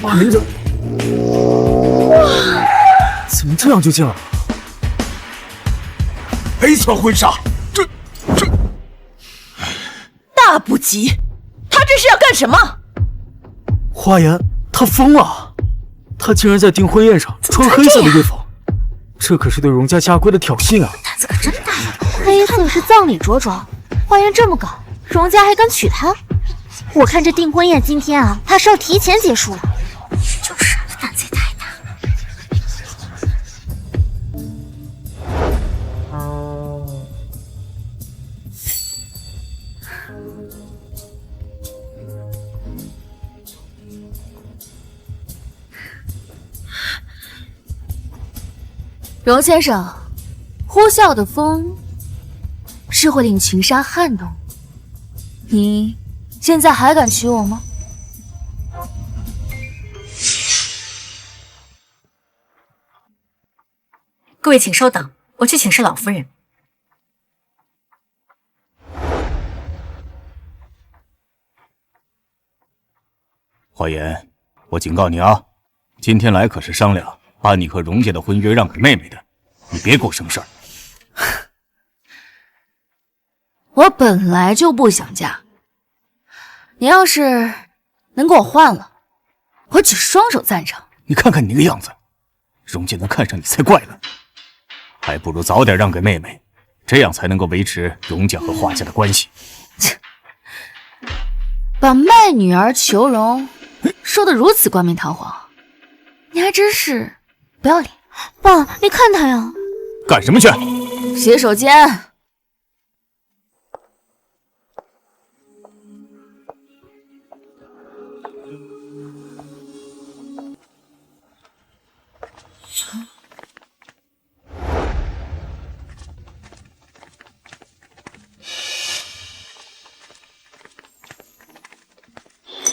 马明哲，怎么这样就进了？没错，婚纱，这大不吉，他这是要干什么？花颜，他疯了！他竟然在订婚宴上穿黑色的衣服，这可是对荣家家规的挑衅啊！胆子可真大呀！黑色是葬礼着装，花颜这么搞，荣家还敢娶她？我看这订婚宴今天啊，怕是要提前结束了。就是，胆子也太大。荣先生，呼啸的风是会令群山撼动。你现在还敢娶我吗？各位请稍等，我去请示老夫人。花颜，我警告你啊，今天来可是商量把你和荣家的婚约让给妹妹的，你别给我生事儿。我本来就不想嫁，你要是能给我换了，我举双手赞成。你看看你那个样子，荣家能看上你才怪呢，还不如早点让给妹妹，这样才能够维持荣家和华家的关系。把卖女儿求荣说得如此冠冕堂皇，你还真是不要脸。爸，你看他呀，干什么去？洗手间。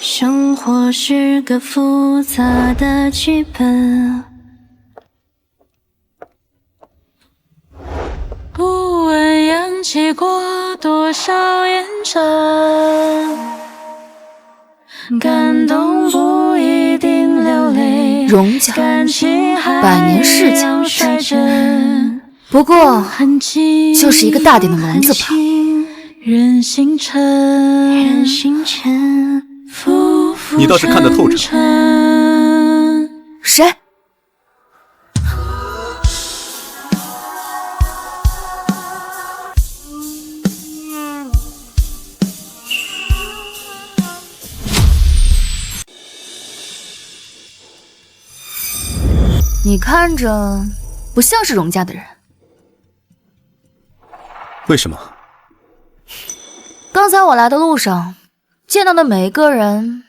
生活是个复杂的剧本，不问扬起过多少烟尘，感动不一定流泪。荣家百年世家，不过就是一个大点的笼子吧。人心沉，人心沉。你倒是看得透彻。谁？你看着不像是荣家的人。为什么？刚才我来的路上见到的每一个人，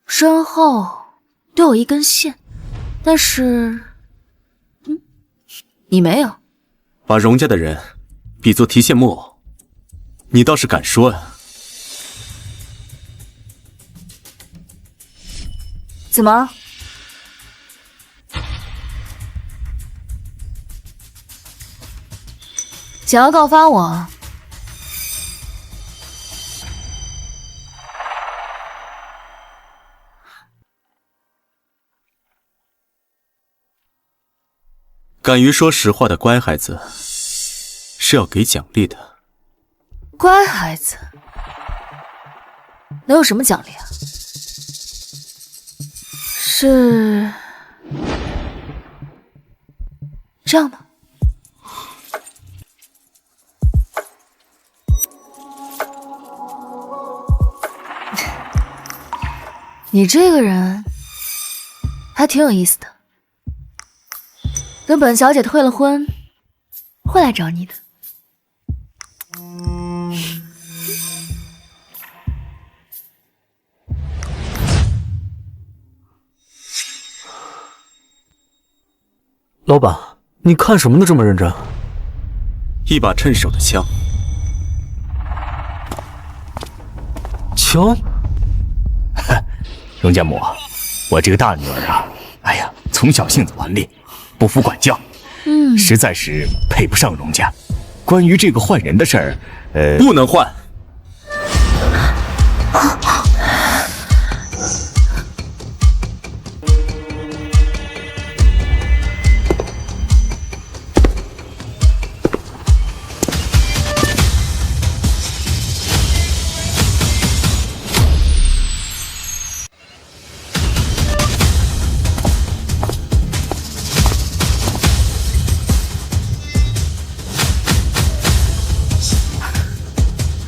身后都有一根线，但是，你没有。把荣家的人比作提线木偶，你倒是敢说呀？怎么？想要告发我？敢于说实话的乖孩子是要给奖励的。乖孩子能有什么奖励啊？是这样吗？你这个人还挺有意思的，等本小姐退了婚，会来找你的。老板，你看什么呢？这么认真？一把趁手的枪。枪？荣家母，我这个大女儿啊，哎呀，从小性子顽劣，不服管教，实在是配不上荣家。关于这个换人的事儿，不能换。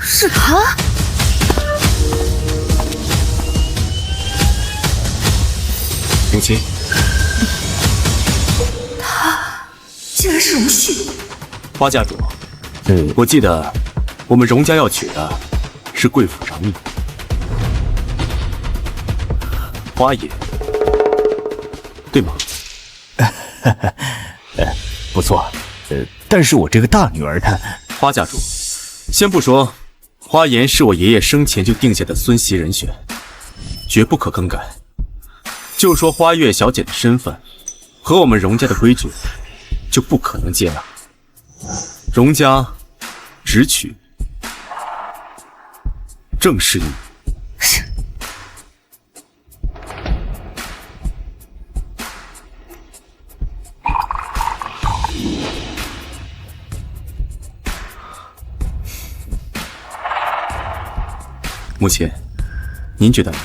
是他？母亲，竟然是荣旭！花家主，我记得我们荣家要娶的是贵府长女花爷，对吗？不错，但是我这个大女儿她……花家主，先不说花颜是我爷爷生前就定下的孙媳人选，绝不可更改。就说花月小姐的身份和我们荣家的规矩，就不可能接纳。荣家只娶正室女。母亲，您觉得呢？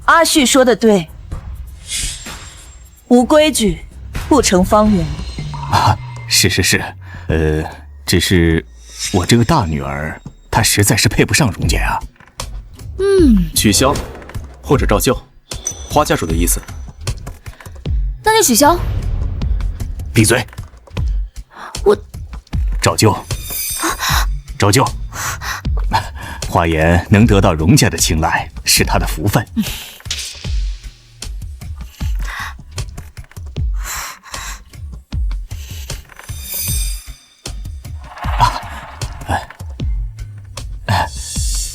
阿旭说的对，无规矩不成方圆。啊，是，只是我这个大女儿，她实在是配不上荣家啊。取消，或者照旧，花家主的意思。那就取消。闭嘴！我照旧，照旧。花颜能得到荣家的青睐，是她的福分。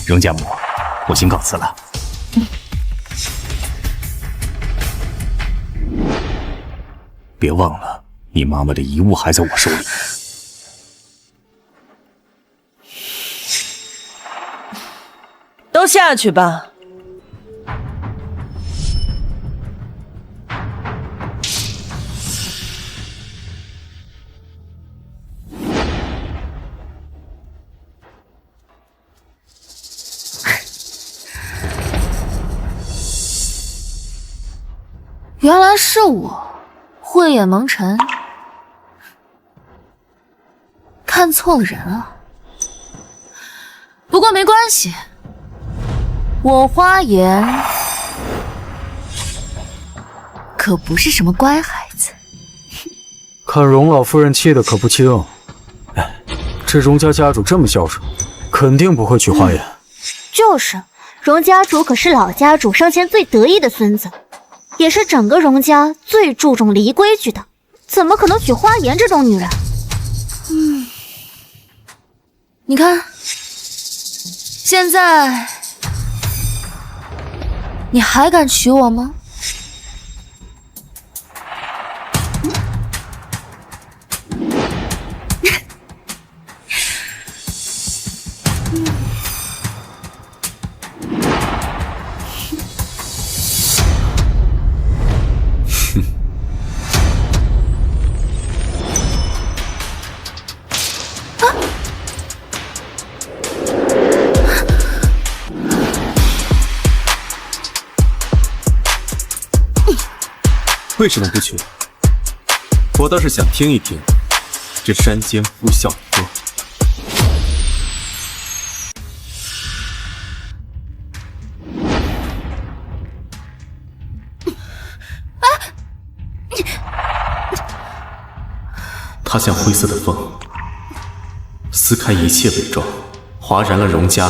荣家母，我先告辞了。别忘了，你妈妈的遗物还在我手里。都下去吧。原来是我，慧眼蒙尘，看错了人啊。不过没关系，我花颜可不是什么乖孩子。看荣老夫人气的可不轻，这荣家家主这么孝顺，肯定不会娶花颜。就是，荣家主可是老家主生前最得意的孙子，也是整个荣家最注重离规矩的，怎么可能娶花颜这种女人？你看，现在你还敢娶我吗？为什么不娶？我倒是想听一听这山间呼啸的歌。它像灰色的风，撕开一切伪装，划燃了荣家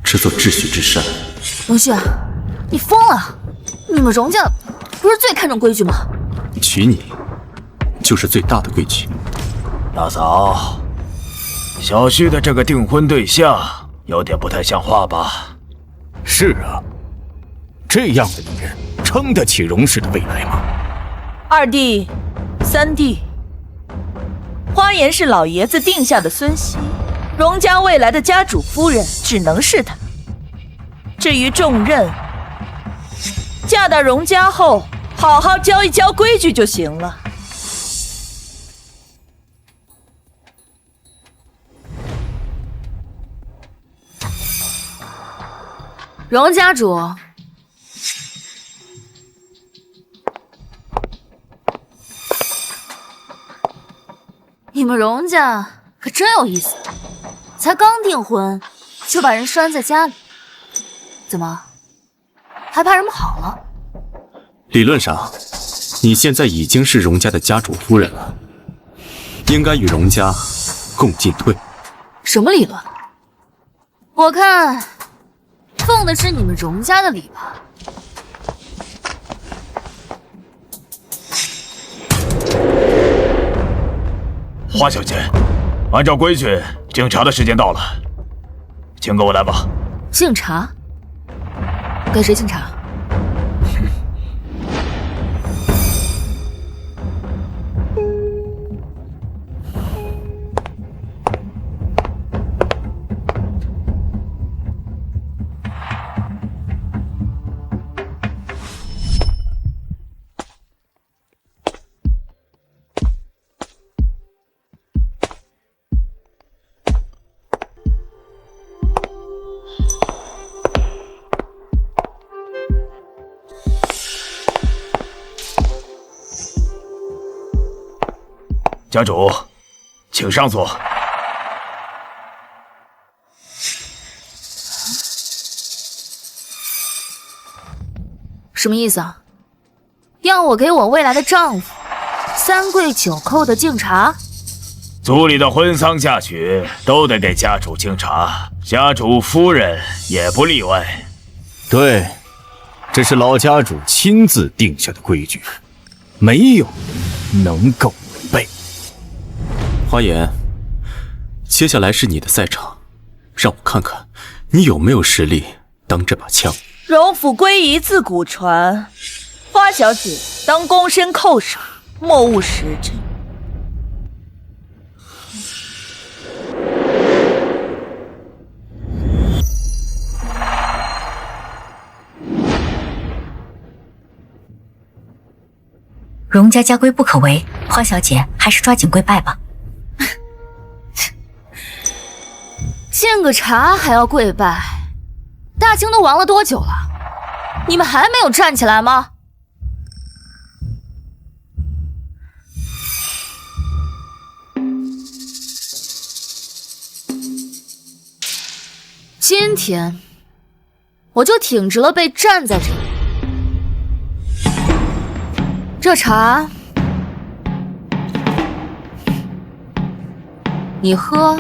这座秩序之山。荣旭，你疯了！你们荣家不是最看重规矩吗？娶你就是最大的规矩。大嫂，小旭的这个订婚对象有点不太像话吧？是啊，这样的女人撑得起荣氏的未来吗？二弟，三弟，花颜是老爷子定下的孙媳，荣家未来的家主夫人只能是她。至于重任，嫁到荣家后，好好教一教规矩就行了。荣家主，你们荣家可真有意思，才刚订婚就把人拴在家里，怎么还怕人们好了？理论上，你现在已经是荣家的家主夫人了，应该与荣家共进退。什么理论？我看奉的是你们荣家的礼吧。花小姐，按照规矩，敬茶的时间到了，请跟我来吧。敬茶？给谁敬茶？家主，请上座。什么意思啊？要我给我未来的丈夫三跪九叩的敬茶？族里的婚丧嫁娶都得给家主敬茶，家主夫人也不例外。对，这是老家主亲自定下的规矩，没有人能够违背。花颜，接下来是你的赛场，让我看看你有没有实力当这把枪。荣府规仪自古传，花小姐当躬身叩首，莫误时辰。荣家家规不可违，花小姐还是抓紧跪拜吧。敬个茶还要跪拜？大清都亡了多久了？你们还没有站起来吗？今天我就挺直了背站在这里。这茶你喝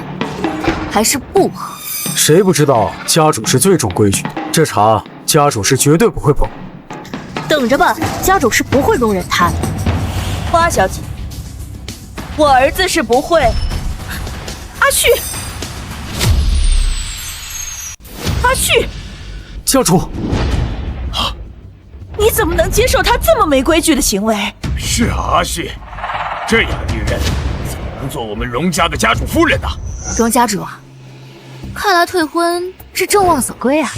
还是不喝？谁不知道家主是最重规矩，这茶家主是绝对不会碰。等着吧，家主是不会容忍他的。花小姐，我儿子是不会。阿旭，阿旭，家主，你怎么能接受他这么没规矩的行为？是啊，阿旭，这样的女人怎么能做我们荣家的家主夫人呢？荣家主啊，看来退婚是众望所归啊！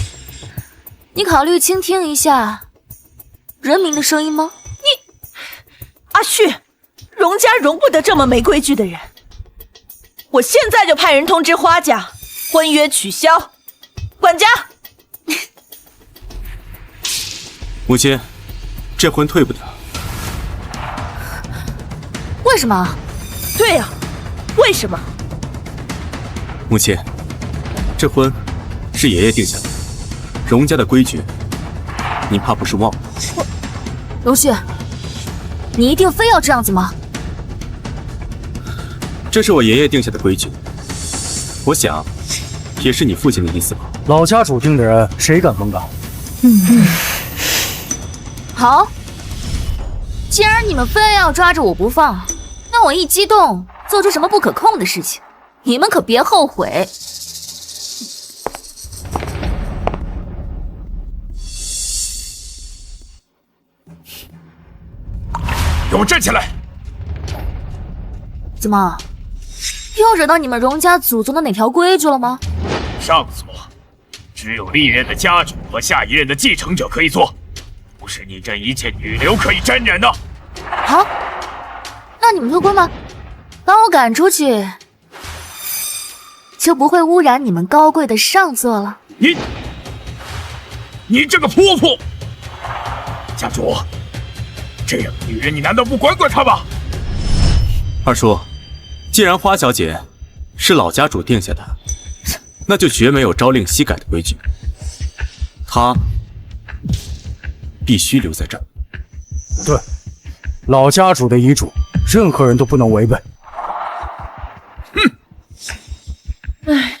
你考虑倾听一下人民的声音吗？阿旭，荣家容不得这么没规矩的人。我现在就派人通知花家，婚约取消。管家，母亲，这婚退不得。为什么？对呀，为什么？母亲，这婚是爷爷定下的，荣家的规矩，您怕不是忘了？荣旭，你一定非要这样子吗？这是我爷爷定下的规矩，我想也是你父亲的意思吧。老家主定的人，谁敢更改？好，既然你们非要抓着我不放，那我一激动做出什么不可控的事情，你们可别后悔。给我站起来！怎么，又惹到你们荣家祖宗的哪条规矩了吗？上座，只有历任的家主和下一任的继承者可以做，不是你这一介女流可以沾染的。好，那你们退婚吧，把我赶出去，就不会污染你们高贵的上座了。你这个泼妇！家主，这样的女人你难道不管管她吗？二叔，既然花小姐是老家主定下的，那就绝没有朝令夕改的规矩。她必须留在这儿。对，老家主的遗嘱，任何人都不能违背。唉，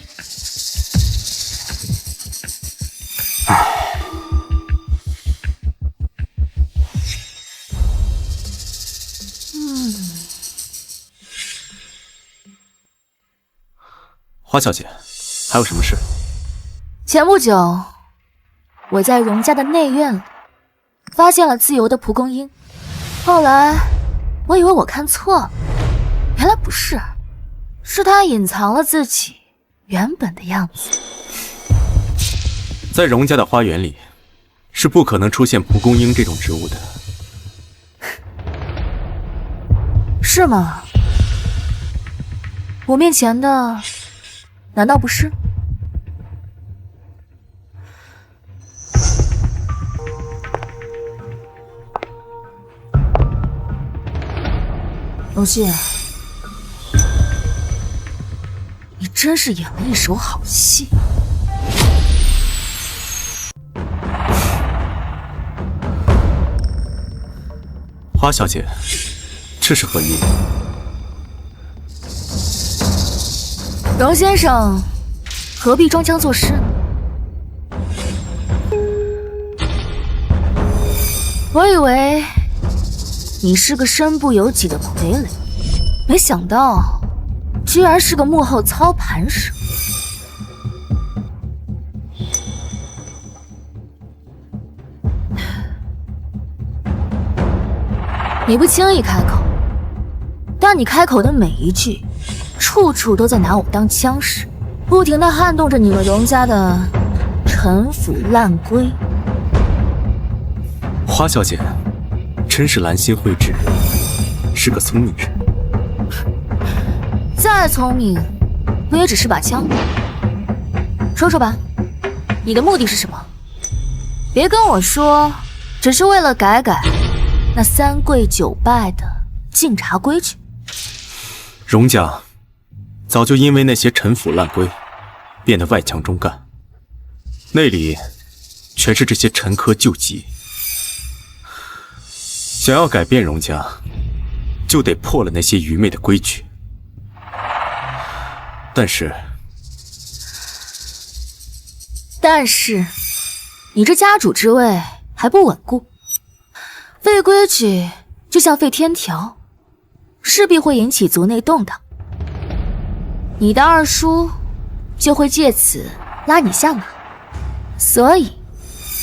花小姐，还有什么事？前不久，我在荣家的内院里发现了自由的蒲公英，后来我以为我看错了，原来不是，是他隐藏了自己原本的样子。在荣家的花园里，是不可能出现蒲公英这种植物的。是吗？我面前的难道不是？龙旭，你真是演了一手好戏。花小姐，这是何意？荣先生，何必装腔作势呢？我以为你是个身不由己的傀儡，没想到居然是个幕后操盘手。你不轻易开口，但你开口的每一句，处处都在拿我当枪使，不停地撼动着你们荣家的陈腐烂规。花小姐真是兰心蕙质，是个聪明人。再聪明，不也只是把枪？说说吧，你的目的是什么？别跟我说，只是为了改那3跪9拜的敬茶规矩。荣家早就因为那些陈腐烂规，变得外强中干，内里全是这些陈疴旧疾。想要改变荣家，就得破了那些愚昧的规矩。但是，你这家主之位还不稳固，废规矩就像废天条，势必会引起族内动荡。你的二叔就会借此拉你下马，所以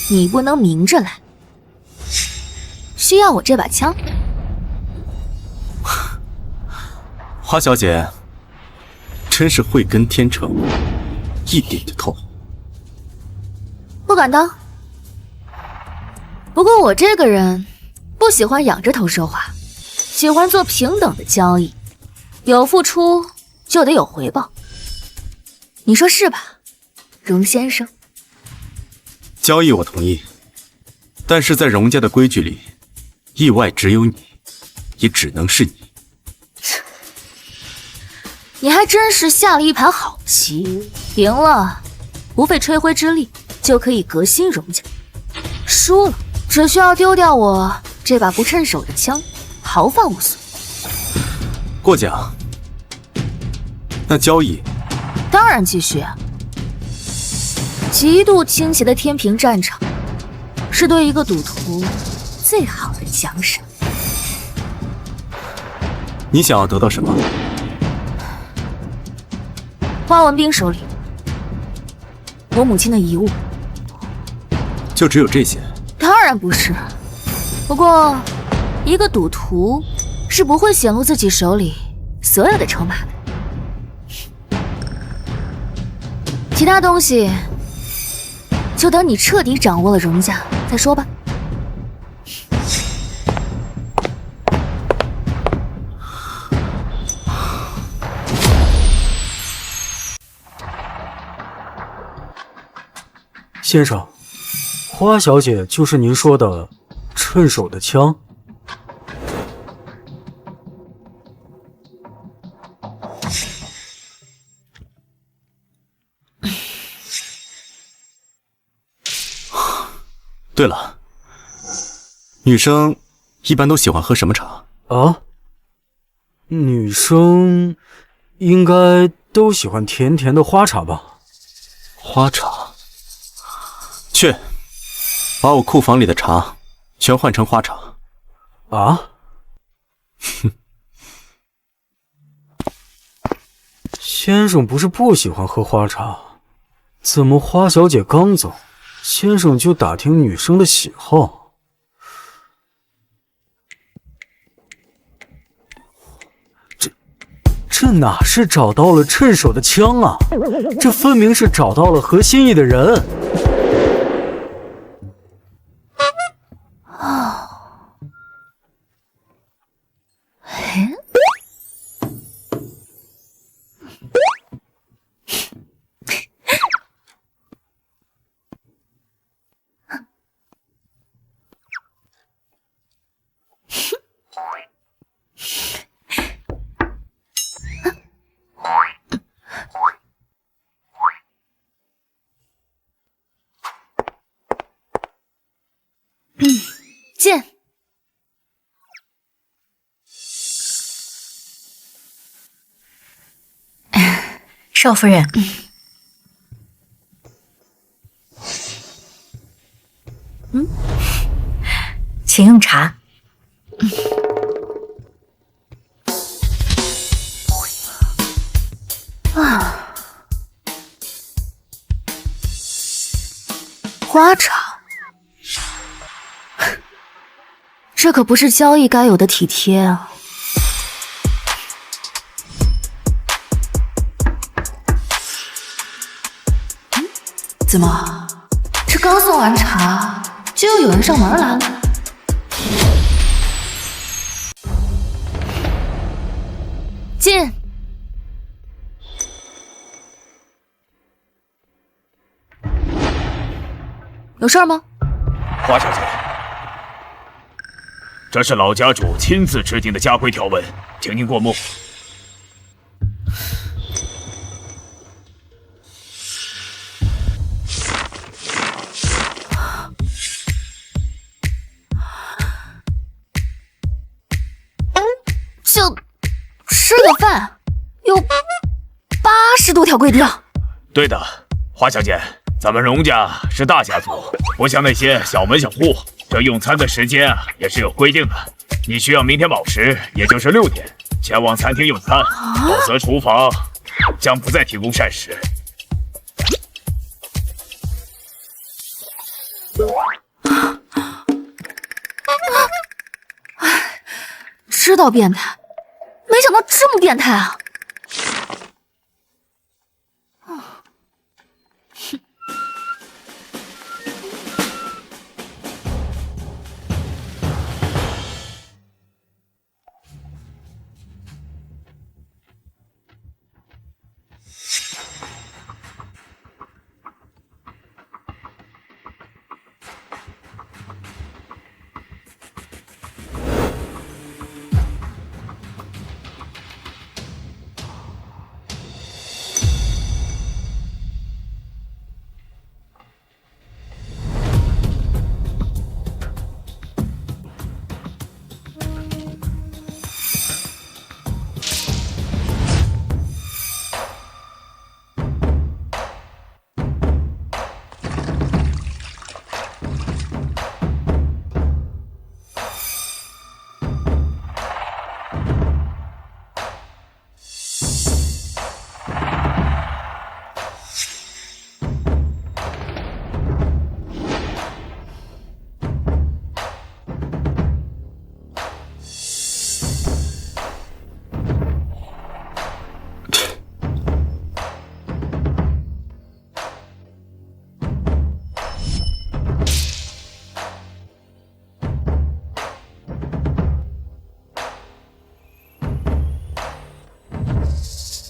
你不能明着来，需要我这把枪。花小姐真是慧根天成，一点就透。不敢当，不过我这个人不喜欢仰着头说话，喜欢做平等的交易，有付出就得有回报。你说是吧，荣先生？交易我同意，但是在荣家的规矩里，意外只有你，也只能是你。你还真是下了一盘好棋，赢了不费吹灰之力就可以革新荣家，输了只需要丢掉我这把不趁手的枪，毫发无损。过奖。那交易当然继续啊！极度倾斜的天平战场，是对一个赌徒最好的奖赏。你想要得到什么？花文斌手里我母亲的遗物。就只有这些？当然不是，不过一个赌徒是不会显露自己手里所有的筹码。其他东西就等你彻底掌握了荣家再说吧。先生，花小姐就是您说的趁手的枪？对了，女生一般都喜欢喝什么茶？啊？女生应该都喜欢甜甜的花茶吧？花茶。去，把我库房里的茶全换成花茶。啊？哼，先生不是不喜欢喝花茶，怎么花小姐刚走，先生就打听女生的喜好？这哪是找到了趁手的枪啊？这分明是找到了合心意的人。进。少夫人，请用茶。花茶，这可不是交易该有的体贴啊！怎么，这刚送完茶，就又有人上门来了？进。有事吗？花小姐，这是老家主亲自制定的家规条文，请您过目。就吃个饭，有80多条规定。对的，花小姐，咱们荣家是大家族，不像那些小门小户，这用餐的时间啊也是有规定的。你需要明天卯时，也就是6点，前往餐厅用餐，否则厨房将不再提供膳食。知道变态，没想到这么变态啊！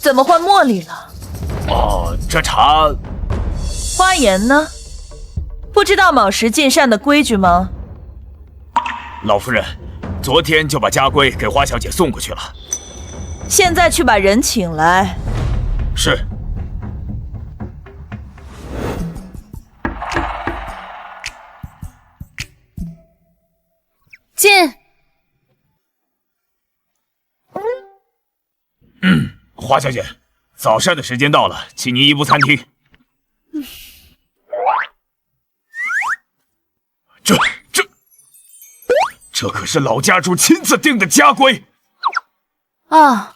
怎么换茉莉了？哦，这茶……花颜呢？不知道卯时进膳的规矩吗？老夫人，昨天就把家规给花小姐送过去了。现在去把人请来。是。进。花小姐，早膳的时间到了，请您移步餐厅。这可是老家主亲自定的家规啊！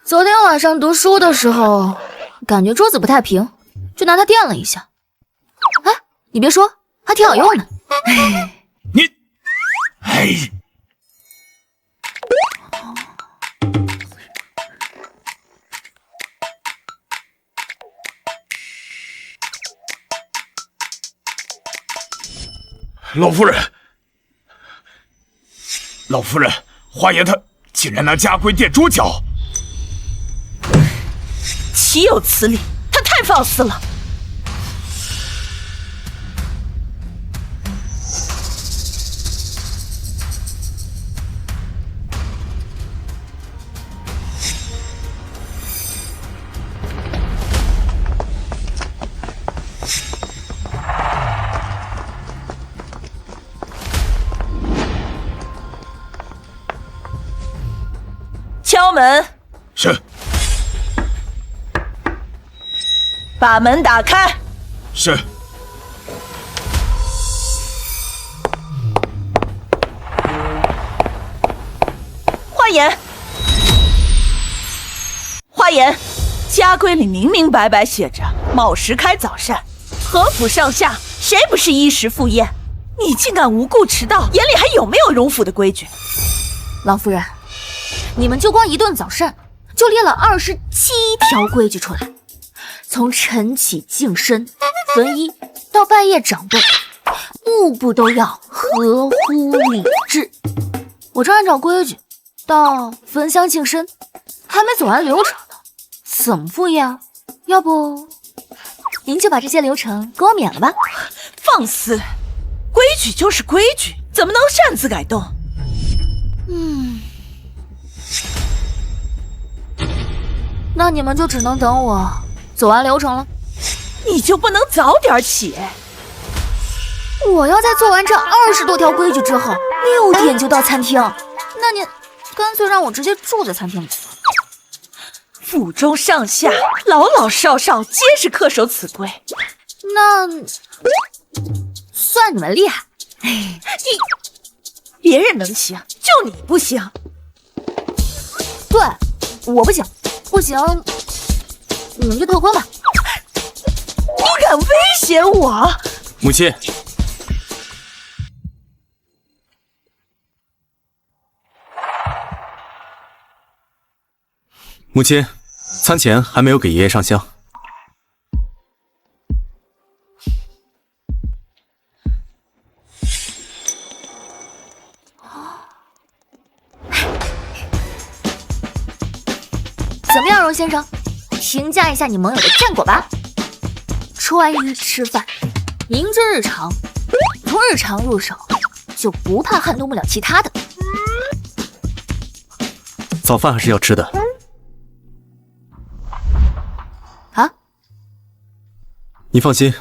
昨天晚上读书的时候，感觉桌子不太平，就拿它垫了一下。哎，你别说，还挺好用的。你，哎。老夫人，花颜她竟然拿家规垫桌脚，岂有此理！他太放肆了。敲门。是。把门打开。是。花颜，花颜，家规里明明白白写着卯时开早膳，何府上下谁不是衣食赴宴？你竟敢无故迟到，眼里还有没有荣府的规矩？老夫人，你们就光一顿早膳，就列了27条规矩出来，从晨起净身、焚衣到拜谒长辈，步步都要合乎礼制。我这按照规矩到焚香净身，还没走完流程呢，怎么赴宴啊？要不您就把这些流程给我免了吧？放肆！规矩就是规矩，怎么能擅自改动？那你们就只能等我走完流程了。你就不能早点起？我要在做完这20多条规矩之后，6点就到餐厅。那你干脆让我直接住在餐厅里算了。府中上下老老少少皆是恪守此规，那算你们厉害。别人能行，就你不行。对，我不行，不行，你们就退婚吧。你敢威胁我？母亲，母亲，餐前还没有给爷爷上香。怎么样，荣先生？评价一下你盟友的战果吧。穿衣吃饭，明知日常，从日常入手，就不怕撼动不了其他的。早饭还是要吃的。啊？你放心，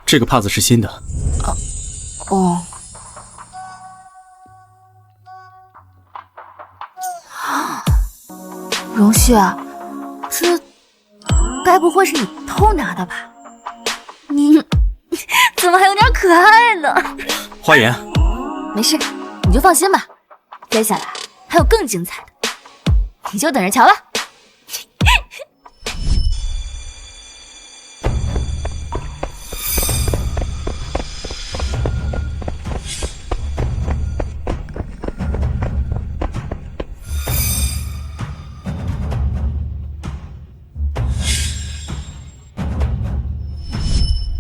这个帕子是新的。哦。荣旭，这该不会是你偷拿的吧？你怎么还有点可爱呢？花颜，没事，你就放心吧。接下来还有更精彩的，你就等着瞧吧。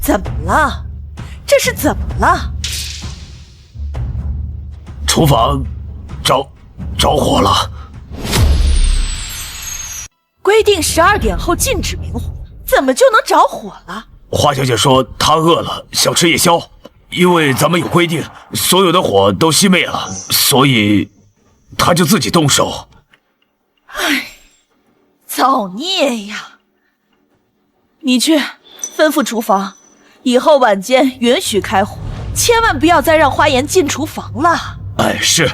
怎么了？这是怎么了？厨房着火了。规规定12点后禁止明火，怎么就能着火了？花小姐说她饿了，想吃夜宵。因为咱们有规定，所有的火都熄灭了，所以她就自己动手。唉，造孽呀！你去吩咐厨房，以后晚间允许开火，千万不要再让花颜进厨房了。哎，是。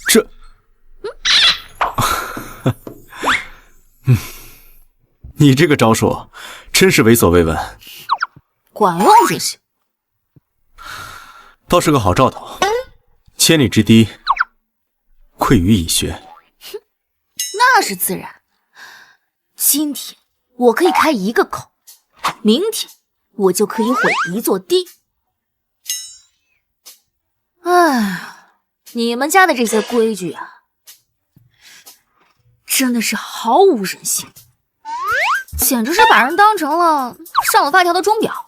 这，你这个招数真是为所未闻，管用就行，倒是个好兆头。千里之堤，溃于蚁穴。那是自然。今天我可以开一个口，明天我就可以毁一座堤。哎，你们家的这些规矩啊，真的是毫无人性，简直是把人当成了上了发条的钟表，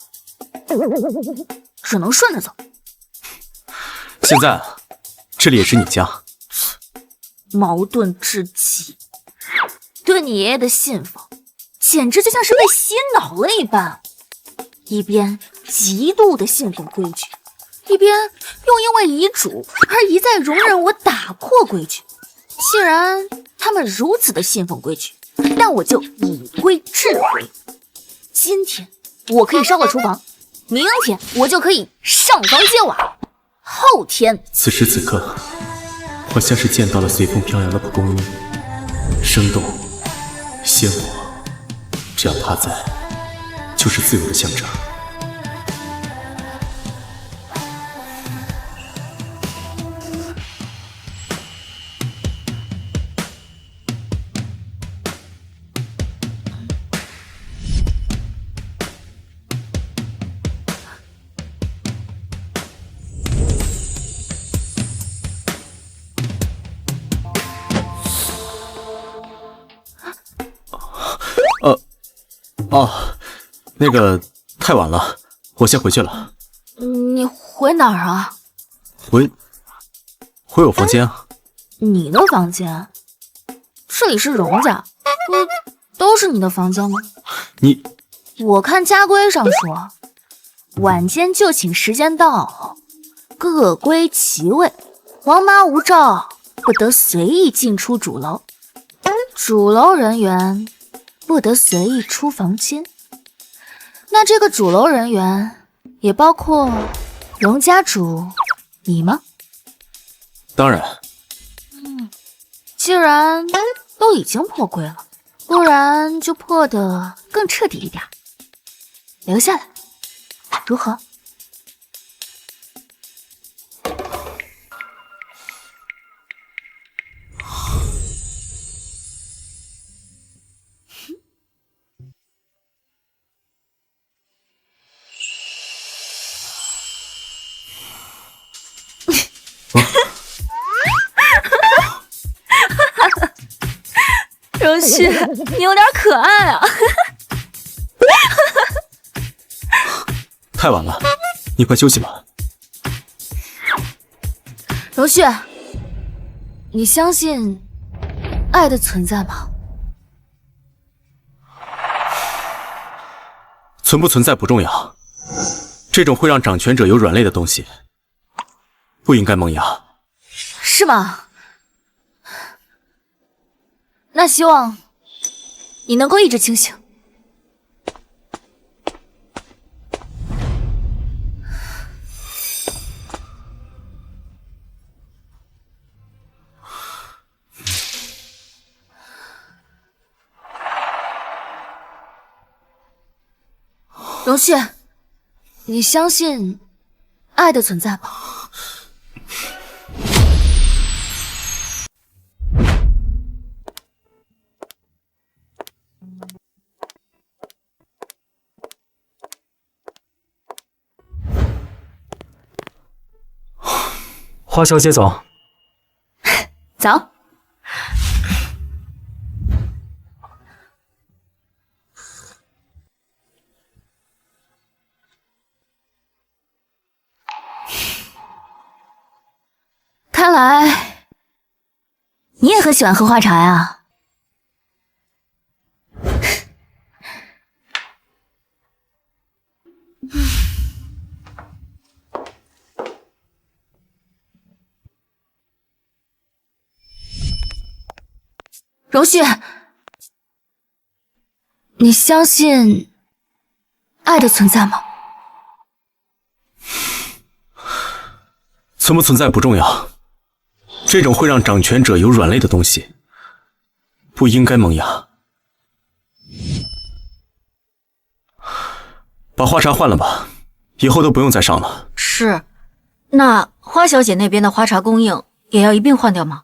只能顺着走。现在啊，这里也是你家，矛盾至极，对你爷爷的信奉，简直就像是被洗脑了一般，一边极度的信奉规矩，一边又因为遗嘱而一再容忍我打破规矩。既然他们如此的信奉规矩，那我就以规治规。今天我可以烧了厨房，明天我就可以上房揭瓦，后天此时此刻，我像是见到了随风飘扬的蒲公英，生动鲜活，只要它在，就是自由的象征。那个太晚了，我先回去了。你回哪儿啊？回我房间啊。你的房间？这里是荣家，不都是你的房间吗？你，我看家规上说，晚间就寝时间到后，各归其位，王妈无照，不得随意进出主楼，主楼人员不得随意出房间。那这个主楼人员也包括荣家主你吗？当然。既然都已经破规了，不然就破得更彻底一点，留下来，如何？荣旭，你有点可爱啊！太晚了，你快休息吧。荣旭，你相信爱的存在吗？存不存在不重要，这种会让掌权者有软肋的东西，不应该萌芽。是吗？那希望你能够一直清醒。荣旭，你相信爱的存在吗？花小姐走。走。你也很喜欢喝花茶呀？荣旭，你相信爱的存在吗？存不存在不重要，这种会让掌权者有软肋的东西，不应该萌芽。把花茶换了吧，以后都不用再上了。是，那花小姐那边的花茶供应也要一并换掉吗？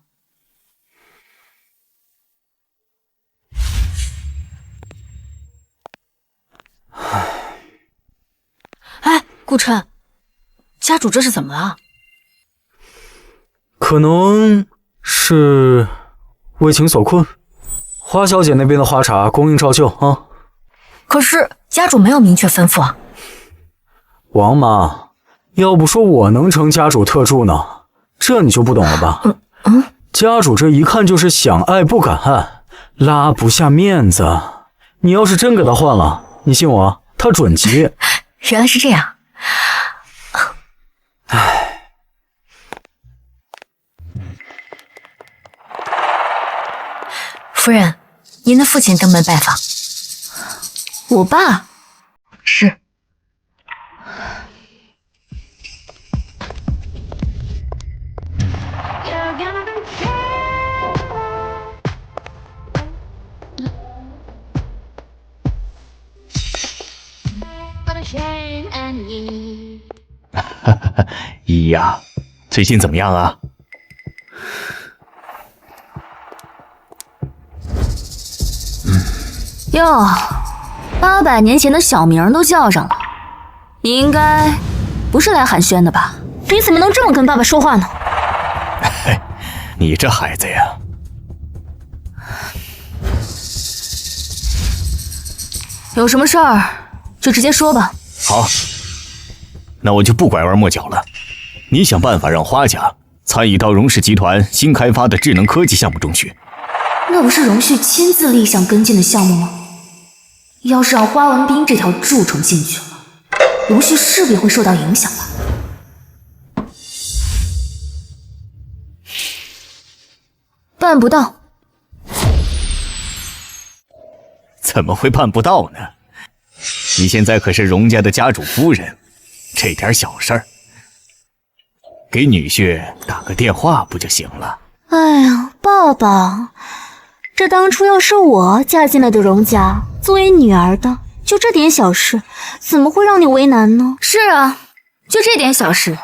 哎，顾琛，家主这是怎么了？可能是为情所困。花小姐那边的花茶供应照旧啊。可是家主没有明确吩咐啊。王妈，要不说我能成家主特助呢，这你就不懂了吧？家主这一看就是想爱不敢爱，拉不下面子。你要是真给他换了，你信我，他准急。原来是这样。唉，夫人，您的父亲登门拜访。我爸是。依呀，最近怎么样啊？哟，800年前的小名都叫上了，你应该不是来寒暄的吧？你怎么能这么跟爸爸说话呢？你这孩子呀，有什么事儿就直接说吧。好，那我就不拐弯抹角了。你想办法让花家参与到荣氏集团新开发的智能科技项目中去。那不是荣旭亲自立项跟进的项目吗？要是让花文斌这条蛀虫进去了，荣旭势必会受到影响吧？办不到。怎么会办不到呢？你现在可是荣家的家主夫人，这点小事儿，给女婿打个电话不就行了？哎呀，爸爸，这当初要是我嫁进来的荣家，作为女儿的，就这点小事，怎么会让你为难呢？是啊，就这点小事，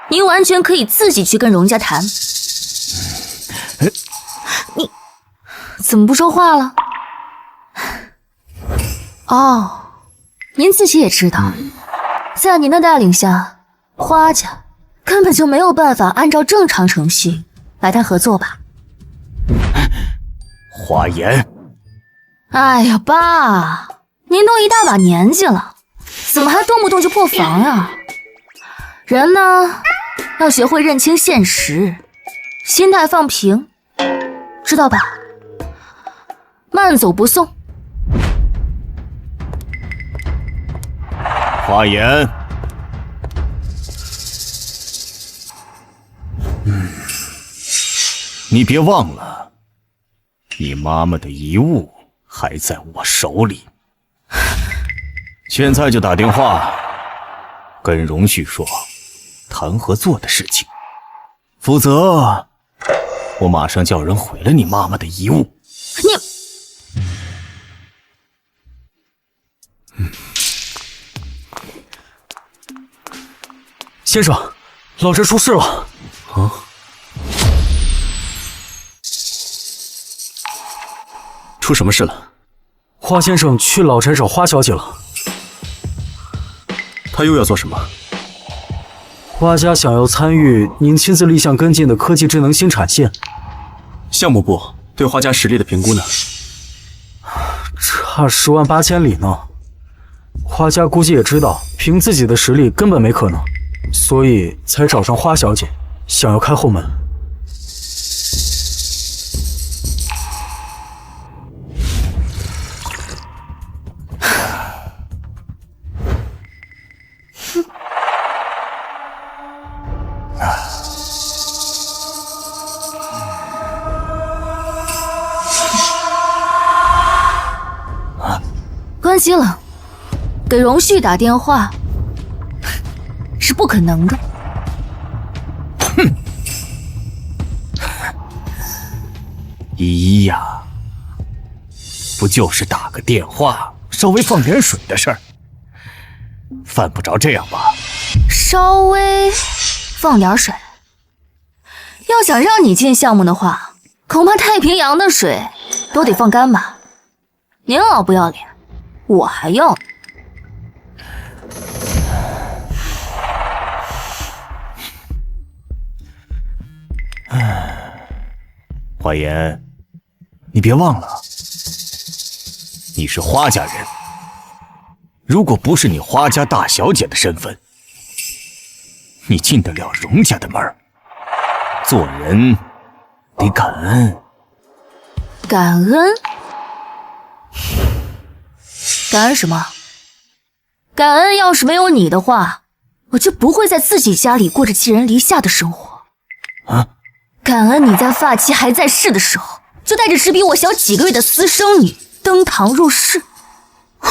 您完全可以自己去跟荣家谈。你怎么不说话了？哦，您自己也知道，在您的带领下，花家根本就没有办法按照正常程序来谈合作吧？花言，哎呀，爸，您都一大把年纪了，怎么还动不动就破防呀？人呢，要学会认清现实，心态放平，知道吧？慢走不送。花言，你别忘了，你妈妈的遗物还在我手里。现在就打电话跟荣旭说谈合作的事情，否则我马上叫人毁了你妈妈的遗物。先生，老宅出事了。啊！出什么事了？花先生去老宅找花小姐了。他又要做什么？花家想要参与您亲自立项跟进的科技智能新产线。项目部对花家实力的评估呢？差10万8千里呢。花家估计也知道，凭自己的实力根本没可能，所以才找上花小姐，想要开后门。心了，给荣旭打电话是不可能的。哼，依依呀，不就是打个电话，稍微放点水的事儿，犯不着这样吧？稍微放点水。要想让你进项目的话，恐怕太平洋的水都得放干吧。您老不要脸，我还要呢。华言，你别忘了，你是花家人。如果不是你花家大小姐的身份，你进得了荣家的门儿？做人得感恩。感恩？感恩什么？感恩要是没有你的话，我就不会在自己家里过着寄人篱下的生活。啊？感恩你在发妻还在世的时候，就带着只比我小几个月的私生女登堂入室。哼！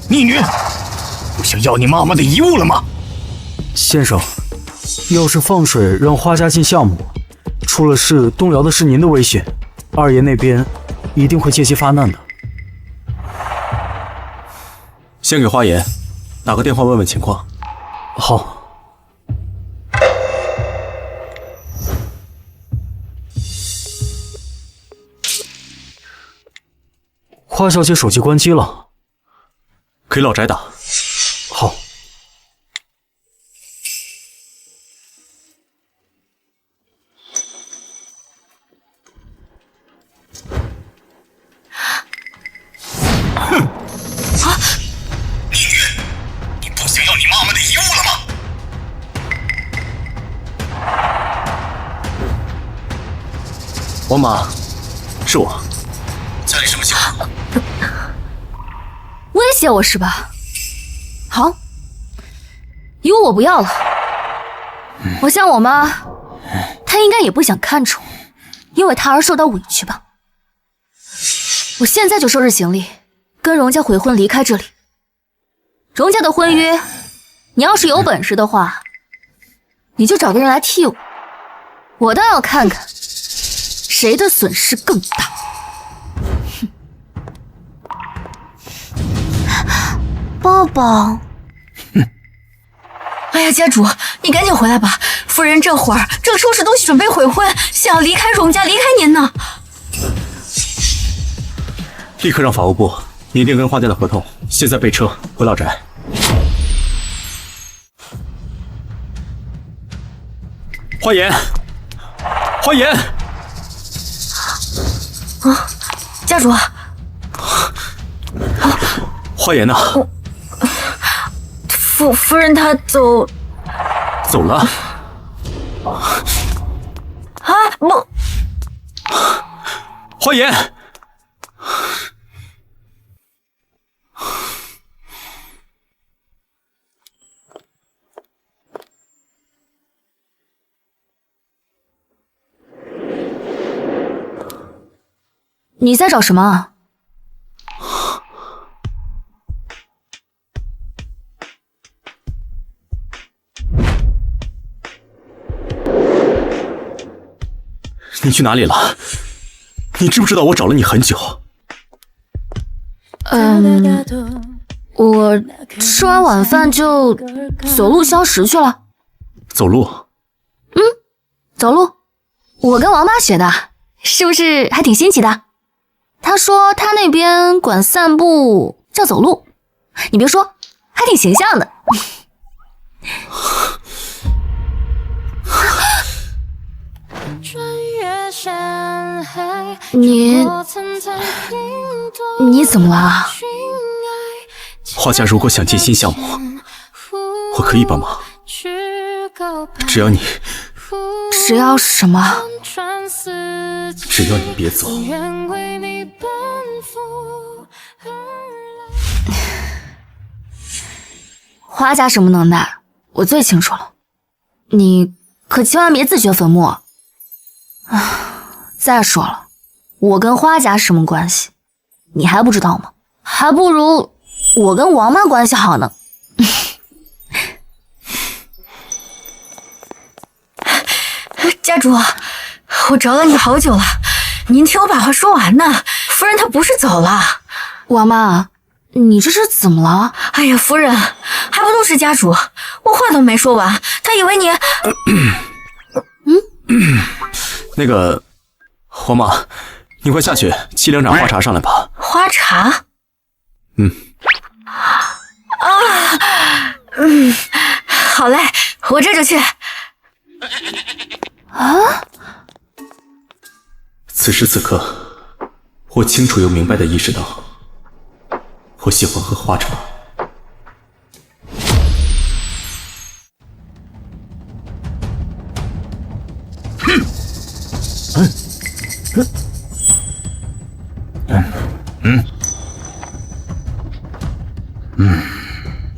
逆女，不想要你妈妈的遗物了吗？先生，要是放水让花家进项目，出了事动摇的是您的威信，二爷那边一定会借机发难的。先给花言打个电话问问情况。好。花小姐手机关机了，给老翟打。好。哼！啊！逆女，你不想要你妈妈的遗物了吗？王妈，是我。家里什么情况？威胁我是吧？好，遗物我不要了。我想我妈，她应该也不想看着我，因为她而受到委屈吧。我现在就收拾行李，跟荣家悔婚离开这里。荣家的婚约，你要是有本事的话，你就找个人来替我。我倒要看看，谁的损失更大。抱抱。哎呀，家主，你赶紧回来吧！夫人这会儿正收拾东西准备悔婚，想要离开荣家，离开您呢。立刻让法务部拟定跟花家的合同，现在备车回老宅。花言，花言！啊，家主。花言呢？夫人她走了。啊，不，花言。你在找什么啊？你去哪里了？你知不知道我找了你很久？我吃完晚饭就走路消食去了。走路？走路。我跟王妈学的，是不是还挺新奇的？她说她那边管散步叫走路，你别说，还挺形象的。你怎么了？花家如果想进新项目，我可以帮忙，只要什么？只要你别走。花家什么能耐，我最清楚了。你可千万别自掘坟墓。啊，再说了，我跟花家什么关系，你还不知道吗？还不如我跟王妈关系好呢。家主，我找了你好久了，您听我把话说完呢。夫人她不是走了。王妈，你这是怎么了？哎呀，夫人，还不都是家主，我话都没说完，他以为你……那个，王妈，你快下去沏2盏花茶上来吧。花茶？好嘞，我这就去。啊！此时此刻，我清楚又明白地意识到，我喜欢喝花茶。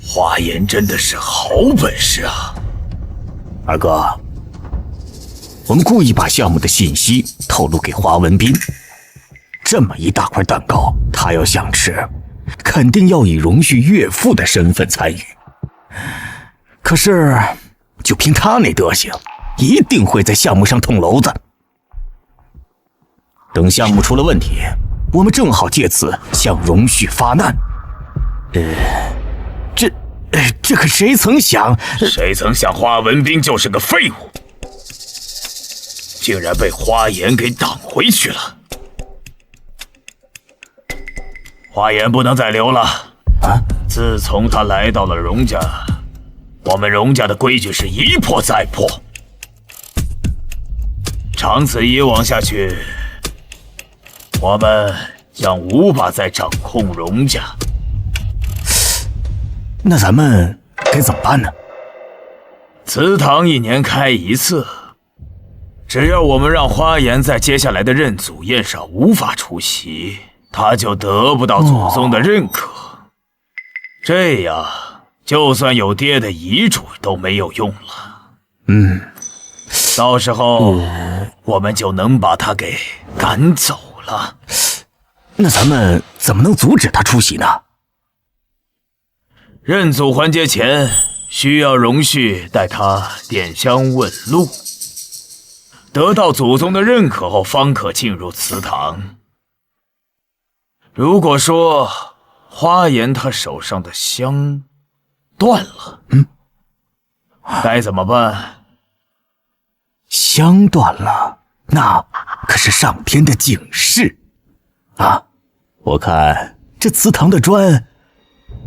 花颜真的是好本事啊！二哥，我们故意把项目的信息透露给华文斌，这么一大块蛋糕，他要想吃，肯定要以荣旭岳父的身份参与。可是，就凭他那德行，一定会在项目上捅娄子。等项目出了问题，我们正好借此向荣旭发难。这可谁曾想？谁曾想华文斌就是个废物，竟然被花颜给挡回去了。花颜不能再留了啊！自从他来到了荣家，我们荣家的规矩是一破再破，长此以往下去，我们将无法再掌控荣家。那咱们该怎么办呢？祠堂1年开1次，只要我们让花颜在接下来的认祖宴上无法出席，他就得不到祖宗的认可。这样，就算有爹的遗嘱都没有用了。到时候我们就能把他给赶走了。那咱们怎么能阻止他出席呢？认祖环节前，需要荣旭带他点香问路，得到祖宗的认可后，方可进入祠堂。如果说花颜他手上的香断了，该怎么办？香断了，那可是上天的警示啊！我看这祠堂的砖，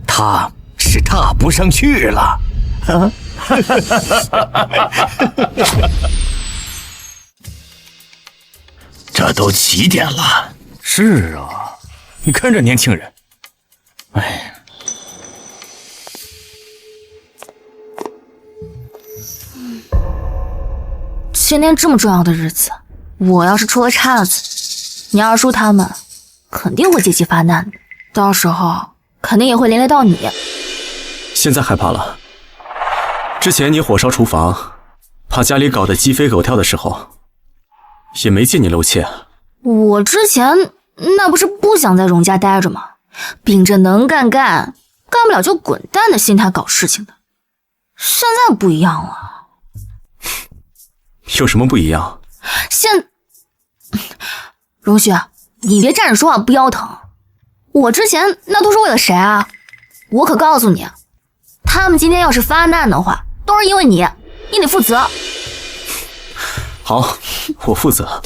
他是踏不上去了啊！这都几点了？是啊，你看这年轻人，哎。今天这么重要的日子，我要是出了岔子，你二叔他们肯定会借机发难的，到时候肯定也会连累到你。现在害怕了？之前你火烧厨房，把家里搞得鸡飞狗跳的时候，也没见你露怯啊。我之前那不是不想在荣家待着吗？秉着能干，干不了就滚蛋的心态搞事情的。现在不一样了。有什么不一样？荣旭，你别站着说话不腰疼。我之前那都是为了谁啊？我可告诉你，他们今天要是发难的话，都是因为你，你得负责。好，我负责。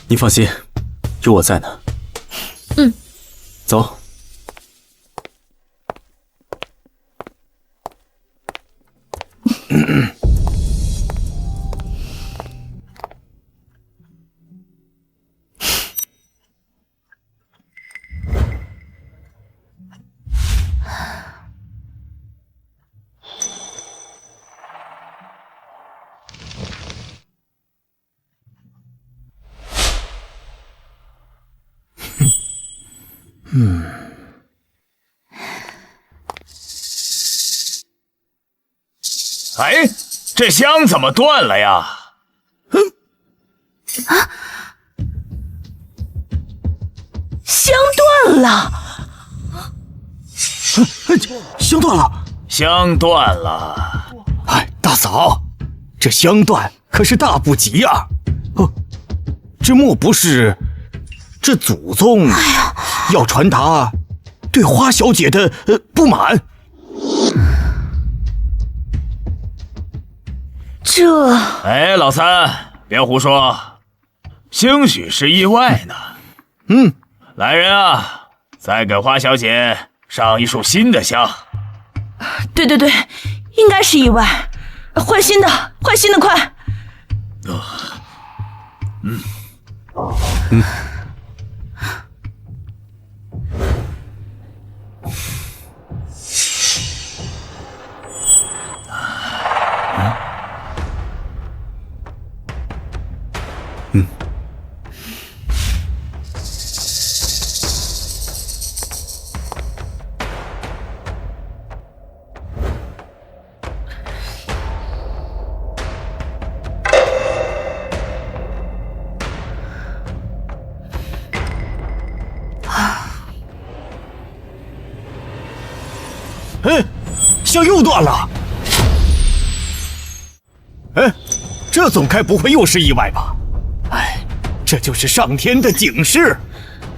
你放心，有我在呢。走。哎，这香怎么断了呀？香断了。香断了！香断了！哎，大嫂，这香断可是大不吉呀！哦，这莫不是这祖宗要传达对花小姐的不满？这……哎，老三，别胡说，兴许是意外呢。来人啊，再给花小姐上一束新的香。对，应该是意外。换新的，快！香又断了！哎，这总该不会又是意外吧？哎，这就是上天的警示，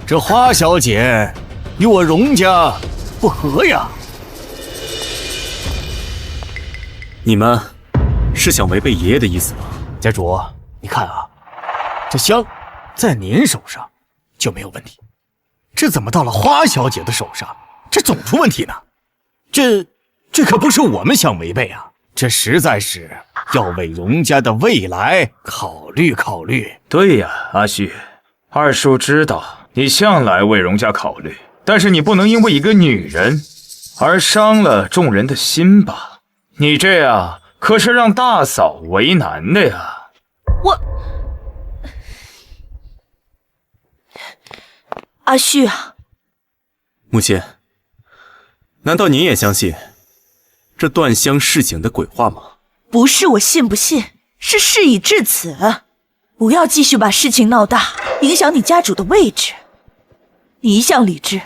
这花小姐与我荣家不和呀！你们是想违背爷爷的意思吗？家主，你看啊，这香在您手上就没有问题，这怎么到了花小姐的手上，这总出问题呢？这可不是我们想违背啊，这实在是要为荣家的未来考虑考虑。对呀，阿旭，二叔知道你向来为荣家考虑，但是你不能因为一个女人而伤了众人的心吧？你这样可是让大嫂为难的呀。阿旭啊，母亲，难道您也相信这断香示警的鬼话吗？不是我信不信，是事已至此，不要继续把事情闹大，影响你家主的位置。你一向理智，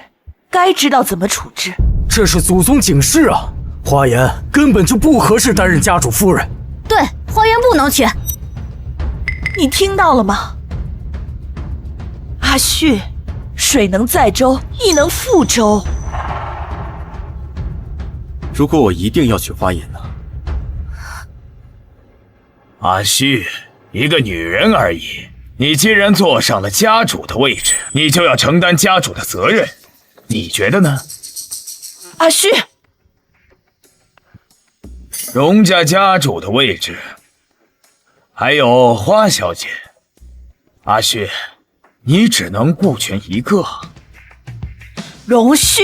该知道怎么处置。这是祖宗警示啊！花颜根本就不合适担任家主夫人。对，花颜不能娶。你听到了吗？阿旭，水能载舟，亦能覆舟。如果我一定要娶花颜呢？阿旭，一个女人而已，你既然坐上了家主的位置，你就要承担家主的责任，你觉得呢？阿旭，荣家家主的位置，还有花小姐，阿旭，你只能顾全一个。荣旭，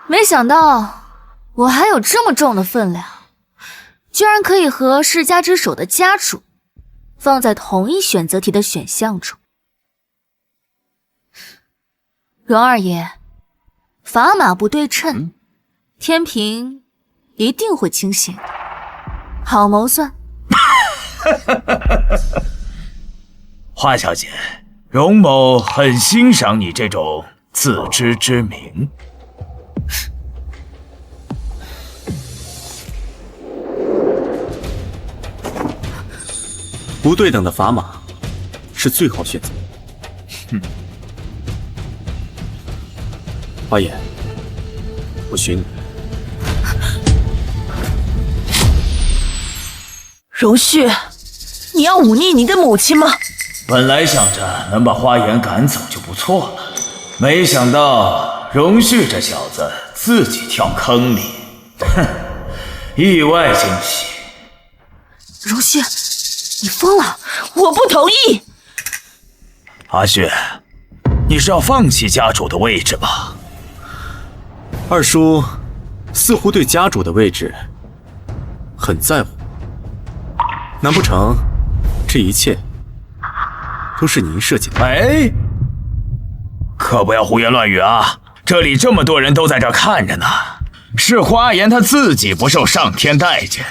没想到我还有这么重的分量，居然可以和世家之首的家主放在同一选择题的选项中。荣二爷，砝码不对称，天平一定会倾斜的。好谋算。花小姐，荣某很欣赏你这种自知之明。不对等的砝码是最好选择。花颜，我许你。荣旭，你要忤逆你的母亲吗？本来想着能把花颜赶走就不错了，没想到荣旭这小子自己跳坑里，哼，意外惊喜。荣旭，你疯了！我不同意。阿旭，你是要放弃家主的位置吧？二叔似乎对家主的位置很在乎，难不成这一切都是您设计的？哎，可不要胡言乱语啊！这里这么多人都在这看着呢，是花颜他自己不受上天待见，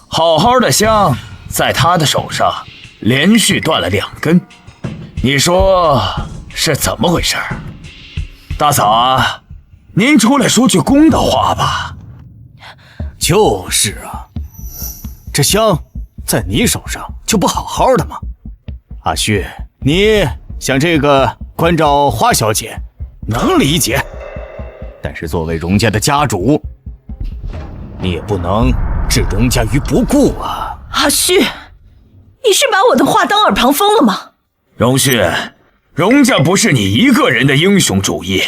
好好的香在他的手上连续断了2根，你说是怎么回事？大嫂啊，您出来说句公道话吧。就是啊，这香在你手上就不好好的吗？阿旭，你想这个关照花小姐能理解，但是作为荣家的家主，你也不能置荣家于不顾啊。阿旭，你是把我的话当耳旁风了吗？荣旭，荣家不是你一个人的英雄主义，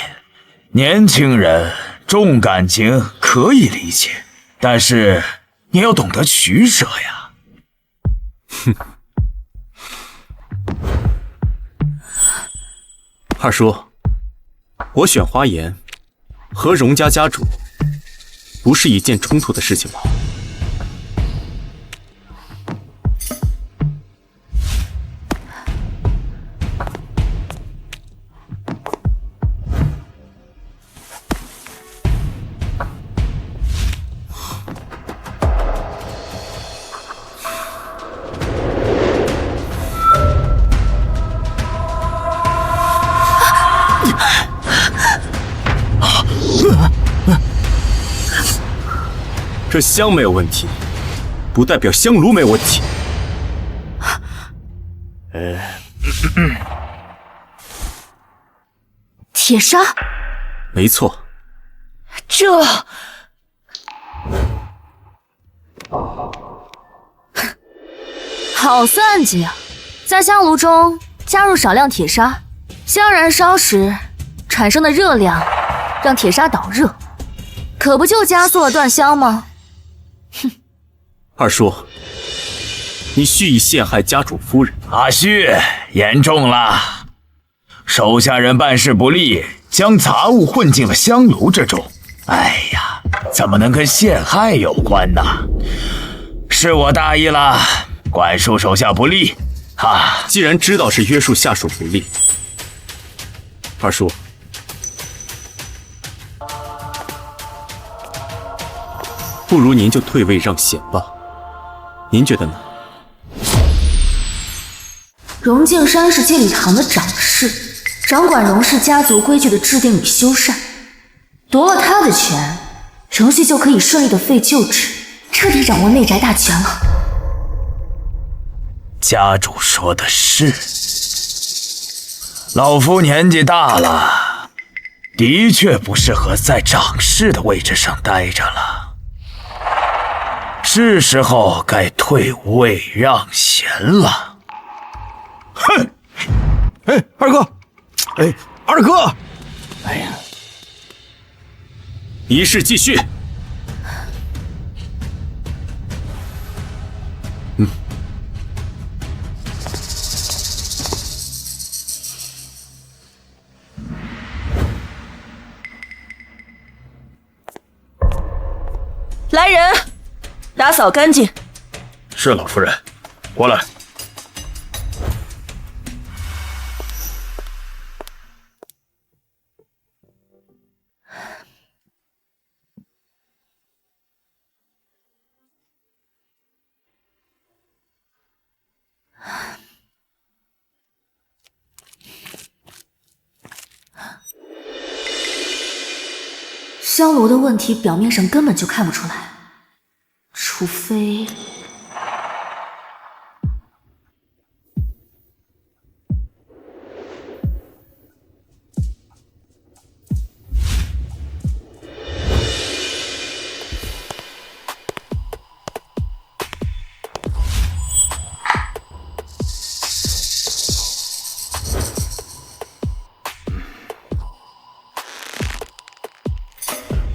年轻人重感情可以理解，但是你要懂得取舍呀。哼，二叔，我选花颜和荣家家主不是一件冲突的事情吧？这香没有问题，不代表香炉没有问题。铁砂，没错。这好算计啊！在香炉中加入少量铁砂，香燃烧时产生的热量让铁砂导热，可不就加速了断香吗？哼！二叔，你蓄意陷害家主夫人。阿旭，严重了！手下人办事不力，将杂物混进了香炉之中。哎呀，怎么能跟陷害有关呢？是我大意了，管束手下不力。既然知道是约束下属不力，二叔，不如您就退位让贤吧，您觉得呢？荣敬山是戒礼堂的掌事，掌管荣氏家族规矩的制定与修缮。夺了他的权，荣旭就可以顺利的废旧制，彻底掌握内宅大权了。家主说的是，老夫年纪大了，的确不适合在掌事的位置上待着了，是时候该退位让贤了。哼！哎，二哥，哎，二哥，哎呀，仪式继续。来人，打扫干净。是老夫人，过来。香炉的问题表面上根本就看不出来，除非……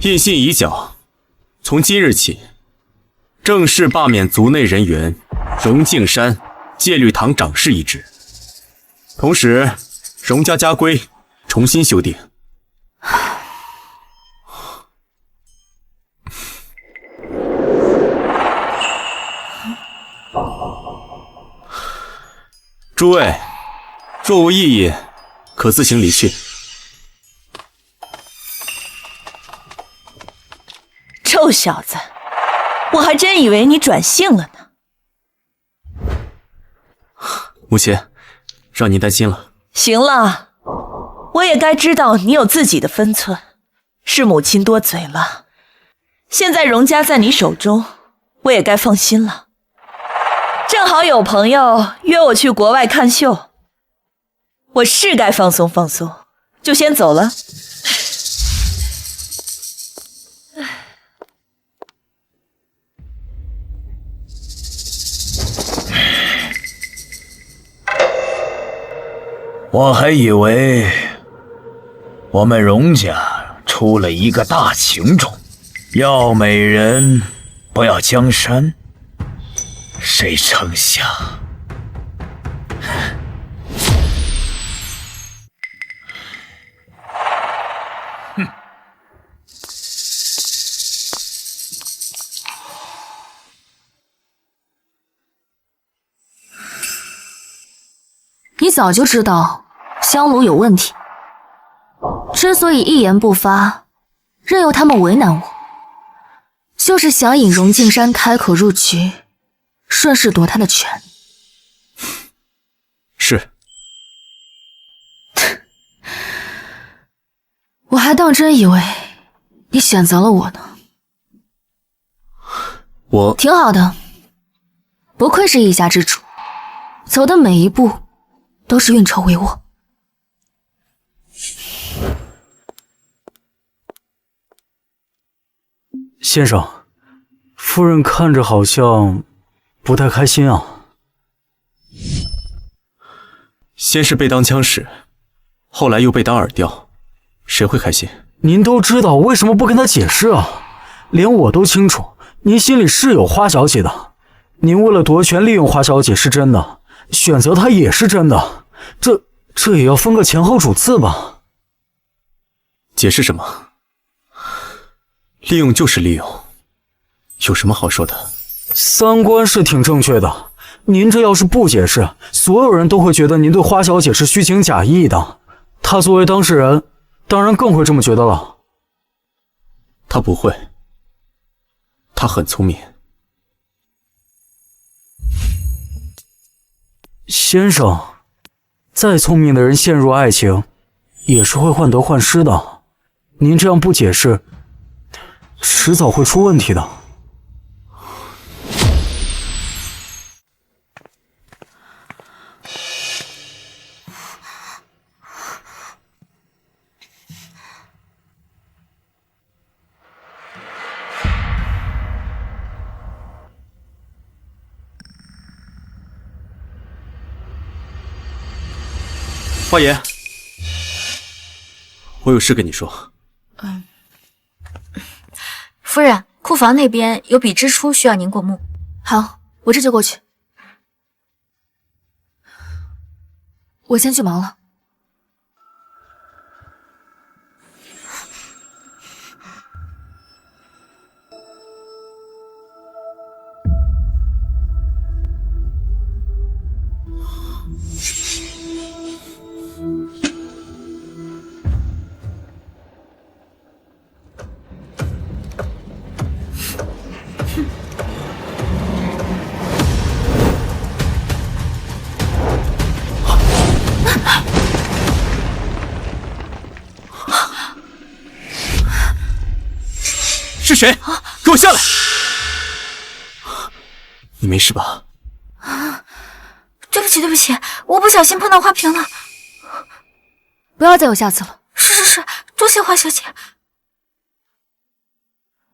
印信已缴，从今日起，正式罢免族内人员荣敬山戒律堂掌事一职，同时荣家家规重新修订。诸位，若无异议，可自行离去。臭小子，我还真以为你转性了呢。母亲，让您担心了。行了，我也该知道你有自己的分寸，是母亲多嘴了。现在荣家在你手中，我也该放心了。正好有朋友约我去国外看秀，我是该放松放松，就先走了。我还以为我们荣家出了一个大情种，要美人不要江山，谁成想你早就知道香炉有问题，之所以一言不发，任由他们为难我，就是想引荣静山开口入局，顺势夺他的权。是。我还当真以为你选择了我呢。我挺好的，不愧是一家之主，走的每一步都是运筹帷幄。先生，夫人看着好像不太开心啊。先是被当枪使，后来又被当饵钓，谁会开心？您都知道，为什么不跟他解释啊？连我都清楚，您心里是有花小姐的。您为了夺权利用花小姐是真的，选择她也是真的，这也要分个前后主次吧？解释什么？利用就是利用，有什么好说的？三观是挺正确的，您这要是不解释，所有人都会觉得您对花小姐是虚情假意的。她作为当事人，当然更会这么觉得了。她不会，她很聪明。先生，再聪明的人陷入爱情，也是会患得患失的。您这样不解释，迟早会出问题的。花爷，我有事跟你说。夫人，库房那边有笔支出需要您过目。好，我这就过去。我先去忙了。是谁？给我下来！你没事吧？对不起，对不起，我不小心碰到花瓶了。不要再有下次了。是，多谢花小姐。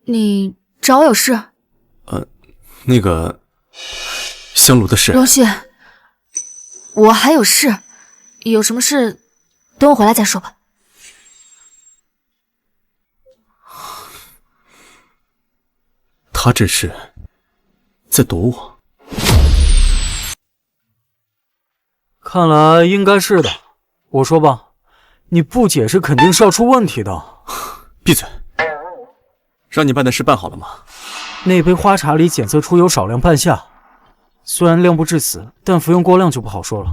你找我有事？那个香炉的事。荣旭，我还有事，有什么事等我回来再说吧。他这是在躲我。看来应该是的。我说吧，你不解释肯定是要出问题的。闭嘴！让你办的事办好了吗？那杯花茶里检测出有少量半夏，虽然量不致死，但服用过量就不好说了。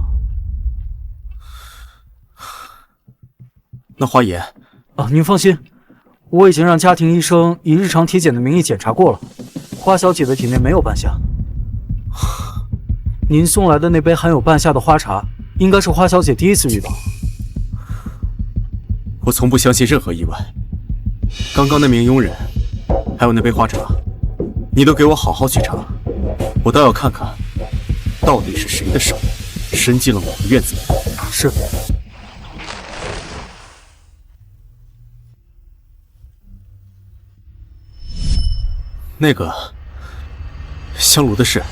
那花爷，您放心，我已经让家庭医生以日常体检的名义检查过了，花小姐的体内没有半夏。您送来的那杯含有半夏的花茶，应该是花小姐第一次遇到。我从不相信任何意外。刚刚那名佣人，还有那杯花茶，你都给我好好去查，我倒要看看，到底是谁的手伸进了我的院子里。是。那个香炉的事，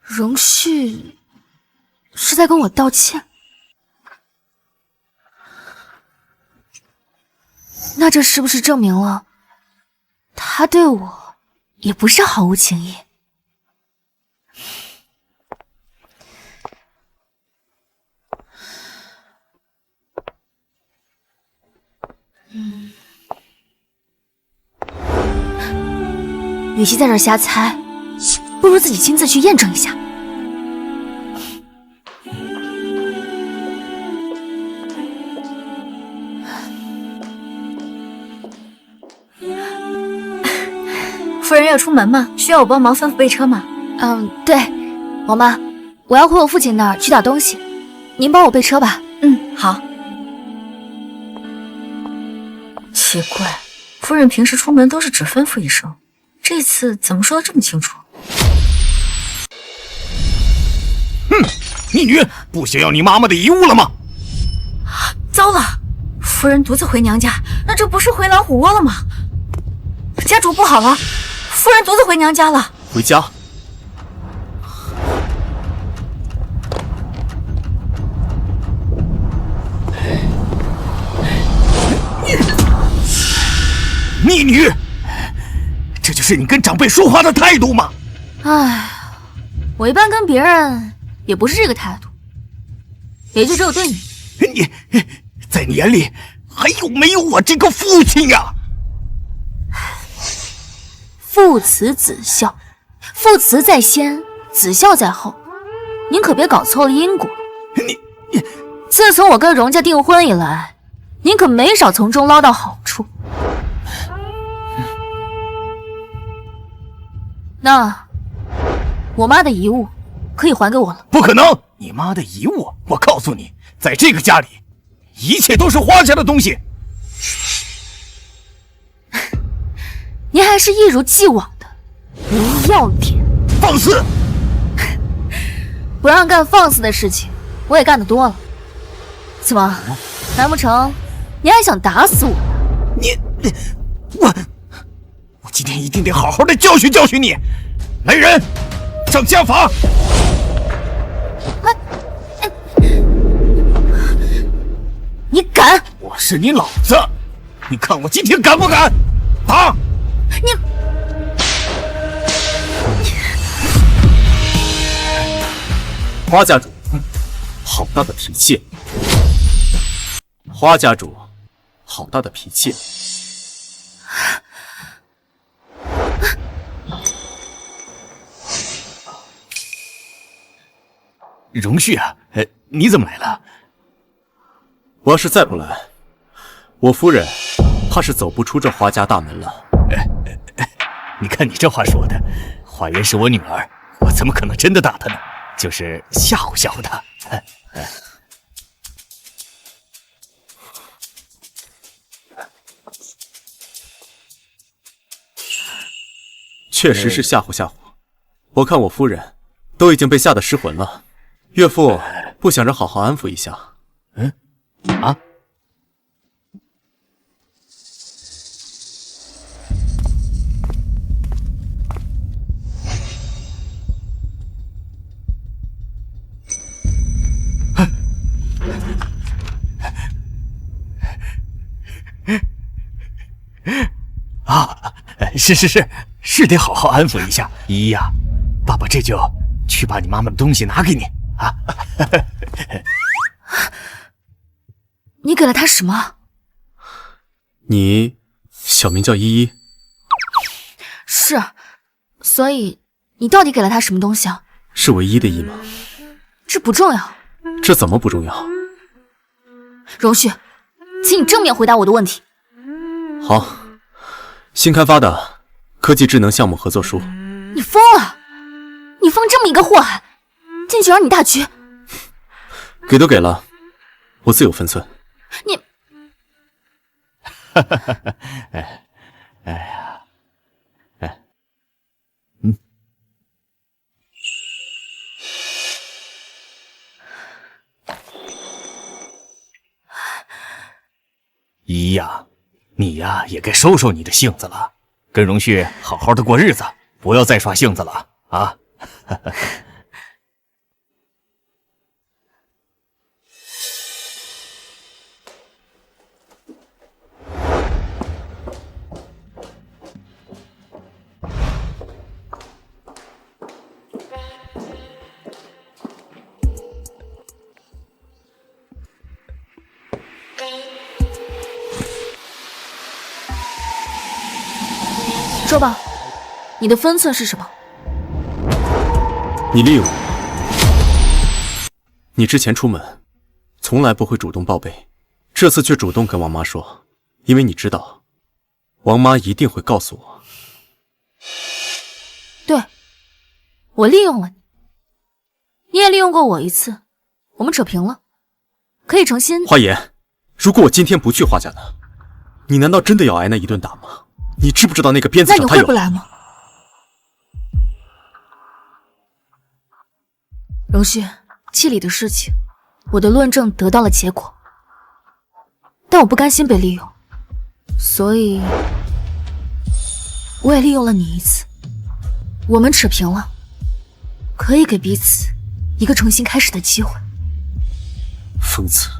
荣旭是在跟我道歉。那这是不是证明了他对我也不是毫无情意？与其在这儿瞎猜，不如自己亲自去验证一下。夫人要出门吗？需要我帮忙吩咐备车吗？对，王妈，我要回我父亲那儿取点东西，您帮我备车吧。好。奇怪，夫人平时出门都是只吩咐一声，这次怎么说的这么清楚？逆女，不想要你妈妈的遗物了吗？糟了，夫人独自回娘家，那这不是回老虎窝了吗？家主不好了，夫人独自回娘家了。回家。逆女，这就是你跟长辈说话的态度吗？哎，我一般跟别人也不是这个态度，也就只有对你。你在你眼里还有没有我这个父亲呀？父慈子孝，父慈在先，子孝在后，您可别搞错了因果。你，自从我跟荣家订婚以来，您可没少从中捞到好处。那我妈的遗物可以还给我了？不可能！你妈的遗物，我告诉你，在这个家里，一切都是花家的东西。您还是一如既往的不要脸，放肆！不让干放肆的事情，我也干得多了。怎么，难不成你还想打死我呢？我今天一定得好好的教训教训你！来人，上家法！你敢？我是你老子，你看我今天敢不敢？打！你花家主，好大的脾气！花家主，好大的脾气！荣旭啊，你怎么来了？我要是再不来，我夫人怕是走不出这花家大门了。你看你这话说的，花园是我女儿，我怎么可能真的打她呢？就是吓唬吓唬她。确实是吓唬吓唬。我看我夫人都已经被吓得失魂了，岳父不想着好好安抚一下。是得好好安抚一下依依呀。爸爸这就去把你妈妈的东西拿给你啊。你给了她什么？你小名叫依依？是，所以你到底给了她什么东西啊？是唯一的依吗？这不重要。这怎么不重要？荣旭，请你正面回答我的问题。好，新开发的科技智能项目合作书。你疯了！你放这么一个祸害进去扰你大局，给都给了，我自有分寸。你，哎呀，姨呀，你呀也该收收你的性子了，跟荣旭好好的过日子，不要再耍性子了啊！说吧，你的分寸是什么？你利用我。你之前出门从来不会主动报备，这次却主动跟王妈说，因为你知道，王妈一定会告诉我。对，我利用了你，你也利用过我一次，我们扯平了，可以重新。花颜，如果我今天不去花家呢？你难道真的要挨那一顿打吗？你知不知道那个鞭子那你上他有？会不来吗？荣旭，季里的事情，我的论证得到了结果，但我不甘心被利用，所以我也利用了你一次。我们扯平了，可以给彼此一个重新开始的机会。疯子！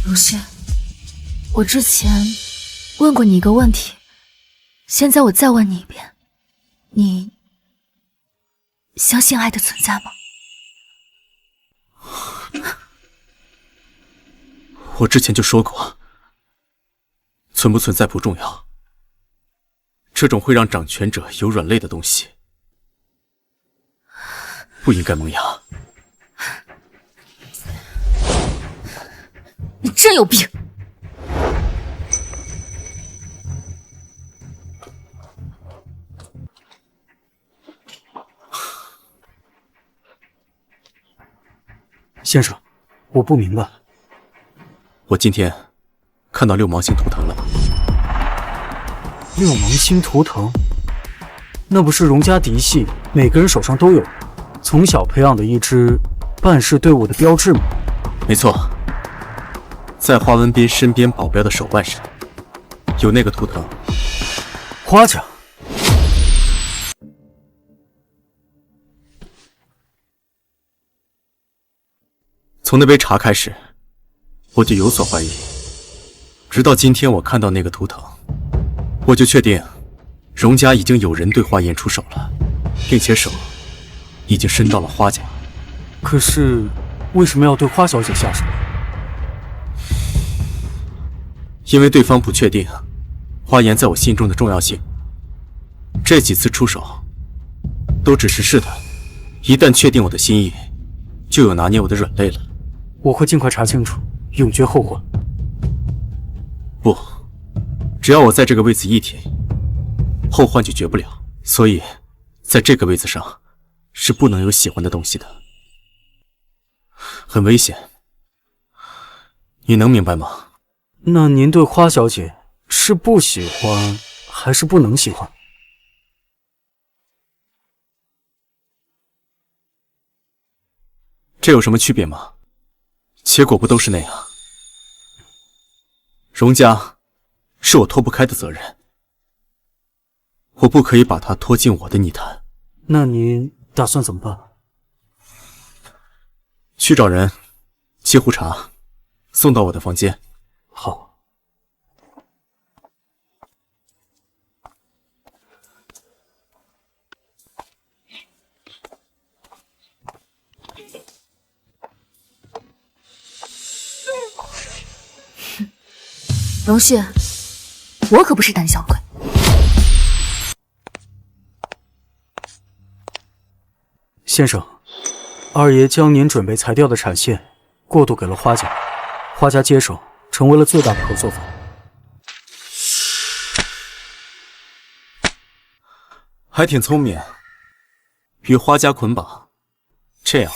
如轩，我之前问过你一个问题，现在我再问你一遍，你相信爱的存在吗？我之前就说过，存不存在不重要，这种会让掌权者有软肋的东西，不应该萌芽。你真有病！先生，我不明白。我今天看到六芒星图腾了。六芒星图腾，那不是荣家嫡系每个人手上都有，从小培养的一支办事队伍的标志吗？没错，在华文斌身边保镖的手腕上有那个图腾。花家。从那杯茶开始，我就有所怀疑，直到今天我看到那个图腾，我就确定荣家已经有人对花颜出手了，并且手已经伸到了花家。可是为什么要对花小姐下手？因为对方不确定花颜在我心中的重要性，这几次出手都只是试探，一旦确定我的心意，就有拿捏我的软肋了。我会尽快查清楚，永绝后患。不，只要我在这个位子一天，后患就绝不了。所以，在这个位子上是不能有喜欢的东西的，很危险。你能明白吗？那您对花小姐是不喜欢，还是不能喜欢？这有什么区别吗？结果不都是那样？荣家是我脱不开的责任，我不可以把它拖进我的泥潭。那您打算怎么办？去找人沏壶茶，送到我的房间。好。荣旭，我可不是胆小鬼。先生，二爷将您准备裁掉的产线过渡给了花家，花家接手，成为了最大的合作方。还挺聪明，与花家捆绑，这样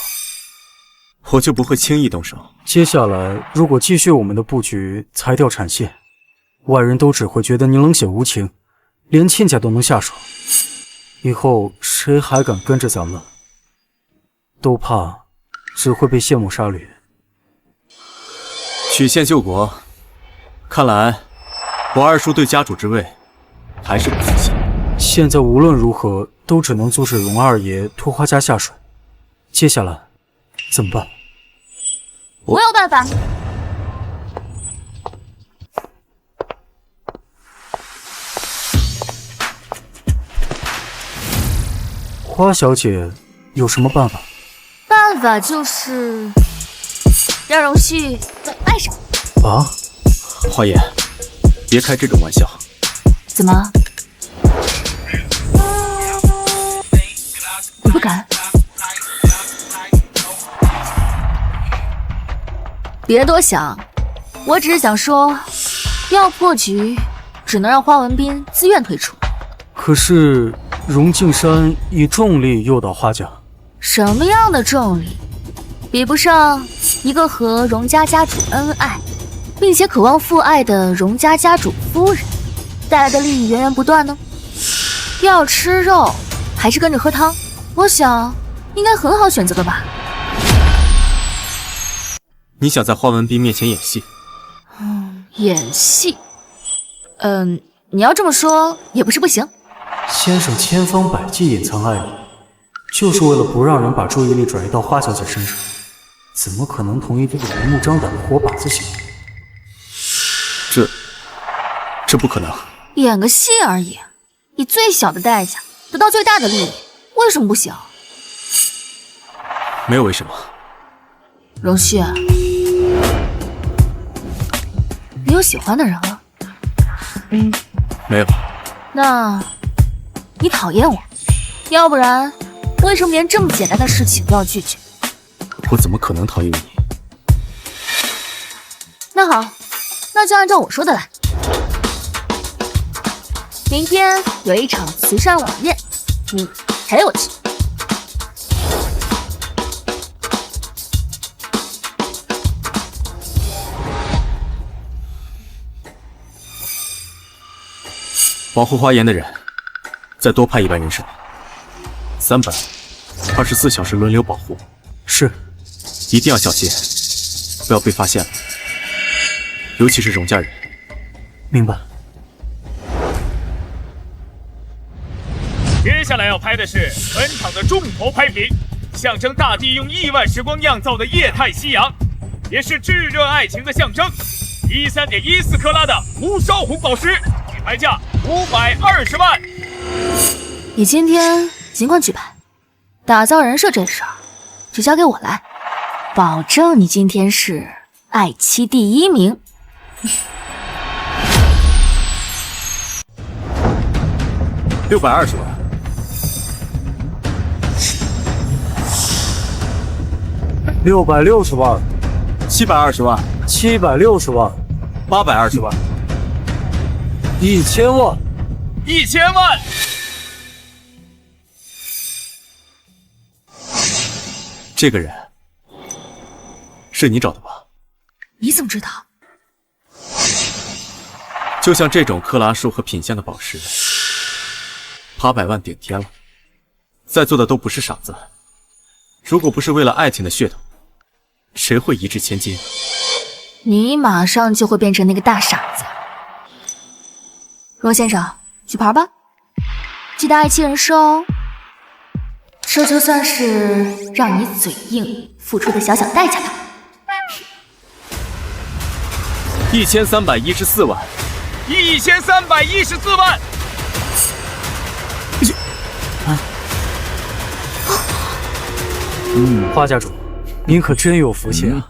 我就不会轻易动手。接下来，如果继续我们的布局，裁掉产线，外人都只会觉得您冷血无情，连亲家都能下手。以后谁还敢跟着咱们？都怕只会被羡慕杀掠。曲线救国，看来我二叔对家主之位还是不服气。现在无论如何都只能阻止荣二爷拖花家下水。接下来怎么办？我有办法。花小姐有什么办法？办法就是让荣旭爱上我。啊？花爷，别开这种玩笑。怎么？你不敢？别多想，我只是想说，要破局，只能让花文斌自愿退出。可是荣敬山以重力诱导花家。什么样的重力，比不上一个和荣家家主恩爱，并且渴望父爱的荣家家主夫人带来的利益源源不断呢？要吃肉还是跟着喝汤？我想应该很好选择的吧。你想在花文斌面前演戏？演戏？你要这么说也不是不行。先生千方百计隐藏爱意，就是为了不让人把注意力转移到花小姐身上，怎么可能同意这个明目张胆的活靶子行为？这不可能。演个戏而已，以最小的代价得到最大的利益，为什么不行？没有为什么。荣旭，你有喜欢的人了？没有。那你讨厌我？要不然为什么连这么简单的事情都要拒绝？我怎么可能讨厌你？那好，那就按照我说的来。明天有一场慈善晚宴，你陪我去。保护花颜的人，再多派100人手，300，24小时轮流保护。是，一定要小心，不要被发现了，尤其是荣家人。明白。接下来要拍的是本场的重头拍品，象征大地用亿万时光酿造的液态夕阳，也是炙热爱情的象征。13.14克拉的无烧红宝石，起拍价520万。你今天尽管举牌，打造人设这事儿就交给我来，保证你今天是爱妻第1名。620万。660万，720万，760万，820万，1000万，1000万。这个人是你找的吧？你怎么知道？就像这种克拉数和品相的宝石，800万顶天了。在座的都不是傻子，如果不是为了爱情的噱头，谁会一掷千金？你马上就会变成那个大傻子。荣先生，举牌吧，记得爱妻人设哦。这就算是让你嘴硬付出的小小代价吧。1314万，1314万。花家主，您可真有福气啊！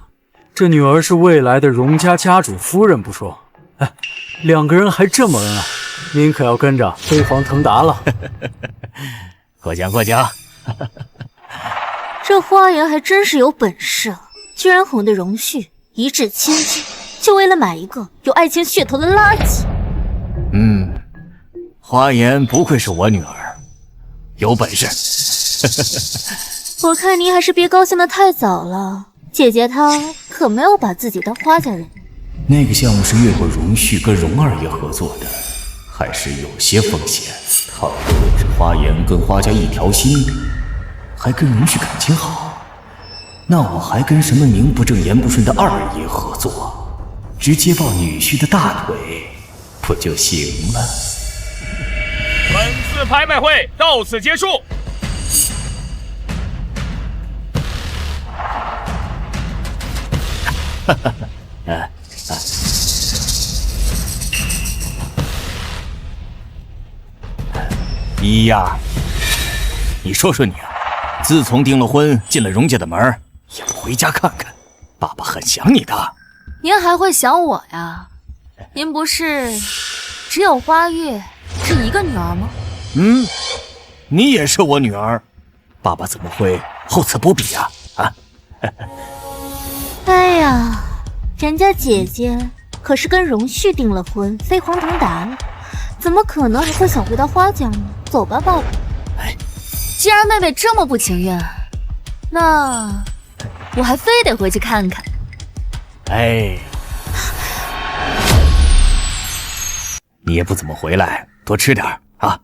这女儿是未来的荣家家主夫人不说，两个人还这么恩爱，您可要跟着飞黄腾达了。过奖过奖。这花颜还真是有本事啊，居然哄得荣旭一掷千金，就为了买一个有爱情噱头的垃圾。花颜不愧是我女儿，有本事。我看您还是别高兴得太早了，姐姐她可没有把自己当花家人。那个项目是越过荣旭跟荣二爷合作的，还是有些风险。倘若是花颜跟花家一条心，还跟荣旭感情好，那我还跟什么名不正言不顺的二爷合作，直接抱女婿的大腿不就行了？本次拍卖会到此结束。依呀，你说说你啊，自从订了婚，进了荣家的门，也不回家看看，爸爸很想你的。您还会想我呀？您不是只有花月这一个女儿吗？你也是我女儿，爸爸怎么会厚此薄彼呀？哎呀，人家姐姐可是跟荣旭订了婚，飞黄腾达了，怎么可能还会想回到花家呢？走吧，爸爸。既然妹妹这么不情愿，那我还非得回去看看。你也不怎么回来，多吃点啊。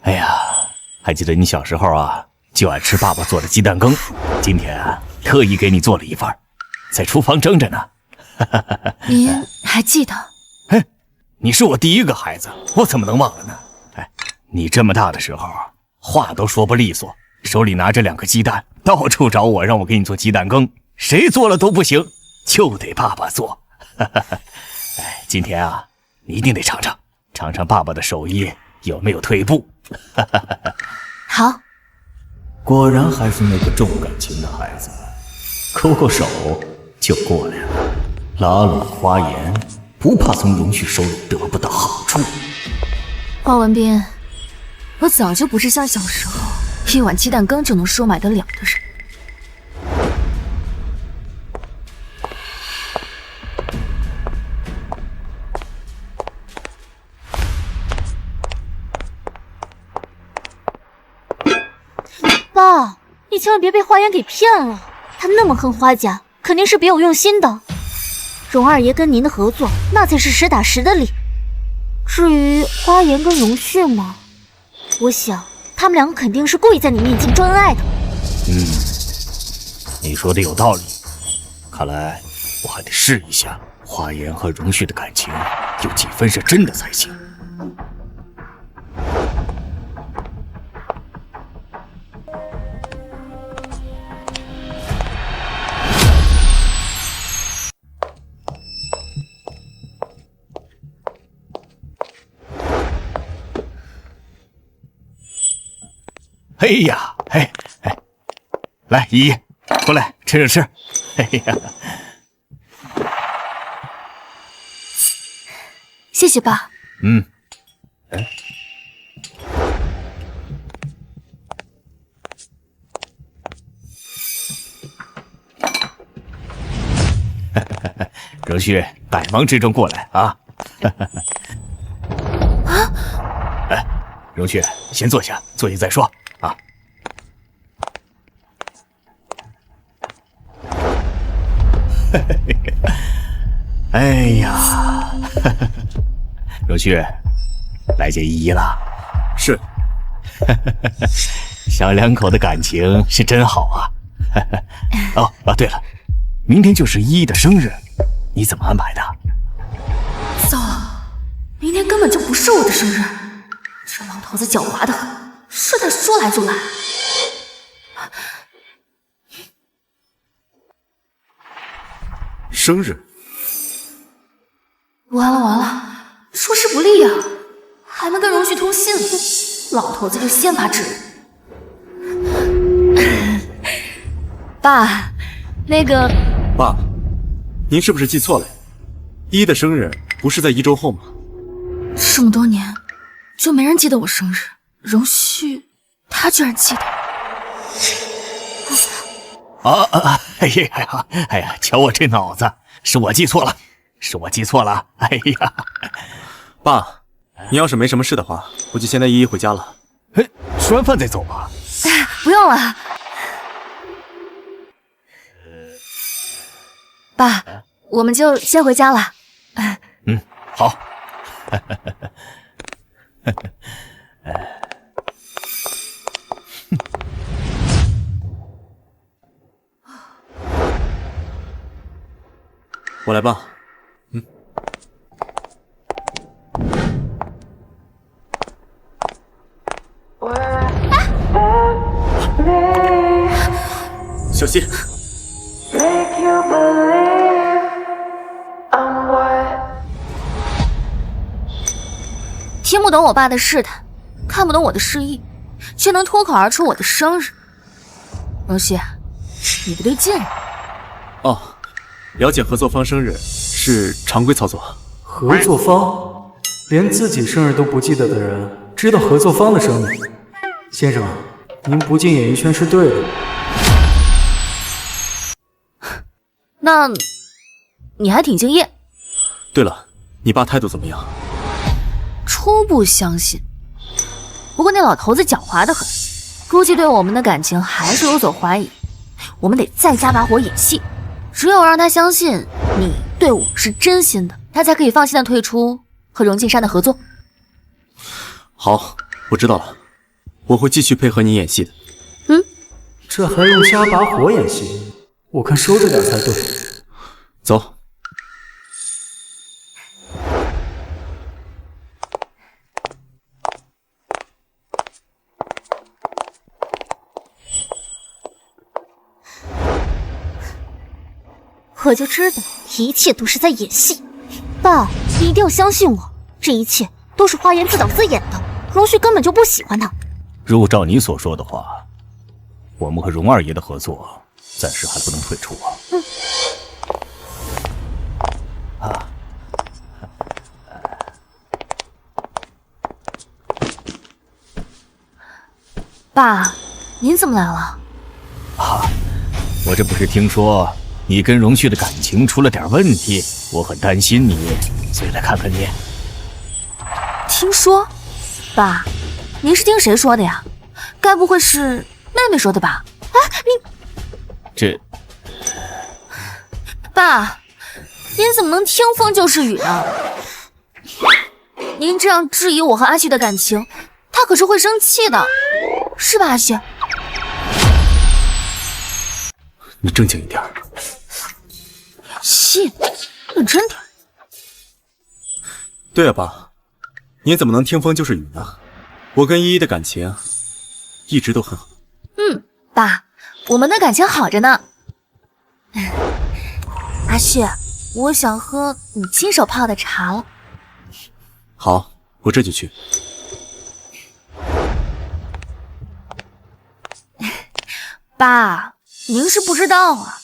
哎呀，还记得你小时候啊，就爱吃爸爸做的鸡蛋羹，今天啊，特意给你做了一份，在厨房蒸着呢。您还记得？你是我第一个孩子，我怎么能忘了呢？你这么大的时候，话都说不利索，手里拿着2个鸡蛋，到处找我，让我给你做鸡蛋羹，谁做了都不行，就得爸爸做。今天啊，你一定得尝尝，尝尝爸爸的手艺有没有退步。好。果然还是那个重感情的孩子，勾勾手就过来了，拉拢花颜，不怕从荣旭手里得不到好处。花文斌，我早就不是像小时候一碗鸡蛋羹就能收买得了的人。爸，你千万别被花颜给骗了，他那么恨花家，肯定是别有用心的。荣二爷跟您的合作，那才是实打实的理。至于花颜跟荣旭嘛，我想他们2个肯定是故意在你面前装恩爱的。你说的有道理，看来我还得试一下花颜和荣旭的感情有几分是真的才行。来，依依，过来吃着吃。谢谢爸。荣旭，百忙之中过来啊！荣旭，先坐下，坐下再说啊。哎呀，荣旭，来见依依了。是。小2口的感情是真好啊。对了，明天就是依依的生日，你怎么安排的？糟了，明天根本就不是我的生日。这老头子狡猾的很，是他说来就来。生日？完了，说事不利呀，还没跟荣旭通信呢，老头子就先发制人。爸，那个，爸，您是不是记错了？依依的生日不是在1周后吗？这么多年就没人记得我生日，荣旭他居然记得。哎呀，瞧我这脑子，是我记错了，哎呀，爸，你要是没什么事的话，我就先带依依回家了。吃完饭再走吧。不用了，爸，我们就先回家了。好。我来吧。小心！听不懂我爸的试探，看不懂我的示意，却能脱口而出我的生日。荣旭，你不对劲了。哦，了解合作方生日是常规操作。合作方？连自己生日都不记得的人，知道合作方的生日？先生，您不进演艺圈是对的。那你还挺敬业。对了，你爸态度怎么样？初步相信，不过那老头子狡猾得很，估计对我们的感情还是有所怀疑。我们得再加把火演戏，只有让他相信你对我是真心的，他才可以放心的退出和荣晋山的合作。好，我知道了，我会继续配合你演戏的。这还用加把火演戏？我看收着点才对。走。我就知道一切都是在演戏。爸，你一定要相信我，这一切都是花言自导自演的。荣旭根本就不喜欢他。如果照你所说的话，我们和荣二爷的合作暂时还不能退出啊。爸，您怎么来了？我这不是听说你跟荣旭的感情出了点问题，我很担心你，所以来看看你。听说？爸，您是听谁说的呀？该不会是妹妹说的吧？这……爸，您怎么能听风就是雨呢？您这样质疑我和阿旭的感情，他可是会生气的，是吧，阿旭？你正经一点。戏，认真点。对啊，爸，你怎么能听风就是雨呢？我跟依依的感情一直都很好。爸，我们的感情好着呢。阿旭，我想喝你亲手泡的茶了。好，我这就去。爸，您是不知道啊，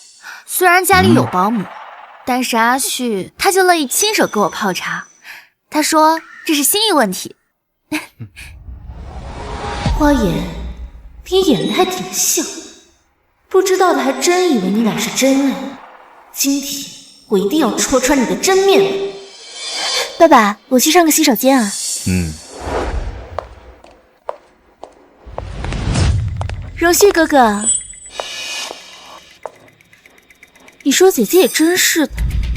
虽然家里有保姆，但是阿旭他就乐意亲手给我泡茶。他说这是心意问题。花言，你演的还挺像，不知道的还真以为你俩是真爱。今天我一定要戳穿你的真面目。爸爸，我去上个洗手间啊。荣旭哥哥，你说姐姐也真是的，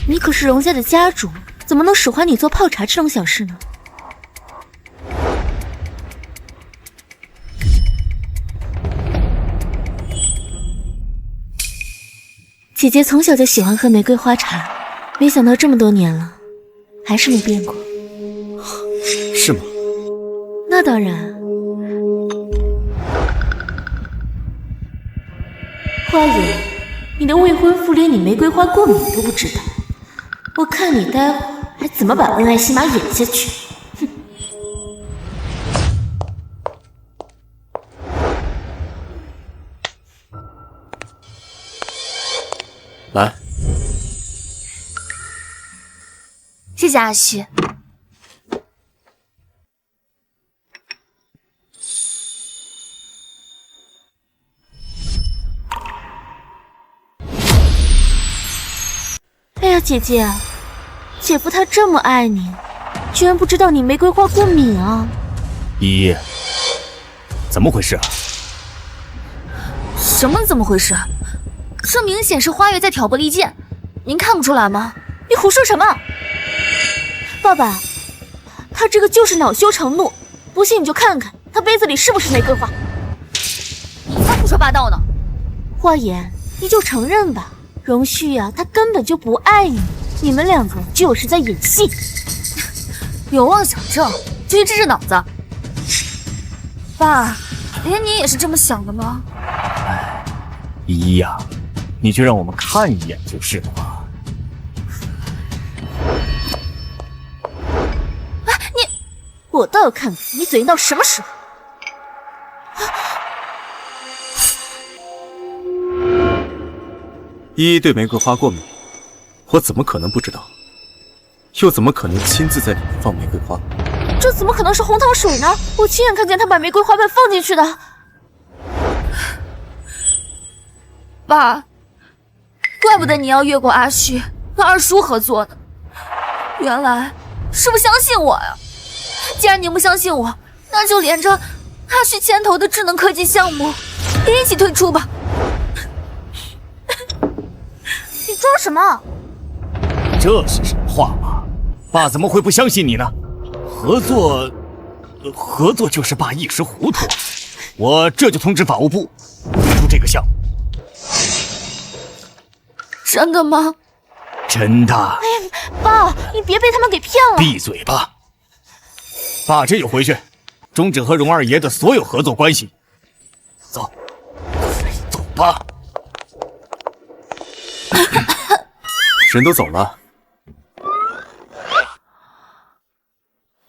你可是荣家的家主，怎么能使唤你做泡茶这种小事呢？姐姐从小就喜欢喝玫瑰花茶，没想到这么多年了，还是没变过。是吗？那当然。花言，你的未婚夫连你玫瑰花过敏都不知道，我看你待会儿还怎么把恩爱戏码演下去。哼！来，谢谢阿虚。哎呀，姐姐，姐夫他这么爱你，居然不知道你玫瑰花过敏啊！依依，怎么回事啊？什么怎么回事？这明显是花月在挑拨离间，您看不出来吗？你胡说什么？爸爸，他这个就是恼羞成怒，不信你就看看他杯子里是不是玫瑰花。你才胡说八道呢！花言，你就承认吧，荣旭呀，他根本就不爱你，你们两个就是在演戏。有妄想症，就去治治脑子。爸，连你也是这么想的吗？依依呀，你就让我们看一眼就是了嘛。我倒要看看你嘴硬到什么时候。依依对玫瑰花过敏，我怎么可能不知道？又怎么可能亲自在里面放玫瑰花？这怎么可能是红糖水呢？我亲眼看见他把玫瑰花瓣放进去的。爸，怪不得你要越过阿虚和二叔合作呢，原来是不相信我呀！既然您不相信我，那就连着阿虚牵头的智能科技项目也一起退出吧。你装什么？这是什么话嘛？爸怎么会不相信你呢？合作就是爸一时糊涂，我这就通知法务部退出这个项目。真的吗？真的。哎呀，爸，你别被他们给骗了。闭嘴吧！爸这就回去，终止和荣二爷的所有合作关系。走，走吧。人都走了。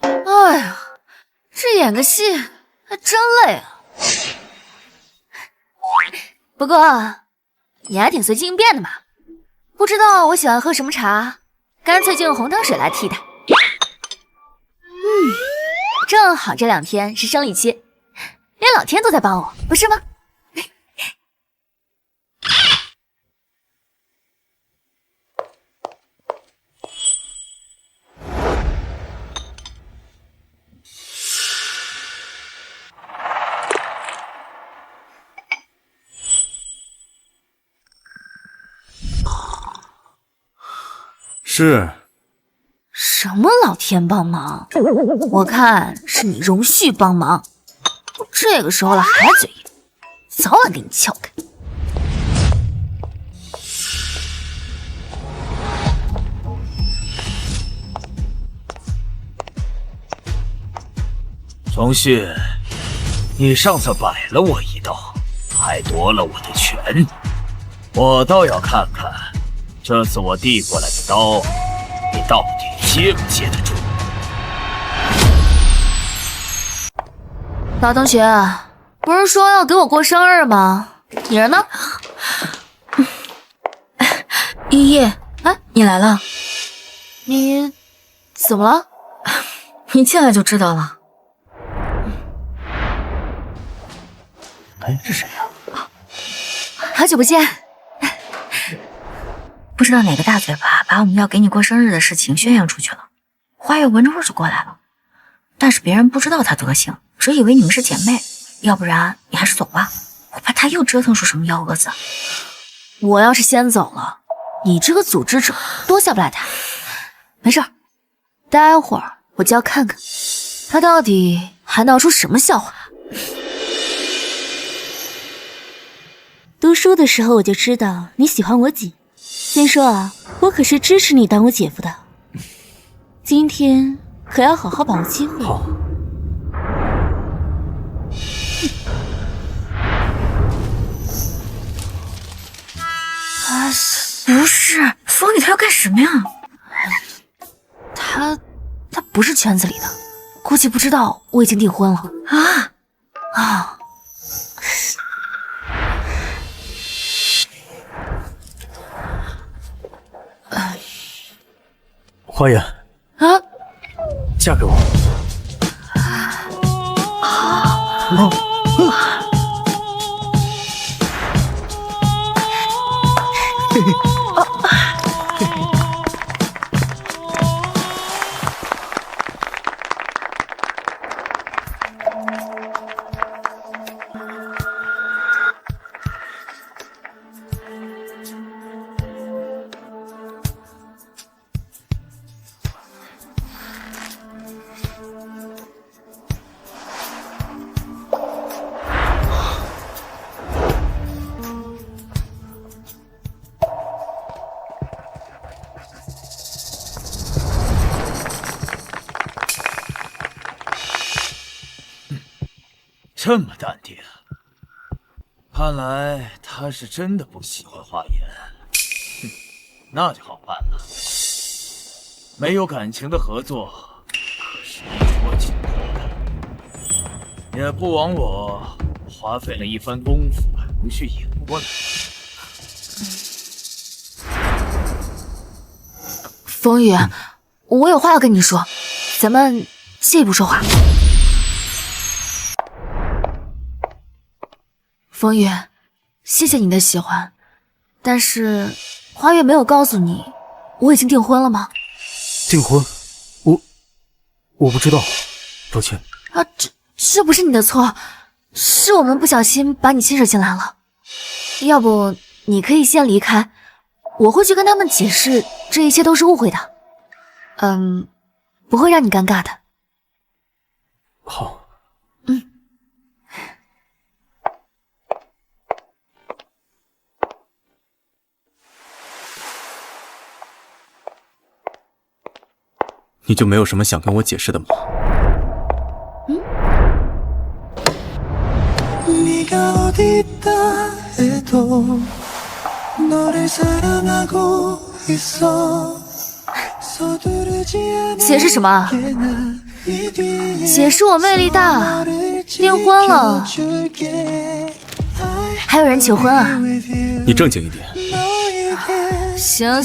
哎呀，这演个戏还真累啊。不过你还挺随机应变的嘛。不知道我喜欢喝什么茶，干脆就用红糖水来替代。正好这2天是生理期，连老天都在帮我，不是吗？是。什么老天帮忙？我看是你荣旭帮忙。都这个时候了还嘴硬，早晚给你撬开。荣旭，你上次摆了我一道，还夺了我的权，我倒要看看，这次我递过来的刀，你到底接不接得住？老同学，不是说要给我过生日吗？你人呢？依依，哎，你来了，你怎么了？一进来就知道了。哎，是谁呀？好久不见。不知道哪个大嘴巴把我们要给你过生日的事情宣扬出去了，花月闻着味就过来了。但是别人不知道他德行，只以为你们是姐妹，要不然你还是走吧，我怕他又折腾出什么幺蛾子。我要是先走了，你这个组织者多下不来台。没事儿，待会儿我就要看看他到底还闹出什么笑话。读书的时候我就知道你喜欢我姐。先说啊，我可是支持你当我姐夫的。今天可要好好把握机会。好。啊，不是，风雨他要干什么呀？他不是圈子里的，估计不知道我已经订婚了啊。花颜，啊，嫁给我。这么淡定，看来他是真的不喜欢花颜。哼，那就好办了。没有感情的合作可是一戳即破的，也不枉我花费了一番功夫把荣旭引过来。风雨，我有话要跟你说，咱们借一步说话。风雨，谢谢你的喜欢，但是花月没有告诉你，我已经订婚了吗？订婚？我不知道，抱歉。啊，这不是你的错，是我们不小心把你牵扯进来了。要不你可以先离开，我会去跟他们解释，这一切都是误会的。不会让你尴尬的。好。你就没有什么想跟我解释的吗？解释什么？解释我魅力大，订婚了，还有人求婚啊？你正经一点。行，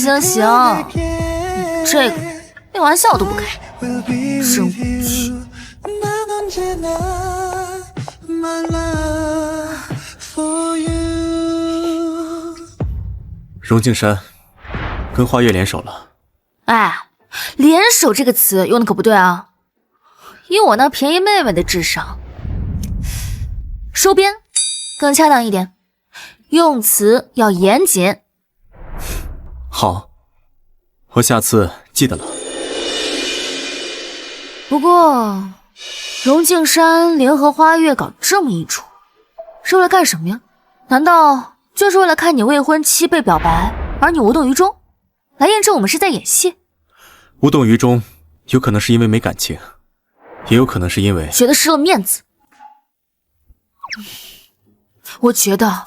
这个连玩笑都不开，真无趣。荣敬山跟花月联手了。哎，联手这个词用的可不对啊！以我那便宜妹妹的智商，收编更恰当一点，用词要严谨。好，我下次记得了。不过，荣敬山联合花月搞这么一出，是为了干什么呀？难道就是为了看你未婚妻被表白，而你无动于衷，来验证我们是在演戏？无动于衷，有可能是因为没感情，也有可能是因为觉得失了面子。我觉得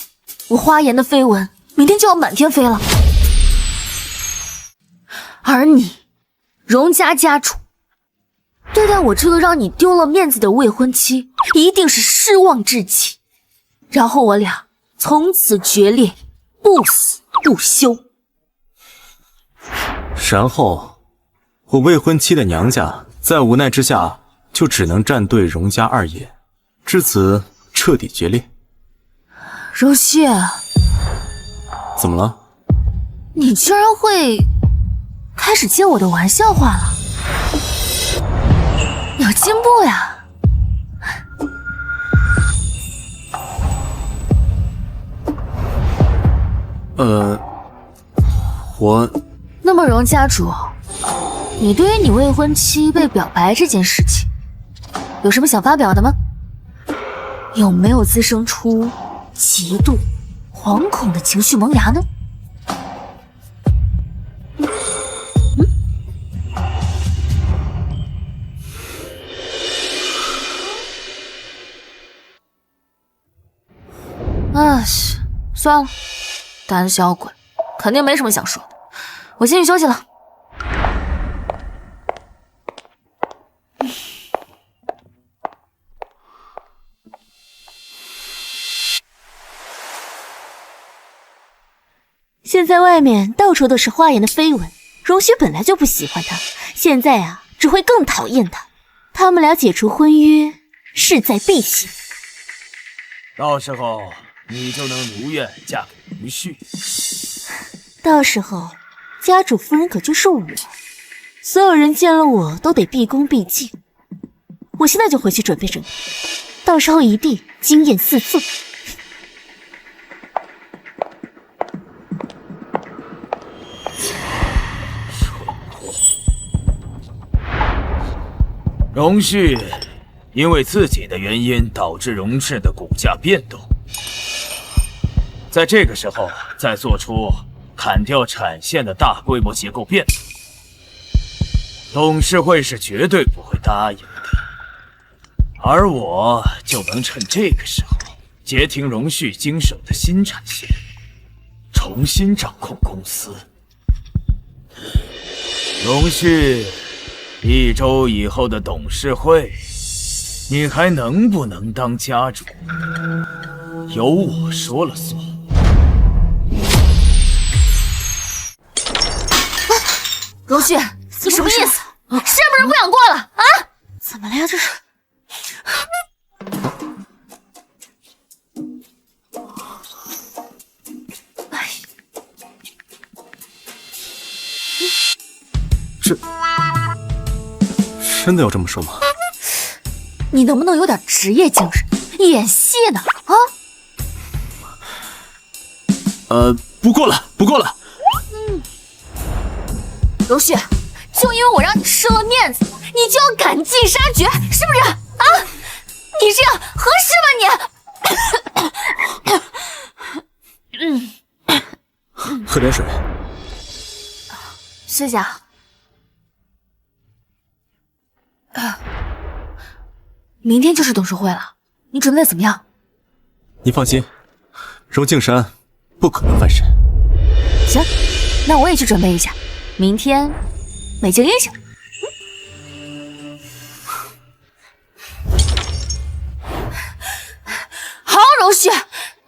我花颜的绯闻明天就要满天飞了，而你荣家家主对待我这个让你丢了面子的未婚妻，一定是失望至极，然后我俩从此决裂，不死不休。然后我未婚妻的娘家在无奈之下就只能站队荣家二爷，至此彻底决裂。荣旭，怎么了？你居然会开始接我的玩笑话了，有进步呀！那么荣家主，你对于你未婚妻被表白这件事情，有什么想发表的吗？有没有滋生出嫉妒、惶恐的情绪萌芽呢？算了，胆小鬼，肯定没什么想说的，我先去休息了。现在外面到处都是花颜的绯闻，荣旭本来就不喜欢他，现在啊，只会更讨厌他。他们俩解除婚约，势在必行。到时候你就能如愿嫁给荣旭。到时候，家主夫人可就是我，所有人见了我都得毕恭毕敬。我现在就回去准备准备，到时候一定惊艳四座。荣旭因为自己的原因导致荣氏的股价变动，在这个时候再做出砍掉产线的大规模结构变动，董事会是绝对不会答应的。而我就能趁这个时候截停荣旭经手的新产线，重新掌控公司。荣旭，1周以后的董事会，你还能不能当家主，由我说了算。荣旭，你什么意思？是不是不想过了啊？怎么了呀？这是？真的要这么说吗？你能不能有点职业精神？演戏呢啊？不过了，不过了。荣旭，就因为我让你失了面子，你就要赶尽杀绝，是不是啊？你这样合适吗你？喝点水。谢谢啊。明天就是董事会了，你准备的怎么样？你放心，荣敬山不可能翻身。行，那我也去准备一下，明天美景英雄。好，荣旭，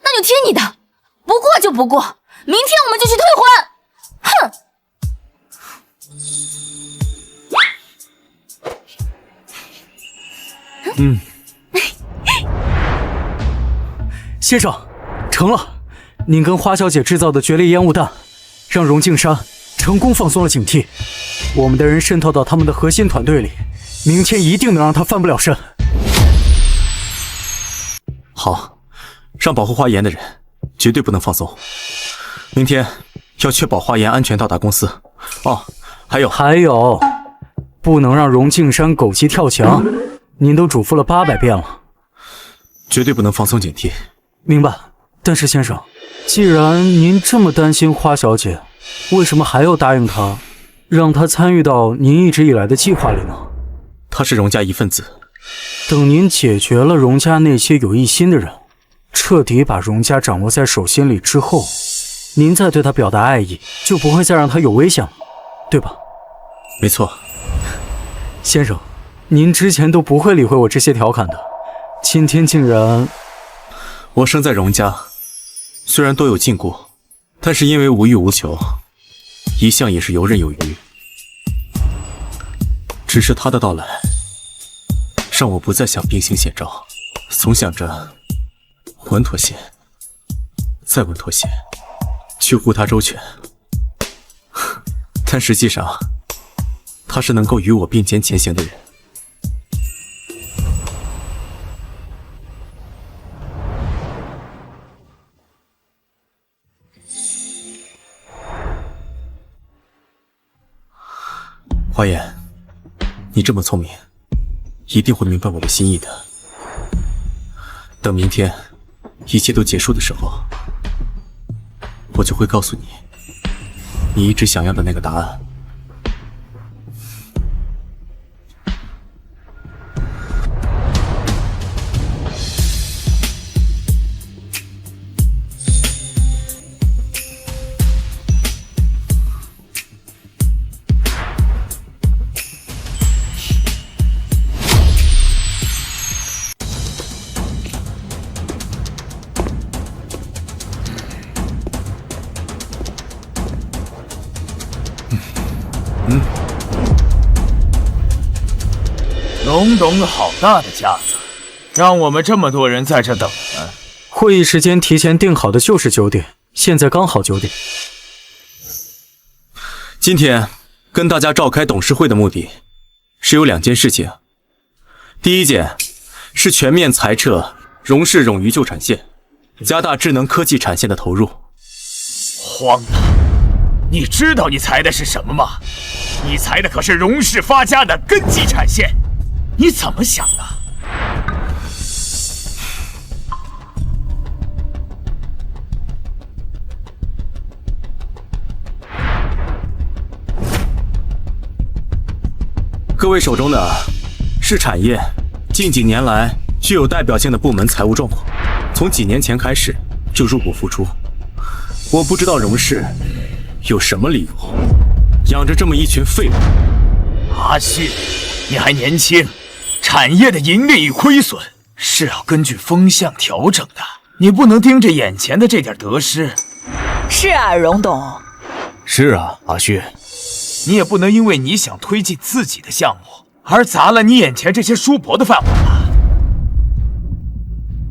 那就听你的，不过就不过，明天我们就去退婚。哼！先生，成了，您跟花小姐制造的决裂烟雾弹，让荣敬山成功放松了警惕。我们的人渗透到他们的核心团队里，明天一定能让他翻不了身。好，让保护花颜的人绝对不能放松。明天要确保花颜安全到达公司。哦，还有，不能让荣敬山狗急跳墙。您都嘱咐了800遍了，绝对不能放松警惕。明白。但是先生，既然您这么担心花小姐，为什么还要答应她，让她参与到您一直以来的计划里呢？她是荣家一份子。等您解决了荣家那些有异心的人，彻底把荣家掌握在手心里之后，您再对她表达爱意，就不会再让她有危险了，对吧？没错。先生，您之前都不会理会我这些调侃的，今天竟然……我生在荣家，虽然多有禁锢，但是因为无欲无求，一向也是游刃有余。只是他的到来，让我不再想兵行险招，总想着稳妥些，再稳妥些，去护他周全。但实际上，他是能够与我并肩前行的人。花颜，你这么聪明，一定会明白我的心意的。等明天一切都结束的时候，我就会告诉你，你一直想要的那个答案。荣董好大的架子，让我们这么多人在这等呢。会议时间提前定好的就是9点，现在刚好9点。今天跟大家召开董事会的目的是有2件事情。第一件是全面裁撤荣氏冗余旧产线，加大智能科技产线的投入。荒了！你知道你裁的是什么吗？你裁的可是荣氏发家的根基产线，你怎么想的？各位手中的是产业近几年来具有代表性的部门财务状况，从几年前开始就入不敷出。我不知道荣氏有什么理由养着这么一群废物。阿旭，你还年轻，产业的盈利与亏损是要根据风向调整的，你不能盯着眼前的这点得失。是啊，荣董。是啊，阿旭。你也不能因为你想推进自己的项目而砸了你眼前这些叔伯的饭碗吧？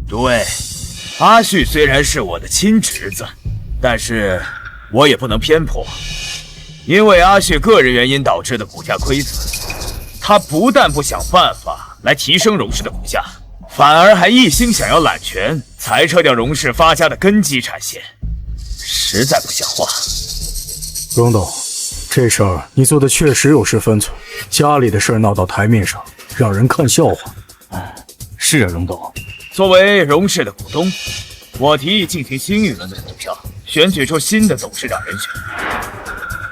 对，阿旭虽然是我的亲侄子，但是我也不能偏颇。因为阿旭个人原因导致的股价亏损，他不但不想办法来提升荣氏的股价，反而还一心想要揽权，裁撤掉荣氏发家的根基产线，实在不像话。荣董，这事儿你做的确实有失分寸，家里的事儿闹到台面上，让人看笑话。是啊，荣董。作为荣氏的股东，我提议进行新一轮的投票，选举出新的董事长人选。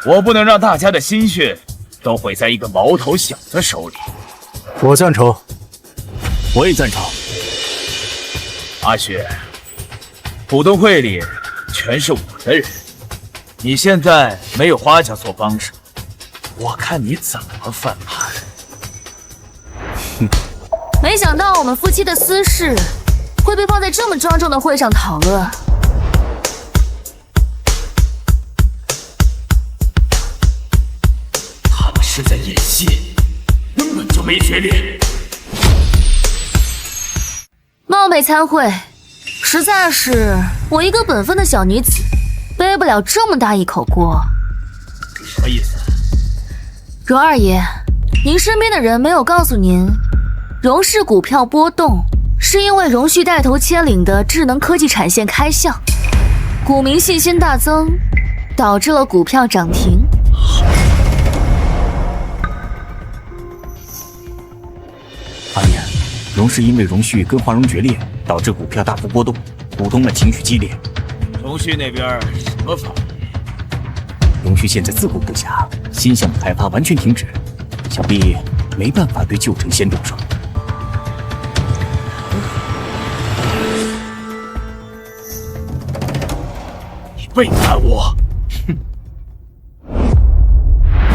我不能让大家的心血都毁在一个毛头小子手里。我赞成。我也赞成。阿雪，股东会里全是我的人，你现在没有花家做帮手，我看你怎么翻盘。没想到我们夫妻的私事会被放在这么庄重的会上讨论。他们是在演戏，根本就没决裂。冒昧参会，实在是我一个本分的小女子，背不了这么大一口锅。什么意思？荣二爷，您身边的人没有告诉您，荣氏股票波动是因为荣旭带头牵领的智能科技产线开项，股民信心大增，导致了股票涨停。阿言，荣氏因为荣旭跟华荣决裂，导致股票大幅波动，股东们情绪激烈。荣旭那边什么反应？荣旭现在自顾不暇，新项目开发完全停止，想必没办法对旧城先动手。你背叛我！哼！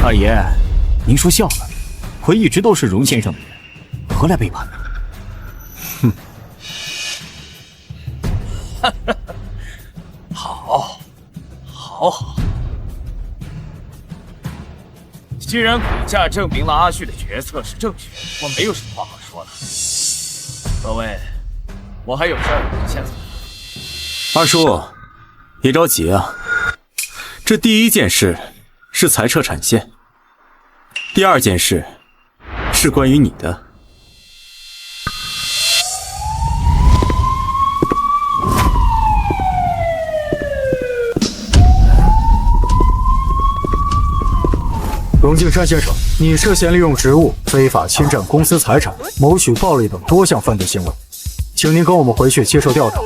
二爷，您说笑了，我一直都是荣先生的人，何来背叛呢？哼！好，好。既然股价证明了阿旭的决策是正确的，我没有什么话好说了。各位，我还有事儿，先走。二叔，别着急啊。这第一件事是裁撤产线，第二件事是关于你的。荣敬山先生，你涉嫌利用职务非法侵占公司财产、谋取暴利等多项犯罪行为，请您跟我们回去接受调查。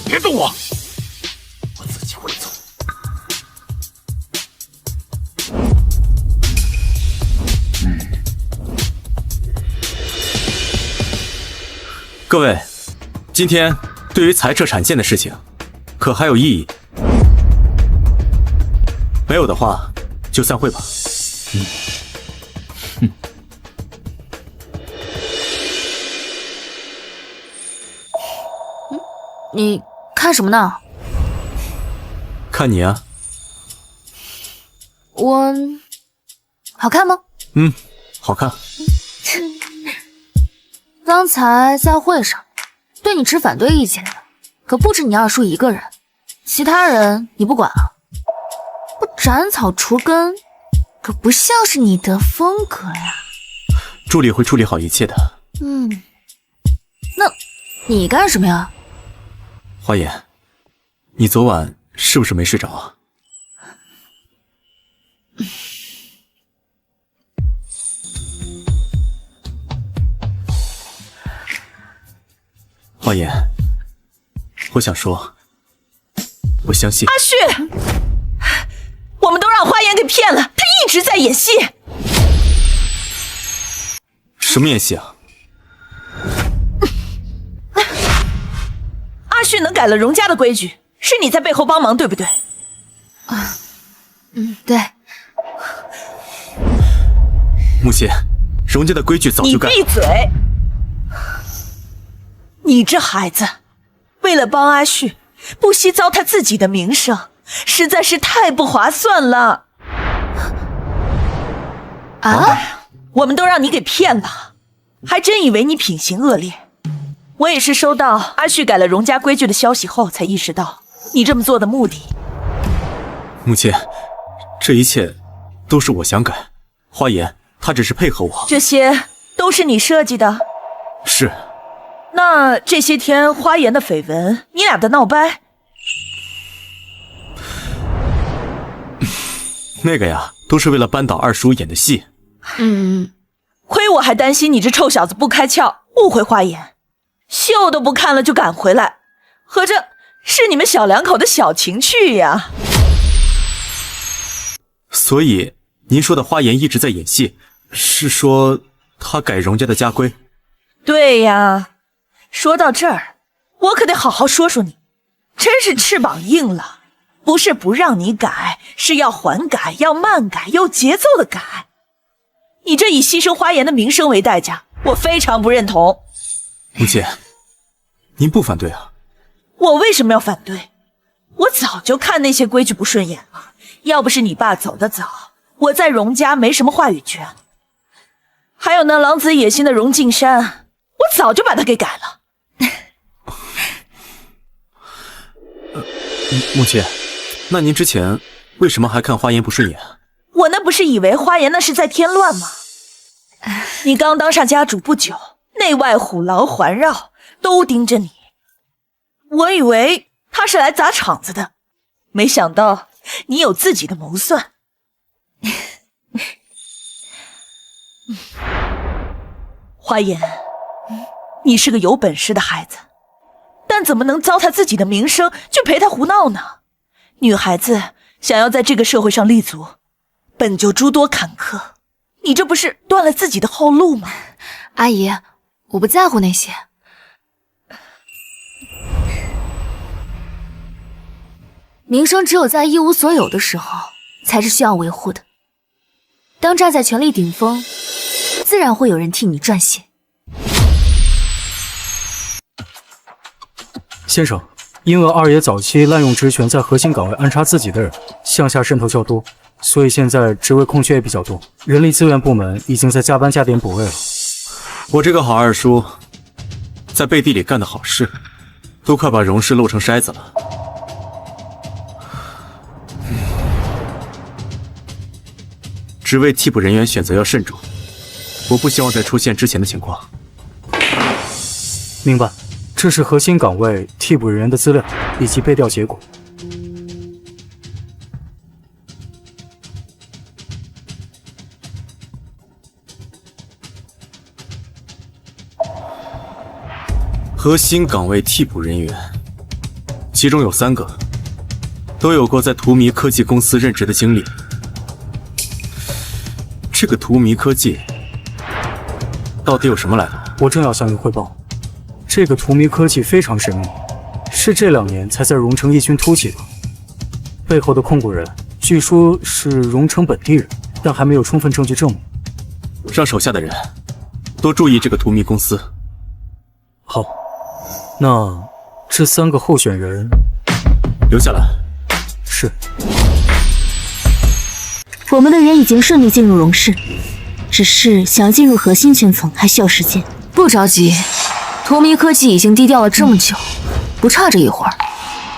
别动我，我自己会走。各位，今天对于裁撤产线的事情，可还有异议？没有的话，就散会吧。你看什么呢？看你啊。我好看吗？好看。刚才在会上对你持反对意见的可不止你二叔一个人，其他人你不管了。不斩草除根，可不像是你的风格呀。助理会处理好一切的。那你干什么呀？花颜，你昨晚是不是没睡着啊？花颜，我想说，我相信阿旭，我们都让花颜给骗了，他一直在演戏。什么演戏啊？阿旭能改了荣家的规矩，是你在背后帮忙，对不对？对。母亲，荣家的规矩早就改。你闭嘴！你这孩子，为了帮阿旭，不惜糟蹋自己的名声，实在是太不划算了。我们都让你给骗了，还真以为你品行恶劣。我也是收到阿旭改了荣家规矩的消息后，才意识到你这么做的目的。母亲，这一切都是我想改，花颜她只是配合我。这些都是你设计的？是。那这些天花颜的绯闻，你俩的闹掰？那个呀，都是为了扳倒二叔演的戏。亏我还担心你这臭小子不开窍，误会花颜，秀都不看了就赶回来，合着是你们小两口的小情趣呀？所以您说的花颜一直在演戏，是说她改荣家的家规？对呀。说到这儿，我可得好好说说你，真是翅膀硬了，不是不让你改，是要缓改，要慢改，有节奏的改。你这以牺牲花颜的名声为代价，我非常不认同。母亲，您不反对啊？我为什么要反对？我早就看那些规矩不顺眼了，要不是你爸走得早，我在荣家没什么话语权。还有那狼子野心的荣敬山，我早就把他给改了。母亲，那您之前为什么还看花颜不顺眼？我那不是以为花颜那是在添乱吗？你刚当上家主不久，内外虎狼环绕，都盯着你。我以为他是来砸场子的，没想到你有自己的谋算。花颜，你是个有本事的孩子，但怎么能糟蹋自己的名声就陪他胡闹呢？女孩子想要在这个社会上立足，本就诸多坎坷，你这不是断了自己的后路吗？阿姨，我不在乎那些。名声只有在一无所有的时候才是需要维护的，当站在权力顶峰，自然会有人替你赚血。先生，因为二爷早期滥用职权，在核心岗位安插自己的人，向下渗透较多，所以现在职位空缺也比较多，人力资源部门已经在加班加点补位了。我这个好二叔，在背地里干的好事，都快把荣氏漏成筛子了。职位替补人员选择要慎重，我不希望再出现之前的情况。明白，这是核心岗位替补人员的资料以及背调结果。核心岗位替补人员，其中有3个都有过在图迷科技公司任职的经历。这个图迷科技到底有什么来头？我正要向您汇报，这个图迷科技非常神秘，是这2年才在荣城异军突起的。背后的控股人据说是荣城本地人，但还没有充分证据证明。让手下的人多注意这个图迷公司。好，那这3个候选人留下来。是。我们的人已经顺利进入荣氏，只是想要进入核心圈层还需要时间。不着急，荼蘼科技已经低调了这么久，不差这一会儿。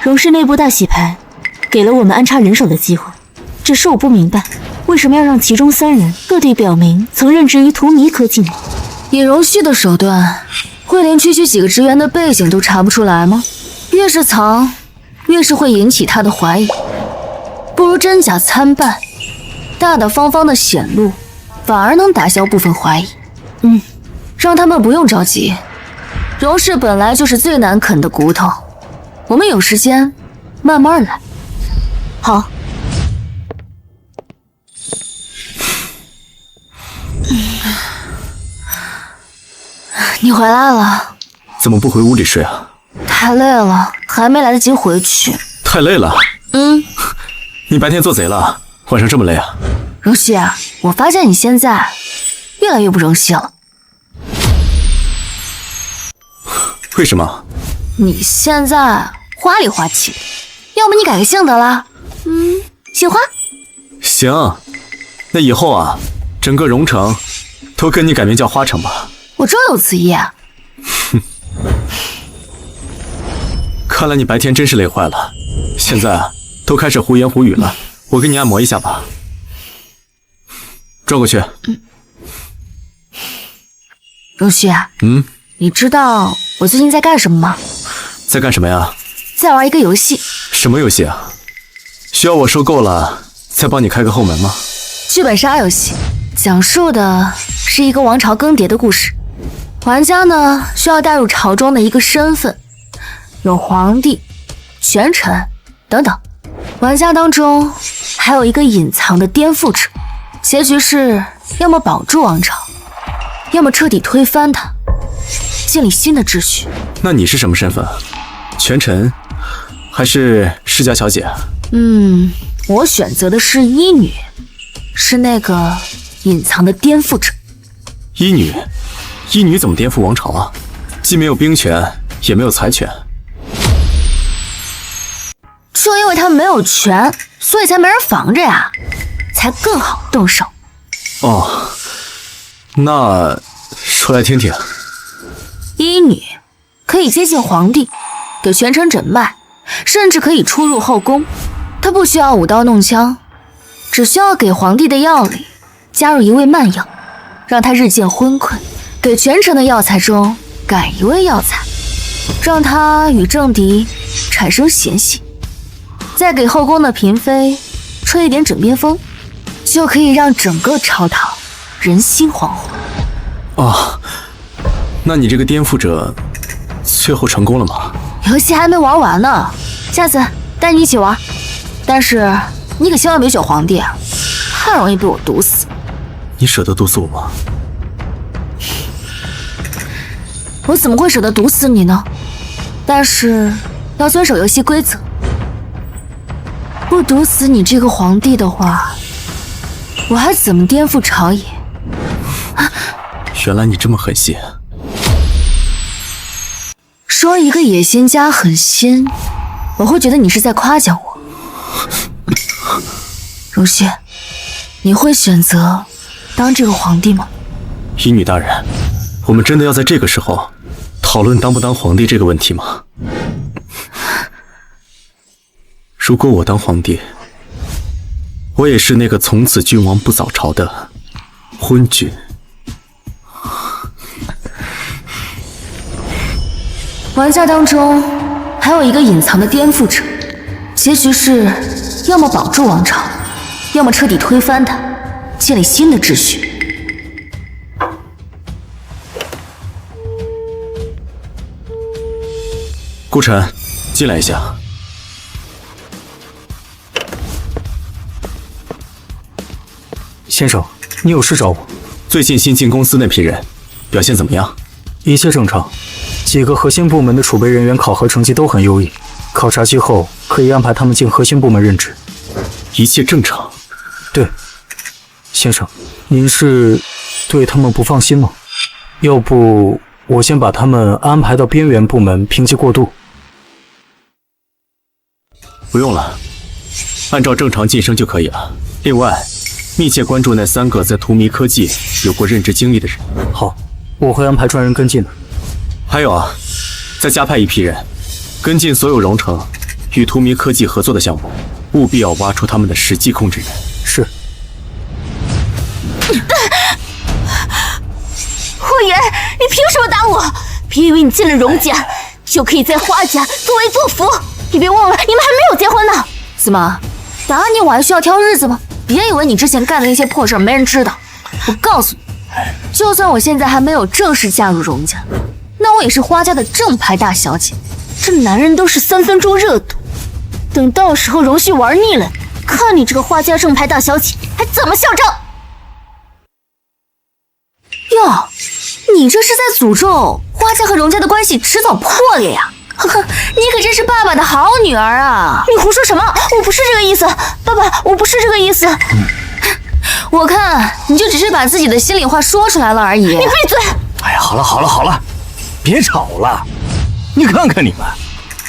荣氏内部大洗牌，给了我们安插人手的机会。只是我不明白，为什么要让其中3人各地表明曾任职于荼蘼科技呢？以荣旭的手段，会连区区几个职员的背景都查不出来吗？越是藏，越是会引起他的怀疑。不如真假参半，大大方方的显露，反而能打消部分怀疑。让他们不用着急。荣氏本来就是最难啃的骨头，我们有时间慢慢来。好。你回来了？怎么不回屋里睡啊？太累了，还没来得及回去。太累了？你白天做贼了，晚上这么累啊？荣旭，我发现你现在越来越不争气了。为什么？你现在花里花气的，要不你改个姓得了？姓花？行，那以后啊，整个荣城都跟你改名叫花城吧。我真有此意啊。看来你白天真是累坏了，现在啊都开始胡言胡语了。我给你按摩一下吧，转过去。荣旭，你知道我最近在干什么吗？在干什么呀？在玩一个游戏。什么游戏啊？需要我收购了再帮你开个后门吗？剧本杀游戏，讲述的是一个王朝更迭的故事。玩家呢需要带入朝中的一个身份，有皇帝、权臣等等。玩家当中还有一个隐藏的颠覆者，结局是要么保住王朝，要么彻底推翻它，建立新的秩序。那你是什么身份？权臣还是世家小姐？我选择的是医女，是那个隐藏的颠覆者。医女？医女怎么颠覆王朝啊？既没有兵权，也没有财权。就因为他们没有权，所以才没人防着呀，才更好动手。哦，那说来听听。医女可以接近皇帝，给权臣诊脉，甚至可以出入后宫。她不需要舞刀弄枪，只需要给皇帝的药里加入一味慢药，让他日渐昏困；给权臣的药材中改一味药材，让他与政敌产生嫌隙；再给后宫的嫔妃吹一点枕边风，就可以让整个朝堂人心惶惶。哦，那你这个颠覆者最后成功了吗？游戏还没玩完呢，下次带你一起玩。但是你可千万别选皇帝啊，太容易被我毒死。你舍得毒死我吗？我怎么会舍得毒死你呢？但是要遵守游戏规则，不毒死你这个皇帝的话，我还怎么颠覆朝野？原来你这么狠心。说一个野心家狠心，我会觉得你是在夸奖我。荣旭，你会选择当这个皇帝吗？医女大人，我们真的要在这个时候讨论当不当皇帝这个问题吗？如果我当皇帝，我也是那个从此君王不早朝的昏君。玩家当中还有一个隐藏的颠覆者，结局是要么保住王朝，要么彻底推翻它，建立新的秩序。顾晨，进来一下。先生，你有事找我？最近新进公司那批人表现怎么样？一切正常，几个核心部门的储备人员考核成绩都很优异，考察期后可以安排他们进核心部门任职。一切正常？对，先生，您是对他们不放心吗？要不我先把他们安排到边缘部门评级过渡。不用了，按照正常晋升就可以了。另外，密切关注那3个在荼蘼科技有过任职经历的人。好，我会安排专人跟进的。还有啊，再加派一批人，跟进所有荣城与荼蘼科技合作的项目，务必要挖出他们的实际控制人。是。霍言，你凭什么打我？别以为你进了荣家就可以在花家作威作福，你别忘了你们还没有结婚呢。怎么，打你我还需要挑日子吗？别以为你之前干的那些破事没人知道。我告诉你，就算我现在还没有正式嫁入荣家，那我也是花家的正牌大小姐。这男人都是3分钟热度，等到时候荣旭玩腻了，看你这个花家正牌大小姐还怎么嚣张。哟，你这是在诅咒花家和荣家的关系迟早破裂呀！呵呵，你可真是爸爸的好女儿啊！你胡说什么？我不是这个意思，爸爸，我不是这个意思。我看你就只是把自己的心里话说出来了而已。你闭嘴！哎呀，好了好了好了，别吵了。你看看你们，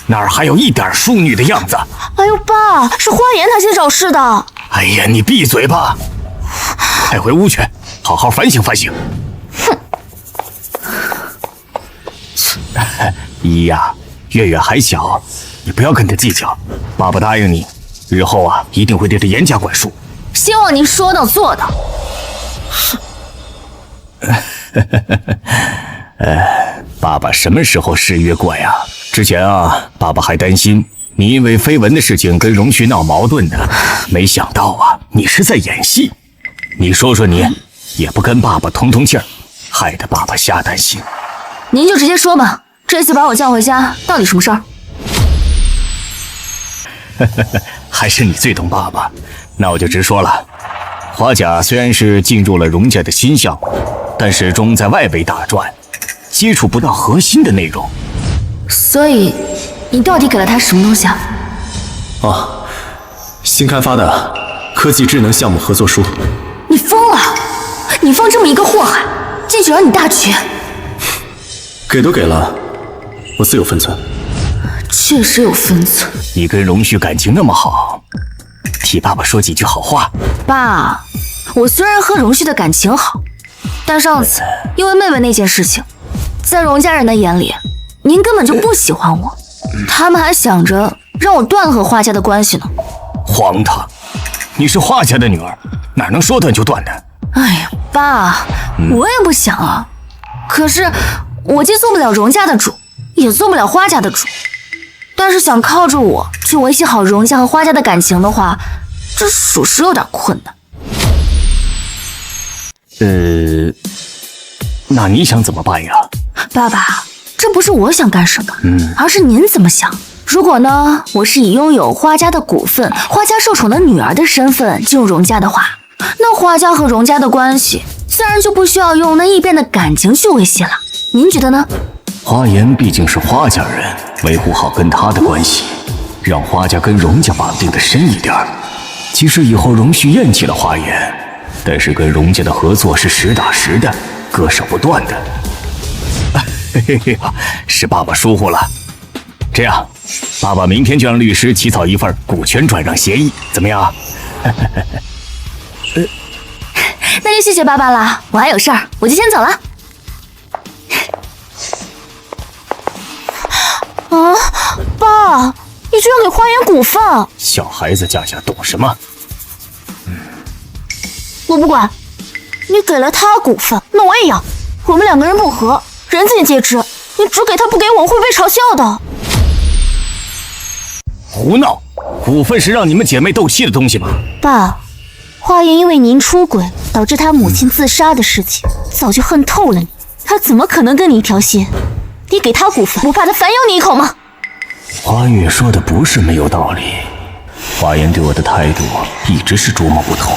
哪儿还有一点淑女的样子？哎呦，爸，是花颜她先找事的。哎呀，你闭嘴吧！快回屋去，好好反省反省。哼。依呀，月月还小，你不要跟他计较。爸爸答应你，日后啊一定会对他严加管束。希望您说到做到。爸爸什么时候失约过呀？之前啊，爸爸还担心你因为绯闻的事情跟荣旭闹矛盾呢，没想到啊，你是在演戏。你说说你，也不跟爸爸通通气儿，害得爸爸瞎担心。您就直接说吧，这次把我叫回家，到底什么事儿？还是你最懂爸爸。那我就直说了，花甲虽然是进入了荣家的新项目，但始终在外围打转，接触不到核心的内容。所以，你到底给了他什么东西啊？哦，新开发的科技智能项目合作书。你疯了！你放这么一个祸害，进去让你大局。给都给了，我自有分寸。确实有分寸。你跟荣旭感情那么好，替爸爸说几句好话。爸，我虽然和荣旭的感情好，但上次因为妹妹那件事情，在荣家人的眼里，您根本就不喜欢我，他们还想着让我断和花家的关系呢。荒唐！你是花家的女儿，哪能说断就断的？哎呀，爸，我也不想啊。可是我既做不了荣家的主，也做不了花家的主。但是想靠着我去维系好荣家和花家的感情的话，这属实有点困难。那你想怎么办呀？爸爸，这不是我想干什么，而是您怎么想。如果呢，我是以拥有花家的股份、花家受宠的女儿的身份进入荣家的话，那花家和荣家的关系自然就不需要用那异变的感情去维系了。您觉得呢？花颜毕竟是花家人，维护好跟他的关系，让花家跟荣家绑定的深一点。即使以后荣旭厌弃了花颜，但是跟荣家的合作是实打实的，割舍不断的。嘿嘿呀，是爸爸疏忽了。这样，爸爸明天就让律师起草一份股权转让协议，怎么样？那就谢谢爸爸了，我还有事儿，我就先走了。啊，爸，你居然给花颜股份！小孩子家家懂什么？我不管，你给了他股份，那我也要。我们两个人不和，人尽皆知。你只给他不给我，会被嘲笑的。胡闹！股份是让你们姐妹斗气的东西吗？爸，花颜因为您出轨导致她母亲自杀的事情，早就恨透了你。她怎么可能跟你一条心？你给她股份，不怕她反咬你一口吗？花月说的不是没有道理，花颜对我的态度一直是捉摸不透。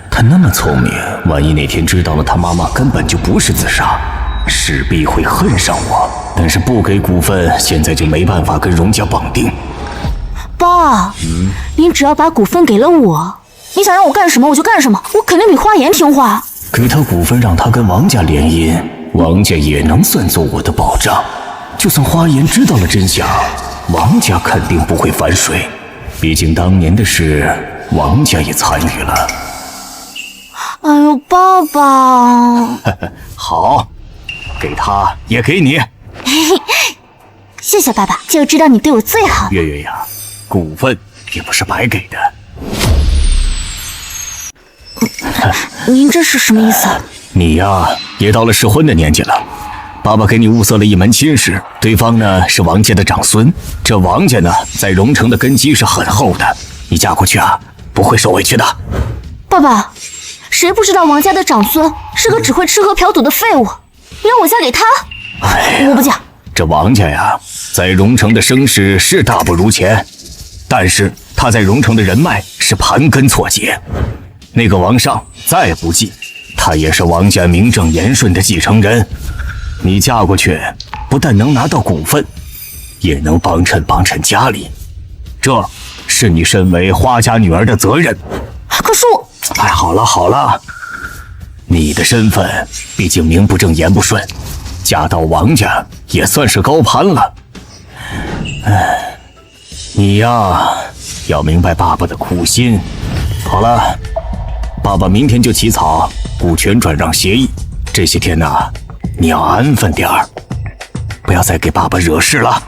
她那么聪明，万一哪天知道了她妈妈根本就不是自杀，势必会恨上我。但是不给股份，现在就没办法跟荣家绑定。爸，您只要把股份给了我，你想让我干什么我就干什么，我肯定比花颜听话。给他股份，让他跟王家联姻，王家也能算作我的保障。就算花颜知道了真相，王家肯定不会反水，毕竟当年的事，王家也参与了。哎呦，爸爸！好，给他也给你。谢谢爸爸，就知道你对我最好。月月呀，股份也不是白给的。您这是什么意思？你呀，也到了适婚的年纪了。爸爸给你物色了一门亲事，对方呢是王家的长孙。这王家呢，在荣城的根基是很厚的，你嫁过去啊，不会受委屈的。爸爸，谁不知道王家的长孙是个只会吃喝嫖赌的废物？你让我嫁给他？哎，我不嫁。这王家呀，在荣城的声势是大不如前，但是他在荣城的人脉是盘根错节。那个王上再不济，他也是王家名正言顺的继承人。你嫁过去，不但能拿到股份，也能帮衬家里，这是你身为花家女儿的责任。可是我……哎，好了，你的身份毕竟名不正言不顺，嫁到王家也算是高攀了。哎，你呀，要明白爸爸的苦心。好了，爸爸明天就起草股权转让协议，这些天呢，你要安分点儿，不要再给爸爸惹事了。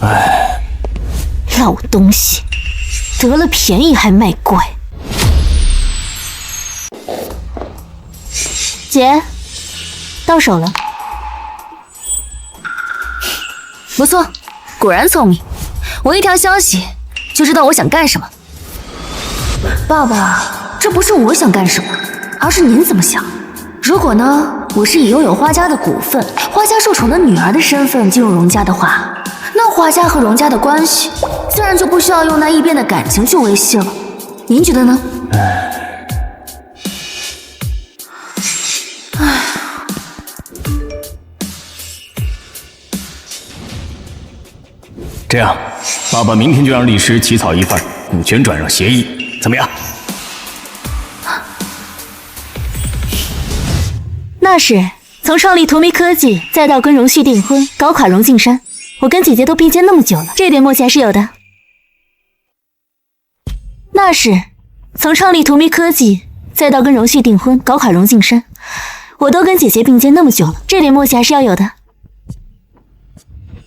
哎，老东西，得了便宜还卖乖。姐，到手了。不错，果然聪明。我一条消息就知道我想干什么。爸爸，这不是我想干什么，而是您怎么想。如果呢，我是以拥有花家的股份、花家受宠的女儿的身份进入荣家的话，那花家和荣家的关系自然就不需要用那异变的感情去维系了。您觉得呢？这样，爸爸明天就让律师起草一份股权转让协议，怎么样？那是从创立荼蘼科技，再到跟荣旭订婚，搞垮荣敬山，我跟姐姐都并肩那么久了，这点默契还是有的。那是从创立荼蘼科技，再到跟荣旭订婚，搞垮荣敬山，我都跟姐姐并肩那么久了，这点默契还是要有的。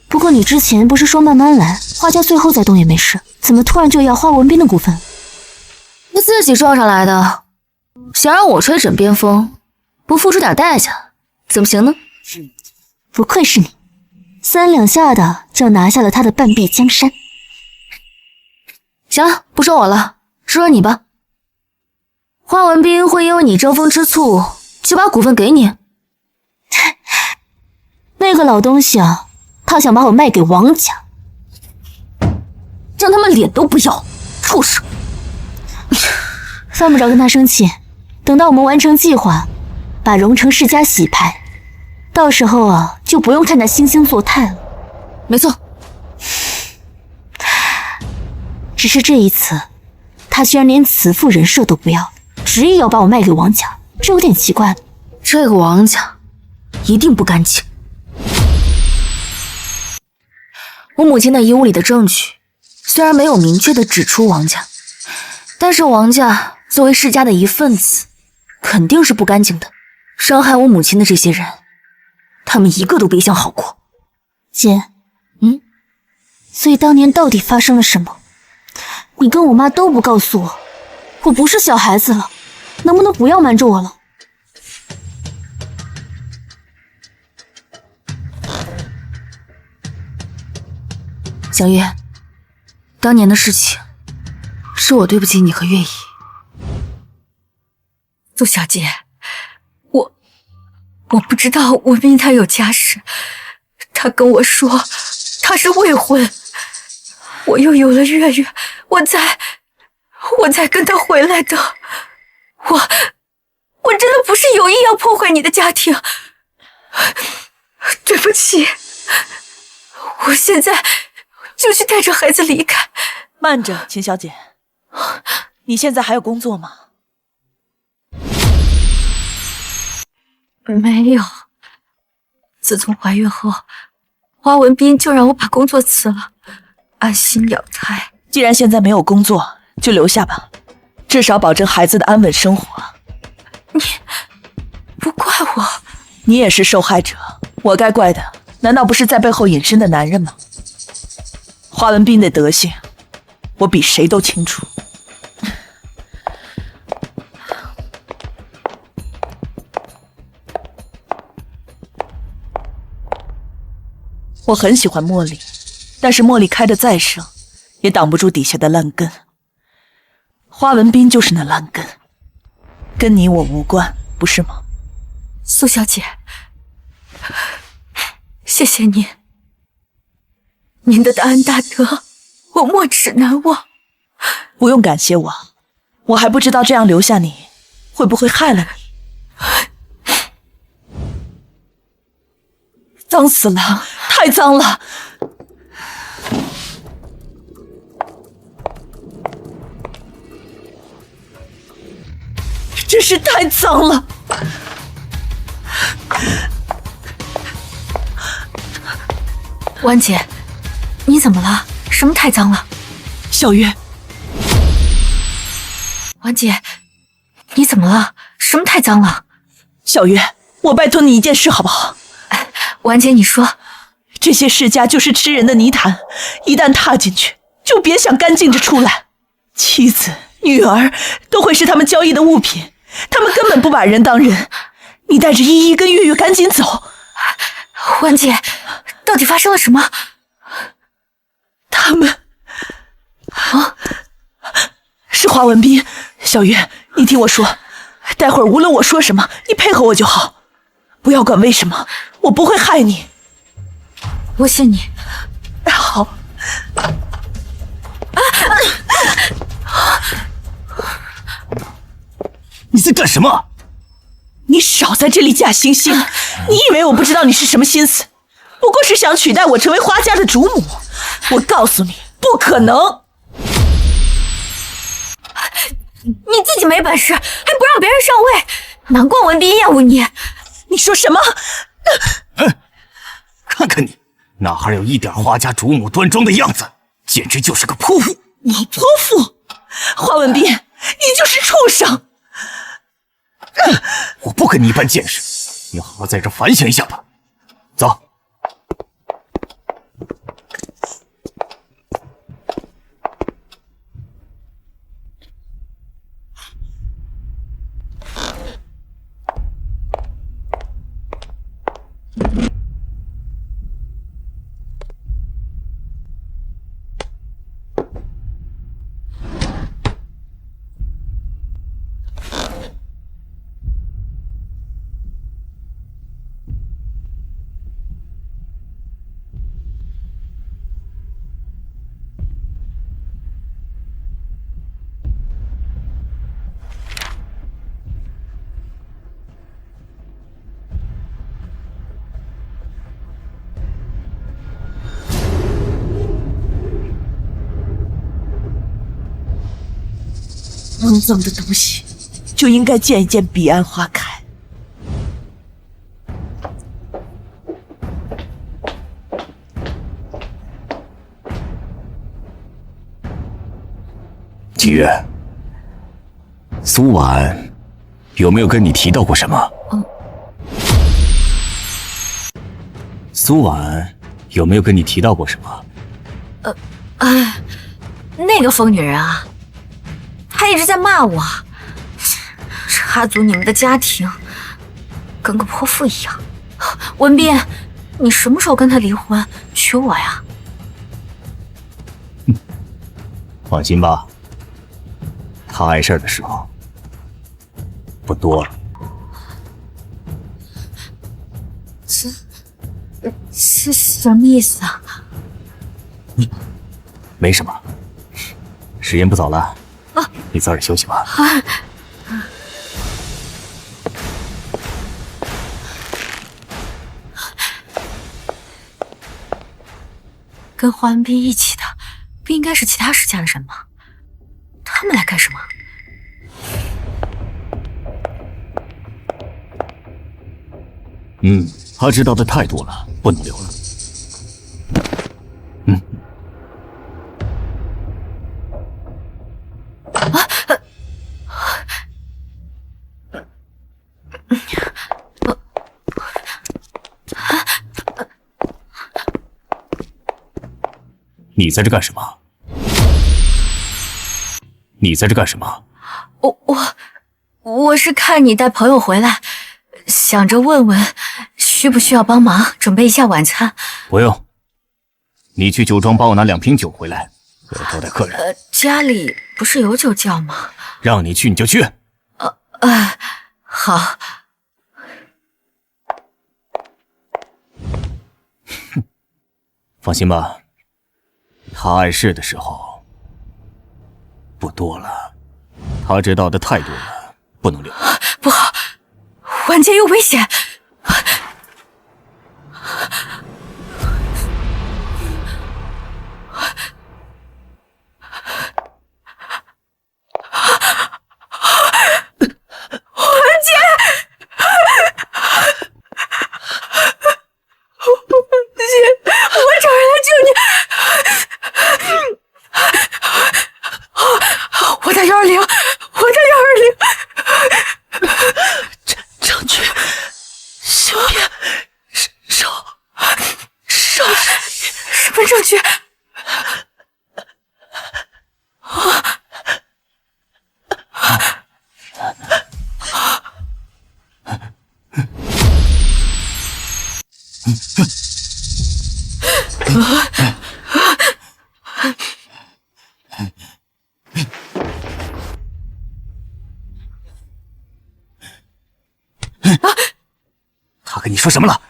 不过你之前不是说慢慢来，花家最后再动也没事，怎么突然就要花文斌的股份？你自己撞上来的，想让我吹枕边风，不付出点代价，怎么行呢？不愧是你，3两下的就拿下了他的半壁江山。行了，不说我了，说说你吧。花文斌会因为你争风吃醋就把股份给你？那个老东西啊，他想把我卖给王家，让他们脸都不要，畜生！犯不着跟他生气，等到我们完成计划，把荣城世家洗牌，到时候啊，就不用看他惺惺作态了。没错，只是这一次，他居然连慈父人设都不要，执意要把我卖给王家，这有点奇怪了。这个王家一定不干净。我母亲的遗物里的证据虽然没有明确的指出王家，但是王家作为世家的一份子，肯定是不干净的。伤害我母亲的这些人，他们一个都别想好过。姐，所以当年到底发生了什么？你跟我妈都不告诉我，我不是小孩子了，能不能不要瞒着我了？小月，当年的事情，是我对不起你和月姨。陆小姐，我不知道文斌他有家室，他跟我说他是未婚，我又有了月月，我才跟他回来的。我真的不是有意要破坏你的家庭，对不起，我现在就去带着孩子离开。慢着，秦小姐，你现在还有工作吗？没有，自从怀孕后，花文斌就让我把工作辞了，安心养胎。既然现在没有工作，就留下吧，至少保证孩子的安稳生活。不怪我，你也是受害者，我该怪的难道不是在背后隐身的男人吗？华文斌的德行，我比谁都清楚。我很喜欢茉莉，但是茉莉开得再盛，也挡不住底下的烂根。花文斌就是那烂根，跟你我无关，不是吗？苏小姐，谢谢您，您的大恩大德，我没齿难忘。不用感谢我，我还不知道这样留下你，会不会害了你。脏死了，太脏了！真是太脏了！婉姐，你怎么了？什么太脏了？小月，婉姐，你怎么了？什么太脏了？小月，我拜托你一件事好不好？婉姐，你说。这些世家就是吃人的泥潭，一旦踏进去，就别想干净着出来。妻子、女儿都会是他们交易的物品，他们根本不把人当人。你带着依依跟月月赶紧走。婉姐，到底发生了什么？他们是华文斌。小月，你听我说，待会儿无论我说什么，你配合我就好，不要管为什么，我不会害你。我信你。好。你在干什么？你少在这里假惺惺！你以为我不知道你是什么心思？不过是想取代我成为花家的主母。我告诉你，不可能！你自己没本事，还不让别人上位，难怪文斌厌恶你。你说什么？看看你，哪还有一点花家主母端庄的样子，简直就是个泼妇！你泼妇？华文斌，你就是畜生！我不跟你一般见识，你好好在这反省一下吧。走。肮脏的东西，就应该见一见彼岸花开。季月，苏婉有没有跟你提到过什么？苏婉有没有跟你提到过什么？那个疯女人啊，她一直在骂我，插足你们的家庭，跟个泼妇一样。文斌，你什么时候跟她离婚，娶我呀？放心吧，她碍事的时候不多了。这什么意思啊？没什么，时间不早了，你早点休息吧。跟华文斌一起的，不应该是其他世家的人吗？他们来干什么？他知道的太多了，不能留了。你在这干什么？你在这干什么？我是看你带朋友回来，想着问问需不需要帮忙准备一下晚餐。不用，你去酒庄帮我拿2瓶酒回来，我要招待客人。家里不是有酒窖吗？让你去你就去。好。放心吧，他碍事的时候不多了，他知道的太多了，不能留。不好，晚间有危险。他跟你说什么了？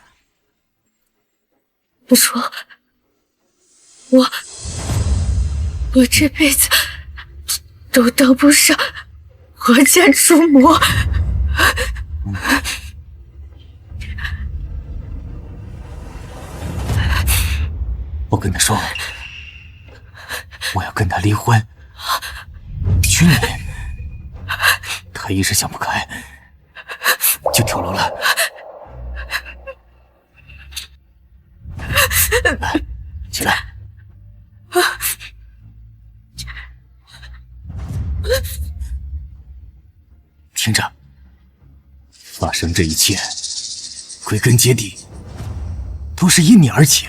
我说，我这辈子都当不上皇家主母。我跟他说，我要跟他离婚，娶你。他一时想不开，就跳楼了。来，起来。听着，发生这一切，归根结底都是因你而起。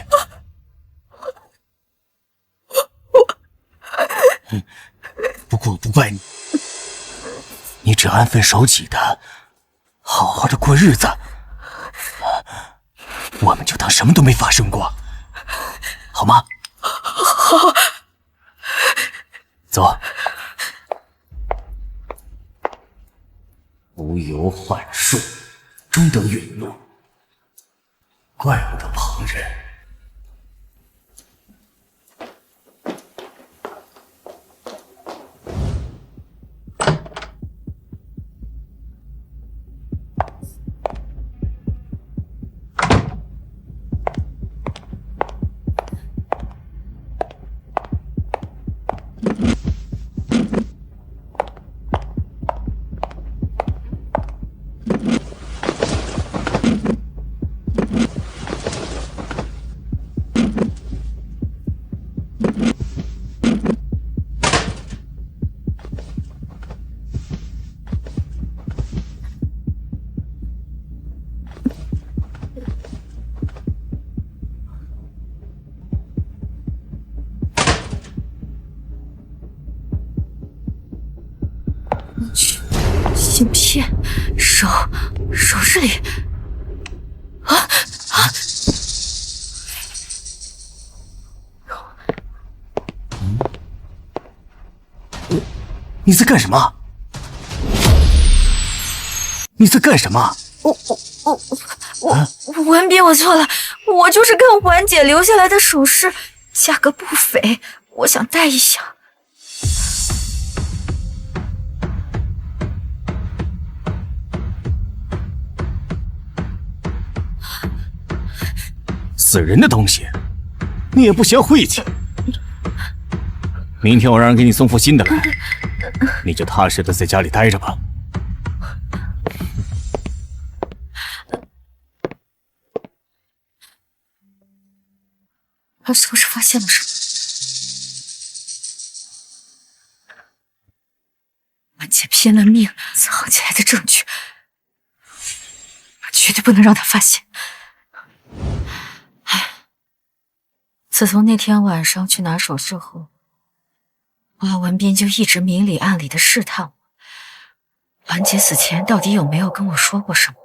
不过我不怪你，你只要安分守己的，好好的过日子，我们就当什么都没发生过，好吗？好。走。无有幻术，终得陨落，怪不得旁人。芯片，首饰里，你在干什么？你在干什么？文斌，我错了，我就是看婉姐留下来的首饰，价格不菲，我想戴一下。死人的东西，你也不嫌晦气。明天我让人给你送副新的来，你就踏实的在家里待着吧。他是不是发现了什么？婉姐拼了命藏起来的证据，我绝对不能让他发现。自从那天晚上去拿首饰后，花文斌就一直明里暗里的试探我，婉姐死前到底有没有跟我说过什么？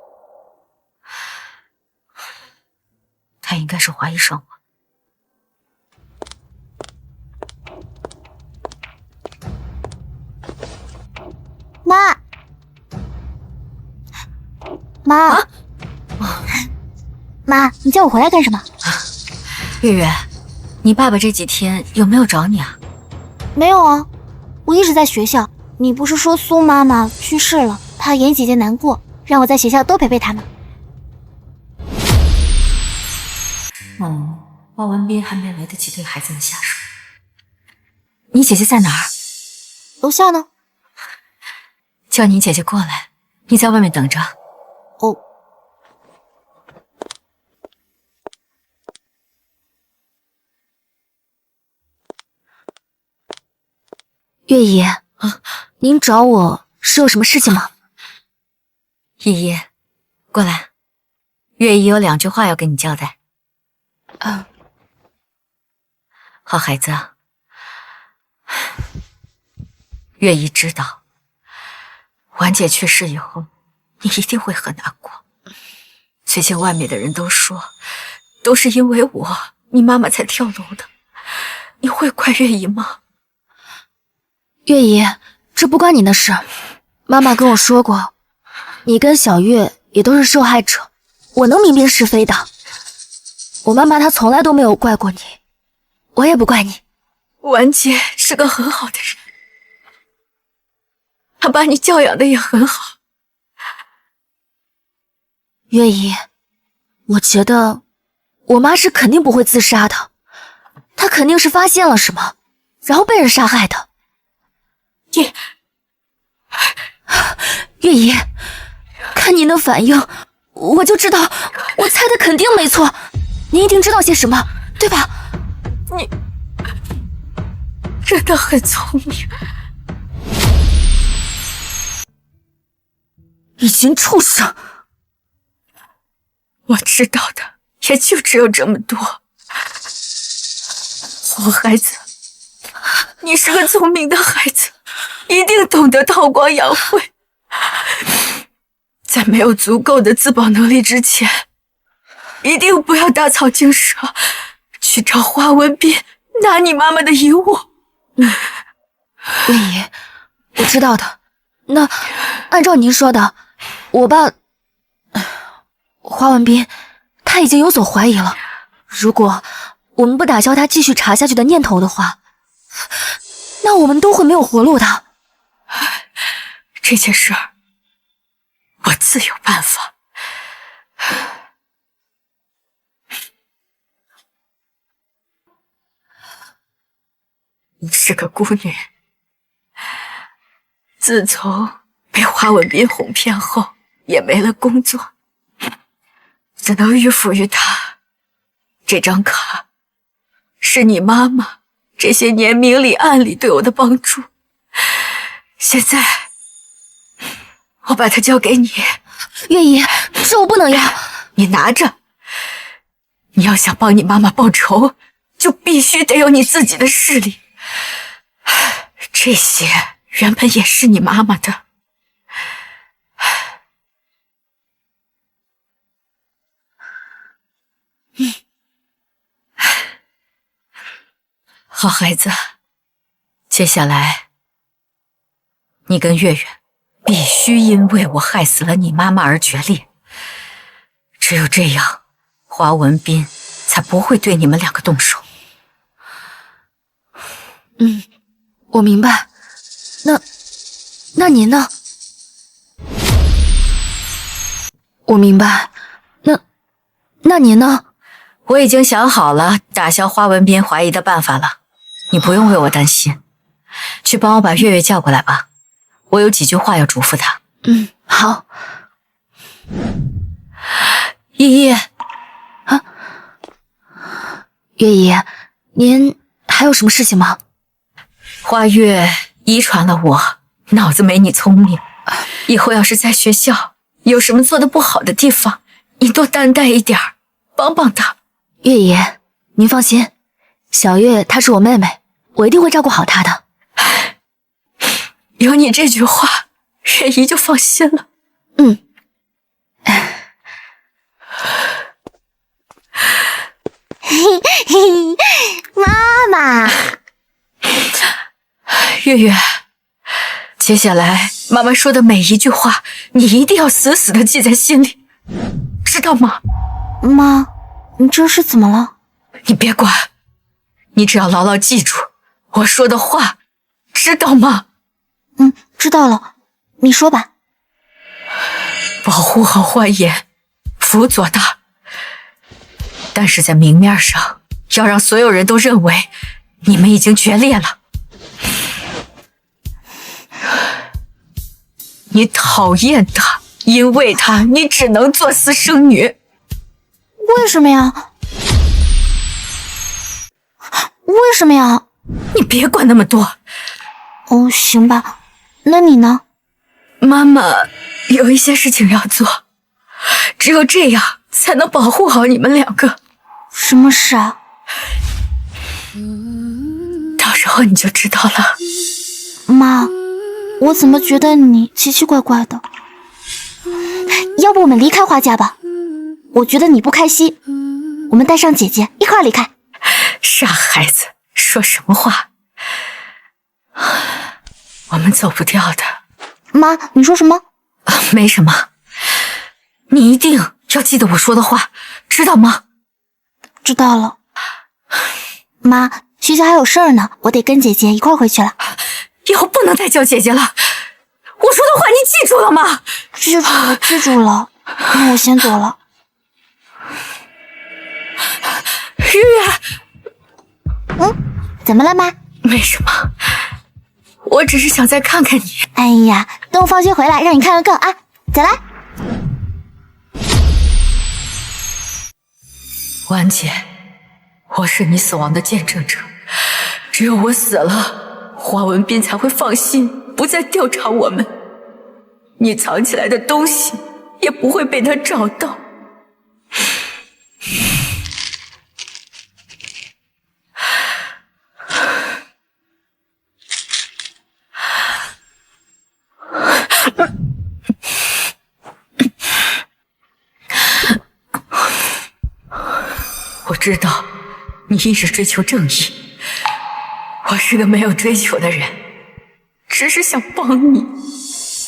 他应该是怀疑上我。妈，妈，妈，你叫我回来干什么？月月，你爸爸这几天有没有找你啊？没有啊，我一直在学校。你不是说苏妈妈去世了，怕妍姐姐难过，让我在学校多陪陪她吗？花文斌还没来得及对孩子们下手。你姐姐在哪儿？楼下呢。叫你姐姐过来，你在外面等着。哦。月姨，您找我是有什么事情吗？依依，过来，月姨有2句话要跟你交代。好孩子，月姨知道，婉姐去世以后，你一定会很难过。最近外面的人都说，都是因为我，你妈妈才跳楼的。你会怪月姨吗？月姨，这不关你的事。妈妈跟我说过，你跟小月也都是受害者，我能明辨是非的。我妈妈她从来都没有怪过你，我也不怪你。婉姐是个很好的人，她把你教养的也很好。月姨，我觉得我妈是肯定不会自杀的，她肯定是发现了什么，然后被人杀害的。月姨，看您的反应，我就知道，我猜的肯定没错。您一定知道些什么，对吧？你真的很聪明。一群畜生！我知道的也就只有这么多。好孩子，你是个聪明的孩子，一定懂得韬光养晦。在没有足够的自保能力之前，一定不要打草惊蛇，去找花文斌拿你妈妈的遗物。月姨，我知道的。那按照您说的，我爸花文斌他已经有所怀疑了。如果我们不打消他继续查下去的念头的话，那我们都会没有活路的。这件事儿，我自有办法。你是个孤女，自从被花文斌哄骗后，也没了工作，只能迂腐于他。这张卡是你妈妈这些年明里暗里对我的帮助，现在我把它交给你。月姨，这我不能要。你拿着。你要想帮你妈妈报仇，就必须得有你自己的势力。这些原本也是你妈妈的。好孩子，接下来你跟月月必须因为我害死了你妈妈而决裂，只有这样，花文斌才不会对你们2个动手。我明白。那您呢？我明白。那您呢？我已经想好了打消花文斌怀疑的办法了，你不用为我担心。去帮我把月月叫过来吧，我有几句话要嘱咐她。好。依依，月姨，您还有什么事情吗？花月遗传了我，脑子没你聪明。以后要是在学校有什么做得不好的地方，你多担待一点，帮帮她。月姨，您放心，小月她是我妹妹，我一定会照顾好她的。有你这句话，月姨就放心了。嗯。嘿嘿，妈妈。月月，接下来妈妈说的每一句话，你一定要死死的记在心里，知道吗？妈，你这是怎么了？你别管，你只要牢牢记住我说的话，知道吗？知道了，你说吧。保护好花颜，辅佐他，但是在明面上要让所有人都认为你们已经决裂了。你讨厌他，因为他你只能做私生女。为什么呀？为什么呀？你别管那么多。哦，行吧。那你呢？妈妈有一些事情要做，只有这样才能保护好你们两个。什么事啊？到时候你就知道了。妈，我怎么觉得你奇奇怪怪的？要不我们离开花家吧？我觉得你不开心，我们带上姐姐一块儿离开。傻孩子，说什么话？我们走不掉的。妈，你说什么？没什么，你一定要记得我说的话，知道吗？知道了。妈，学校还有事儿呢，我得跟姐姐一块儿回去了。以后不能再叫姐姐了，我说的话你记住了吗？记住了，记住了。那我先走了。月月，怎么了，妈？没什么，我只是想再看看你。哎呀，等我放学回来让你看个够啊！再来。婉姐，我是你死亡的见证者，只有我死了，华文斌才会放心，不再调查我们。你藏起来的东西也不会被他找到。我知道你一直追求正义，我是个没有追求的人，只是想帮你，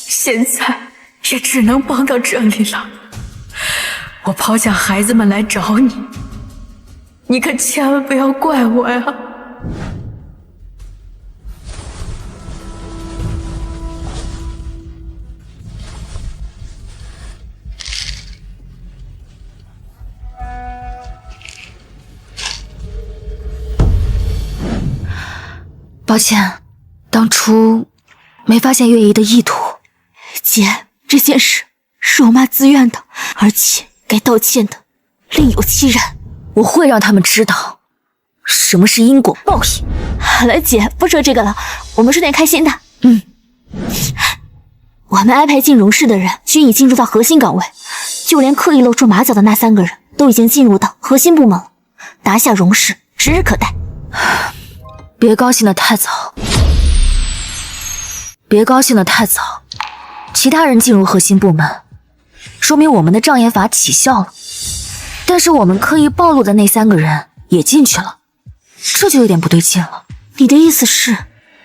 现在也只能帮到这里了。我抛下孩子们来找你，你可千万不要怪我呀。抱歉，当初没发现月姨的意图。姐，这件事是我妈自愿的，而且该道歉的另有其人。我会让他们知道什么是因果报应。好了，姐，不说这个了，我们说点开心的。我们安排进荣氏的人均已进入到核心岗位，就连刻意露出马脚的那3个人都已经进入到核心部门了，拿下荣氏指日可待。别高兴得太早，别高兴得太早。其他人进入核心部门，说明我们的障眼法起效了。但是我们刻意暴露的那3个人也进去了，这就有点不对劲了。你的意思是，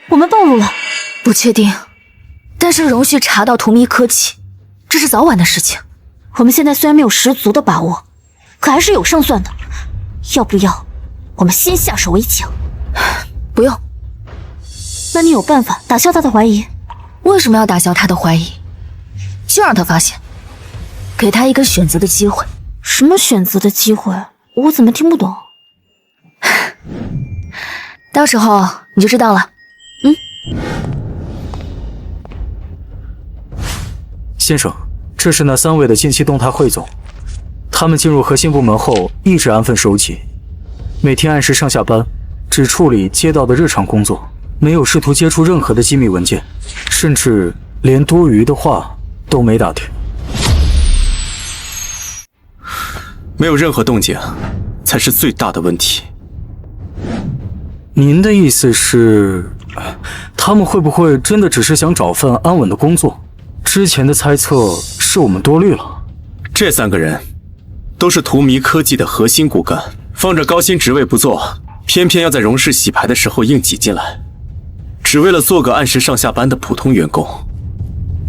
我们暴露了？不确定，但是荣旭查到荼蘼科技，这是早晚的事情。我们现在虽然没有十足的把握，可还是有胜算的。要不要我们先下手为强？不用。那你有办法打消他的怀疑？为什么要打消他的怀疑？就让他发现，给他一个选择的机会。什么选择的机会？我怎么听不懂？到时候你就知道了。先生，这是那3位的近期动态汇总。他们进入核心部门后，一直安分守己，每天按时上下班，只处理接到的日常工作，没有试图接触任何的机密文件，甚至连多余的话都没打听。没有任何动静，才是最大的问题。您的意思是，他们会不会真的只是想找份安稳的工作？之前的猜测是我们多虑了。这3个人都是荼蘼科技的核心骨干，放着高薪职位不做，偏偏要在荣氏洗牌的时候硬挤进来，只为了做个按时上下班的普通员工，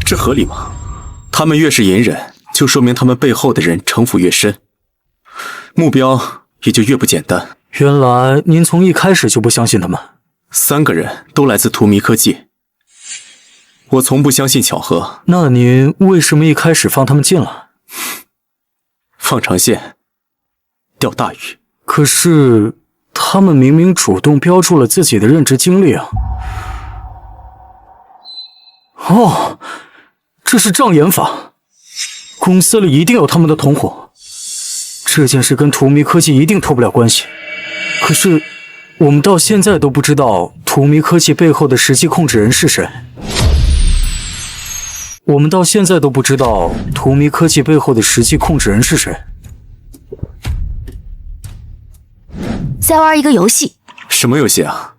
这合理吗？他们越是隐忍，就说明他们背后的人城府越深，目标也就越不简单。原来您从一开始就不相信他们。3个人都来自荼蘼科技，我从不相信巧合。那您为什么一开始放他们进来？放长线，钓大鱼。可是他们明明主动标注了自己的任职经历啊！哦，这是障眼法，公司里一定有他们的同伙。这件事跟荼蘼科技一定脱不了关系。可是我们到现在都不知道荼蘼科技背后的实际控制人是谁。再玩一个游戏。什么游戏啊？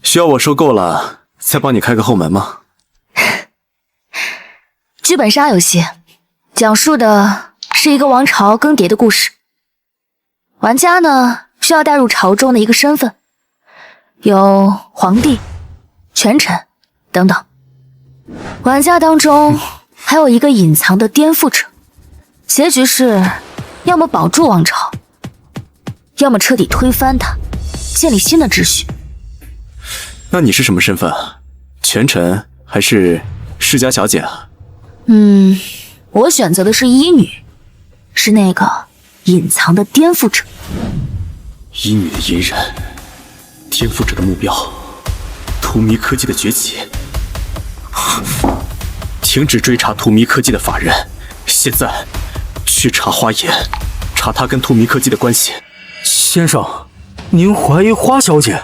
需要我收购了再帮你开个后门吗？剧本杀游戏，讲述的是一个王朝更迭的故事。玩家呢，需要带入朝中的一个身份，有皇帝、权臣等等。玩家当中还有一个隐藏的颠覆者，结局是要么保住王朝，要么彻底推翻它，建立新的秩序。那你是什么身份啊？权臣还是世家小姐啊？我选择的是医女，是那个隐藏的颠覆者。医女的隐忍，颠覆者的目标，荼蘼科技的崛起。停止追查荼蘼科技的法人，现在去查花颜，查他跟荼蘼科技的关系。先生，您怀疑花小姐？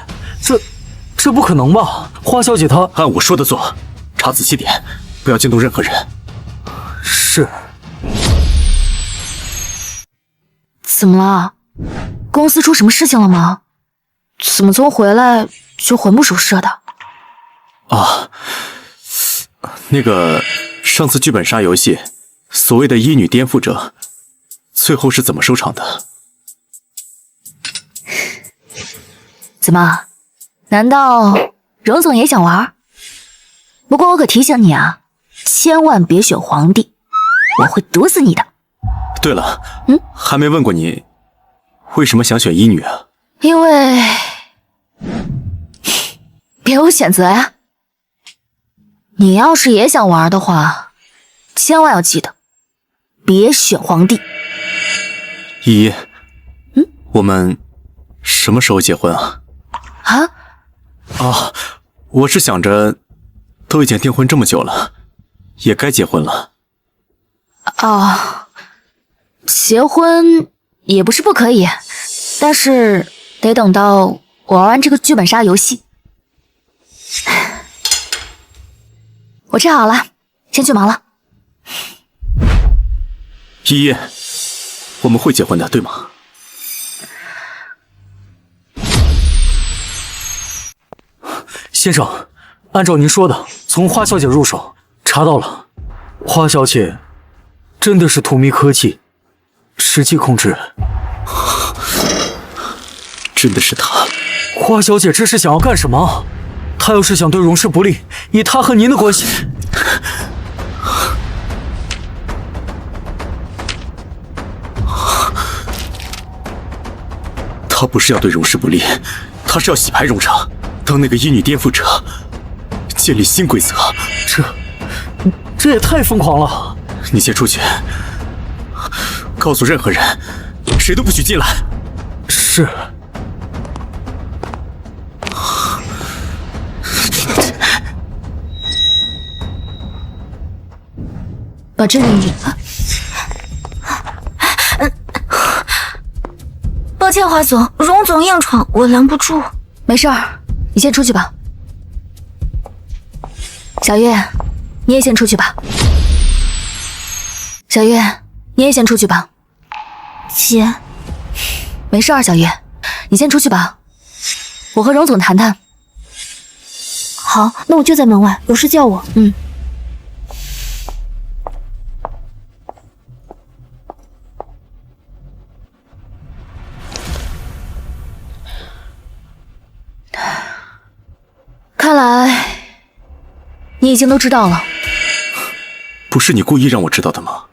这不可能吧？花小姐她……按我说的做，查仔细点，不要惊动任何人。是。怎么了？公司出什么事情了吗？怎么从回来就魂不守舍的？啊，那个上次剧本杀游戏，所谓的医女颠覆者，最后是怎么收场的？怎么？难道荣总也想玩？不过我可提醒你啊，千万别选皇帝，我会毒死你的。对了，还没问过你，为什么想选医女啊？因为别无选择呀。你要是也想玩的话，千万要记得，别选皇帝。依依，我们什么时候结婚啊？我是想着，都已经订婚这么久了，也该结婚了。结婚也不是不可以，但是得等到我玩完这个剧本杀游戏。我吃好了，先去忙了。依依，我们会结婚的，对吗？先生，按照您说的，从花小姐入手，查到了，花小姐真的是荼蘼科技实际控制人。真的是她。花小姐这是想要干什么？她要是想对荣氏不利，以她和您的关系，她不是要对荣氏不利，她是要洗牌荣城，当那个医女颠覆者，建立新规则。这也太疯狂了！你先出去，告诉任何人，谁都不许进来。是。把这里……抱歉，花总，荣总硬闯，我拦不住。没事儿，你先出去吧。小月，你也先出去吧。小月，你也先出去吧。姐，没事儿，小月，你先出去吧。我和荣总谈谈。好，那我就在门外，有事叫我。看来你已经都知道了。不是你故意让我知道的吗？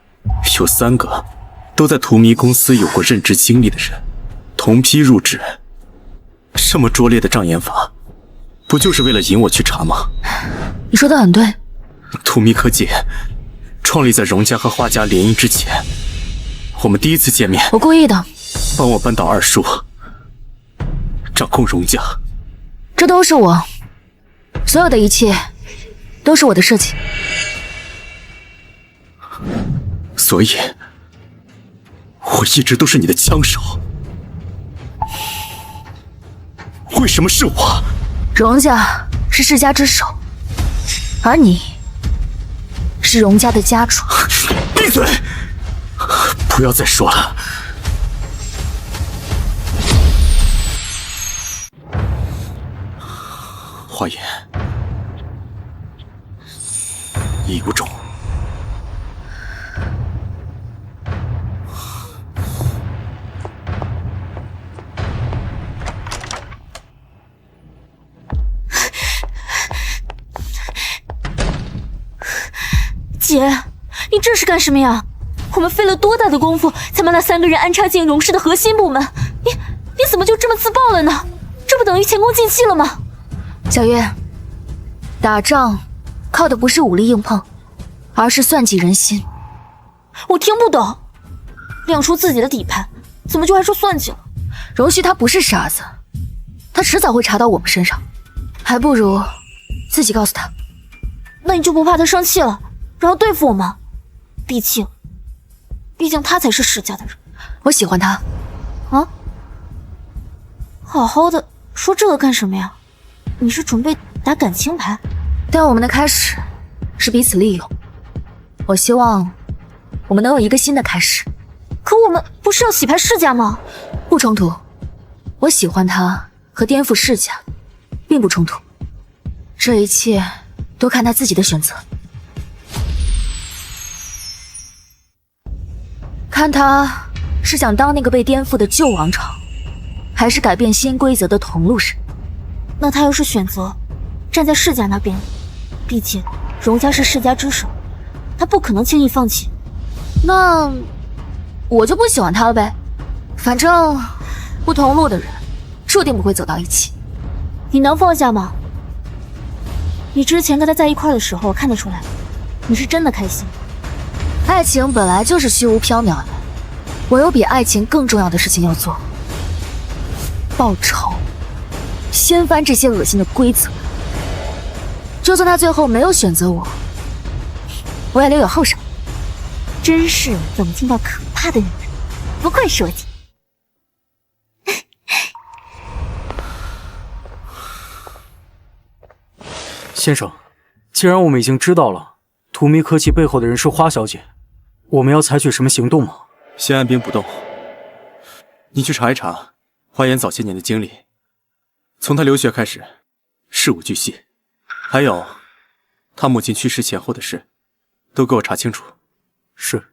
有3个都在荼蘼公司有过任职经历的人，同批入职，这么拙劣的障眼法，不就是为了引我去查吗？你说的很对。荼蘼科技创立在荣家和花家联姻之前，我们第一次见面，我故意的，帮我扳倒二叔，掌控荣家。这都是我，所有的一切都是我的设计。所以，我一直都是你的枪手。为什么是我？荣家是世家之首，而你是荣家的家主。闭嘴！不要再说了。花言，义不重。姐，你这是干什么呀？我们费了多大的功夫才把那3个人安插进荣氏的核心部门，你怎么就这么自爆了呢？这不等于前功尽弃了吗？小月，打仗靠的不是武力硬碰，而是算计人心。我听不懂，亮出自己的底牌，怎么就还说算计了？荣旭他不是傻子，他迟早会查到我们身上，还不如自己告诉他。那你就不怕他生气了，然后对付我吗？毕竟他才是世家的人。我喜欢他。啊？好好的说这个干什么呀？你是准备打感情牌？但我们的开始是彼此利用，我希望我们能有一个新的开始。可我们不是要洗牌世家吗？不冲突，我喜欢他和颠覆世家并不冲突，这一切都看他自己的选择。看他是想当那个被颠覆的旧王朝，还是改变新规则的同路人。那他要是选择站在世家那边，毕竟荣家是世家之首，他不可能轻易放弃。那我就不喜欢他了呗，反正不同路的人注定不会走到一起。你能放下吗？你之前跟他在一块的时候，看得出来，你是真的开心。爱情本来就是虚无缥缈的，我有比爱情更重要的事情要做。报仇，掀翻这些恶心的规则。就算他最后没有选择我，我也留有后手。真是冷静到可怕的女人，不愧是我姐。先生，既然我们已经知道了荼蘼科技背后的人是花小姐，我们要采取什么行动吗？先按兵不动。你去查一查花言早些年的经历，从他留学开始，事无巨细，还有他母亲去世前后的事，都给我查清楚。是。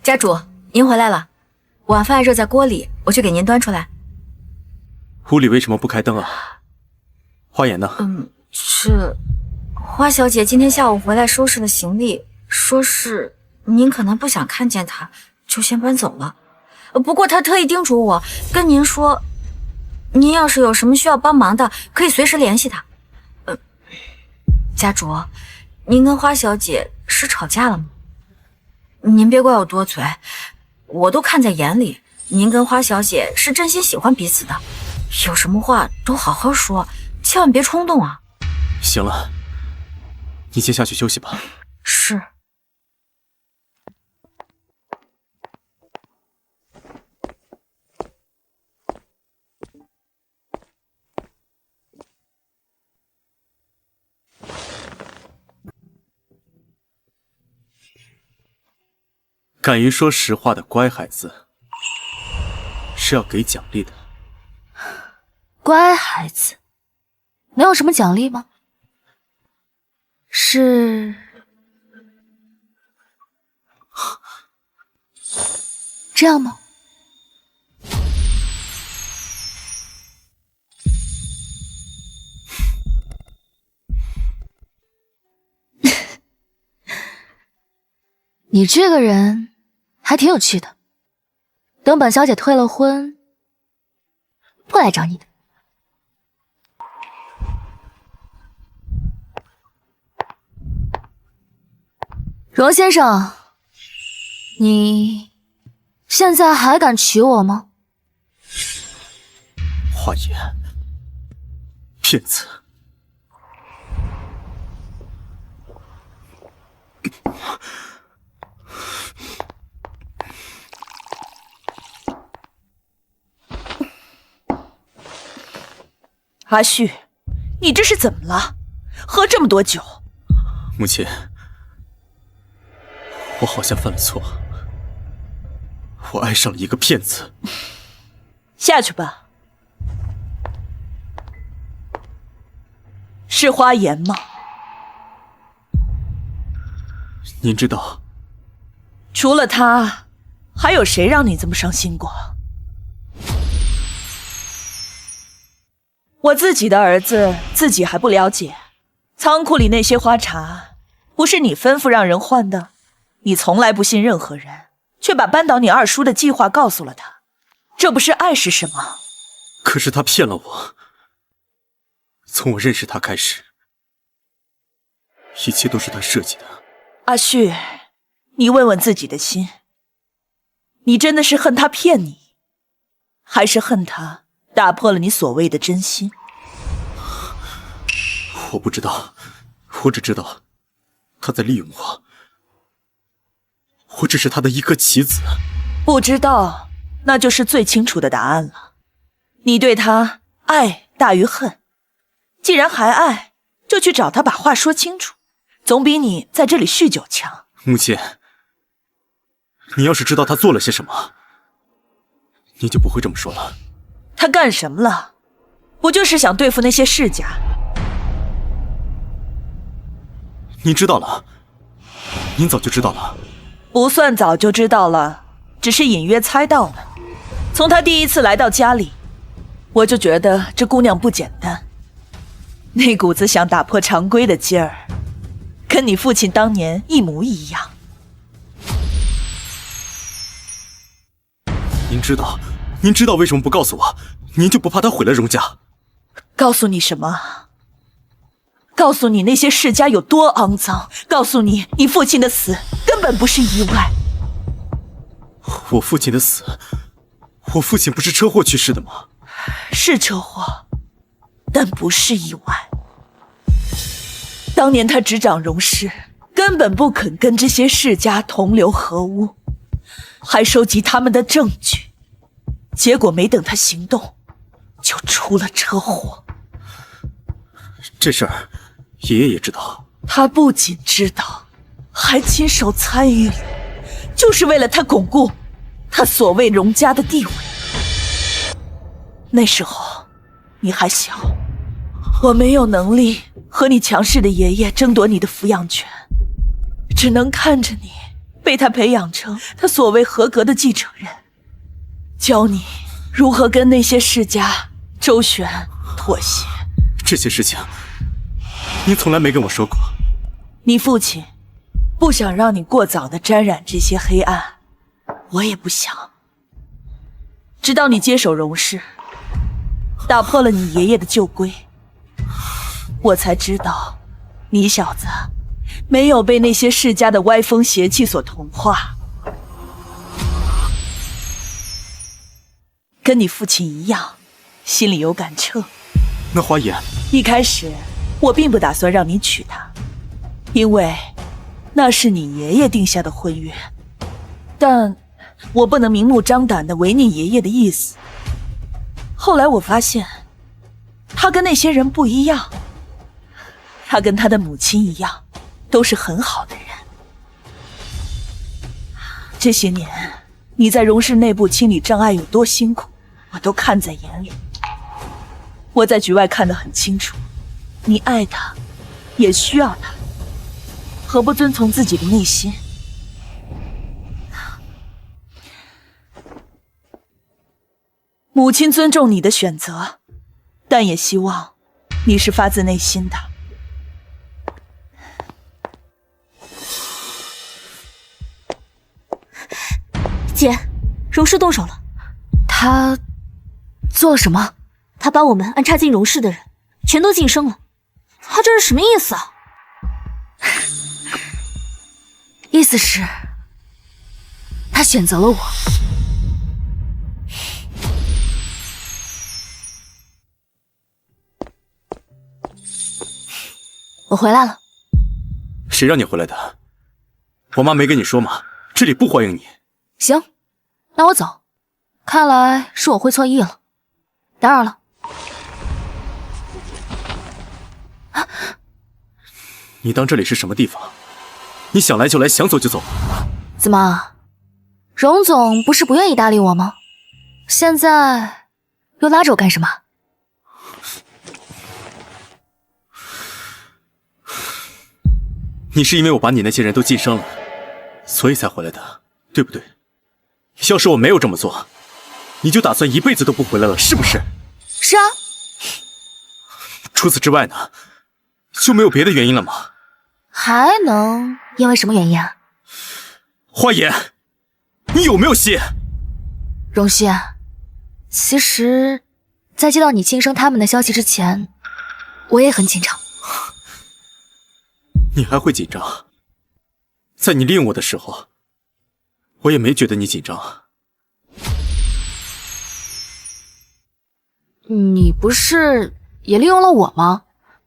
家主，您回来了，晚饭热在锅里，我去给您端出来。屋里为什么不开灯啊？花言呢？是花小姐今天下午回来收拾了行李，说是您可能不想看见她，就先搬走了。不过她特意叮嘱我跟您说，您要是有什么需要帮忙的，可以随时联系她。家主，您跟花小姐是吵架了吗？您别怪我多嘴，我都看在眼里，您跟花小姐是真心喜欢彼此的，有什么话都好好说，千万别冲动啊。行了，你先下去休息吧。是。敢于说实话的乖孩子是要给奖励的。乖孩子，能有什么奖励吗？是这样吗？你这个人还挺有趣的。等本小姐退了婚，不来找你的。荣先生，你现在还敢娶我吗？花言，骗子！阿旭，你这是怎么了？喝这么多酒？母亲，我好像犯了错，我爱上了一个骗子。下去吧。是花颜吗？您知道，除了他，还有谁让你这么伤心过？我自己的儿子自己还不了解，仓库里那些花茶不是你吩咐让人换的，你从来不信任何人，却把扳倒你二叔的计划告诉了他，这不是爱是什么？可是他骗了我。从我认识他开始，一切都是他设计的。阿旭，你问问自己的心，你真的是恨他骗你，还是恨他打破了你所谓的真心？我不知道，我只知道他在利用我，我只是他的一个棋子。不知道，那就是最清楚的答案了。你对他爱大于恨，既然还爱，就去找他把话说清楚，总比你在这里酗酒强。母亲，你要是知道他做了些什么，你就不会这么说了。他干什么了？不就是想对付那些世家？您知道了，您早就知道了。不算早就知道了，只是隐约猜到了。从他第一次来到家里，我就觉得这姑娘不简单，那股子想打破常规的劲儿，跟你父亲当年一模一样。您知道为什么不告诉我？您就不怕他毁了荣家？告诉你什么？告诉你那些世家有多肮脏，告诉你你父亲的死根本不是意外。我父亲的死，我父亲不是车祸去世的吗？是车祸，但不是意外。当年他执掌荣氏，根本不肯跟这些世家同流合污，还收集他们的证据，结果没等他行动，就出了车祸。这事儿爷爷也知道。他不仅知道，还亲手参与了，就是为了他巩固他所谓荣家的地位。那时候你还小，我没有能力和你强势的爷爷争夺你的抚养权，只能看着你被他培养成他所谓合格的继承人，教你如何跟那些世家周旋妥协。这些事情您从来没跟我说过。你父亲不想让你过早的沾染这些黑暗，我也不想。直到你接手荣氏，打破了你爷爷的旧规，我才知道你小子没有被那些世家的歪风邪气所同化，跟你父亲一样，心里有杆秤。那花颜，一开始我并不打算让你娶她，因为那是你爷爷定下的婚约，但我不能明目张胆地违逆爷爷的意思。后来我发现，他跟那些人不一样，他跟他的母亲一样，都是很好的人。这些年，你在荣氏内部清理障碍有多辛苦，我都看在眼里。我在局外看得很清楚，你爱他，也需要他，何不遵从自己的内心？母亲尊重你的选择，但也希望你是发自内心的。姐，荣氏动手了。他做了什么？他把我们安插进荣氏的人全都晋升了，他这是什么意思啊？意思是，他选择了我。我回来了。谁让你回来的？我妈没跟你说吗？这里不欢迎你。行，那我走。看来是我会错意了，打扰了。你当这里是什么地方？你想来就来，想走就走。怎么，荣总不是不愿意搭理我吗？现在又拉着我干什么？你是因为我把你那些人都晋升了，所以才回来的，对不对？要是我没有这么做，你就打算一辈子都不回来了，是不是？是啊。除此之外呢，就没有别的原因了吗？还能因为什么原因啊？花言，你有没有戏？荣旭，其实，在接到你晋升他们的消息之前，我也很紧张。你还会紧张？在你利用我的时候，我也没觉得你紧张。你不是也利用了我吗？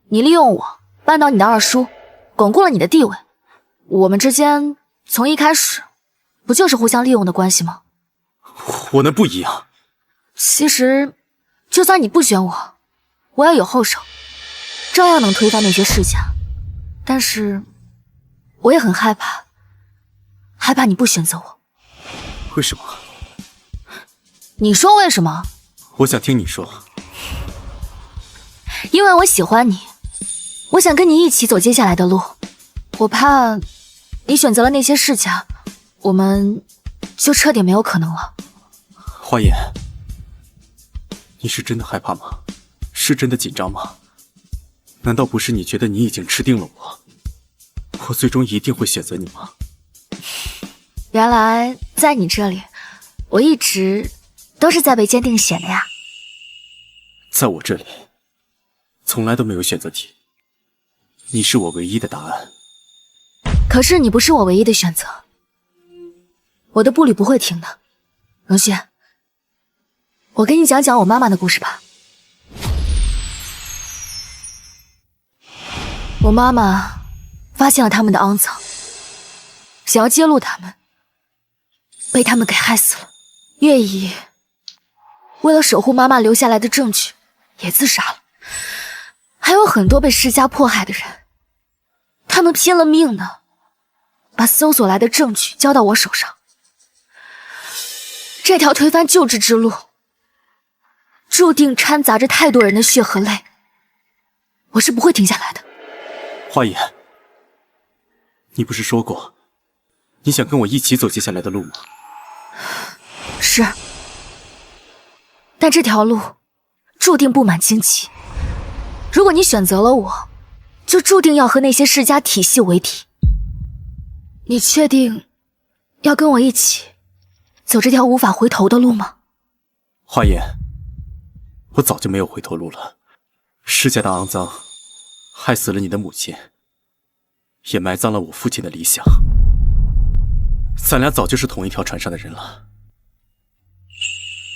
你利用我扳倒你的二叔，巩固了你的地位。我们之间从一开始不就是互相利用的关系吗？我那不一样。其实，就算你不选我，我也有后手，照样能推翻那些世家。但是，我也很害怕，害怕你不选择我。为什么？你说为什么？我想听你说。因为我喜欢你，我想跟你一起走接下来的路。我怕你选择了那些世家，我们就彻底没有可能了。花言，你是真的害怕吗？是真的紧张吗？难道不是你觉得你已经吃定了我，我最终一定会选择你吗？原来在你这里，我一直都是在被坚定选的呀。在我这里，从来都没有选择题，你是我唯一的答案。可是你不是我唯一的选择，我的步履不会停的。荣旭，我给你讲讲我妈妈的故事吧。我妈妈发现了他们的肮脏，想要揭露他们，被他们给害死了。月姨为了守护妈妈留下来的证据，也自杀了。还有很多被世家迫害的人，他们拼了命的把搜索来的证据交到我手上。这条推翻旧制之路，注定掺杂着太多人的血和泪，我是不会停下来的。花言，你不是说过，你想跟我一起走接下来的路吗？是，但这条路注定布满荆棘。如果你选择了我，就注定要和那些世家体系为敌。你确定要跟我一起走这条无法回头的路吗？花言，我早就没有回头路了。世家的肮脏害死了你的母亲，也埋葬了我父亲的理想。咱俩早就是同一条船上的人了。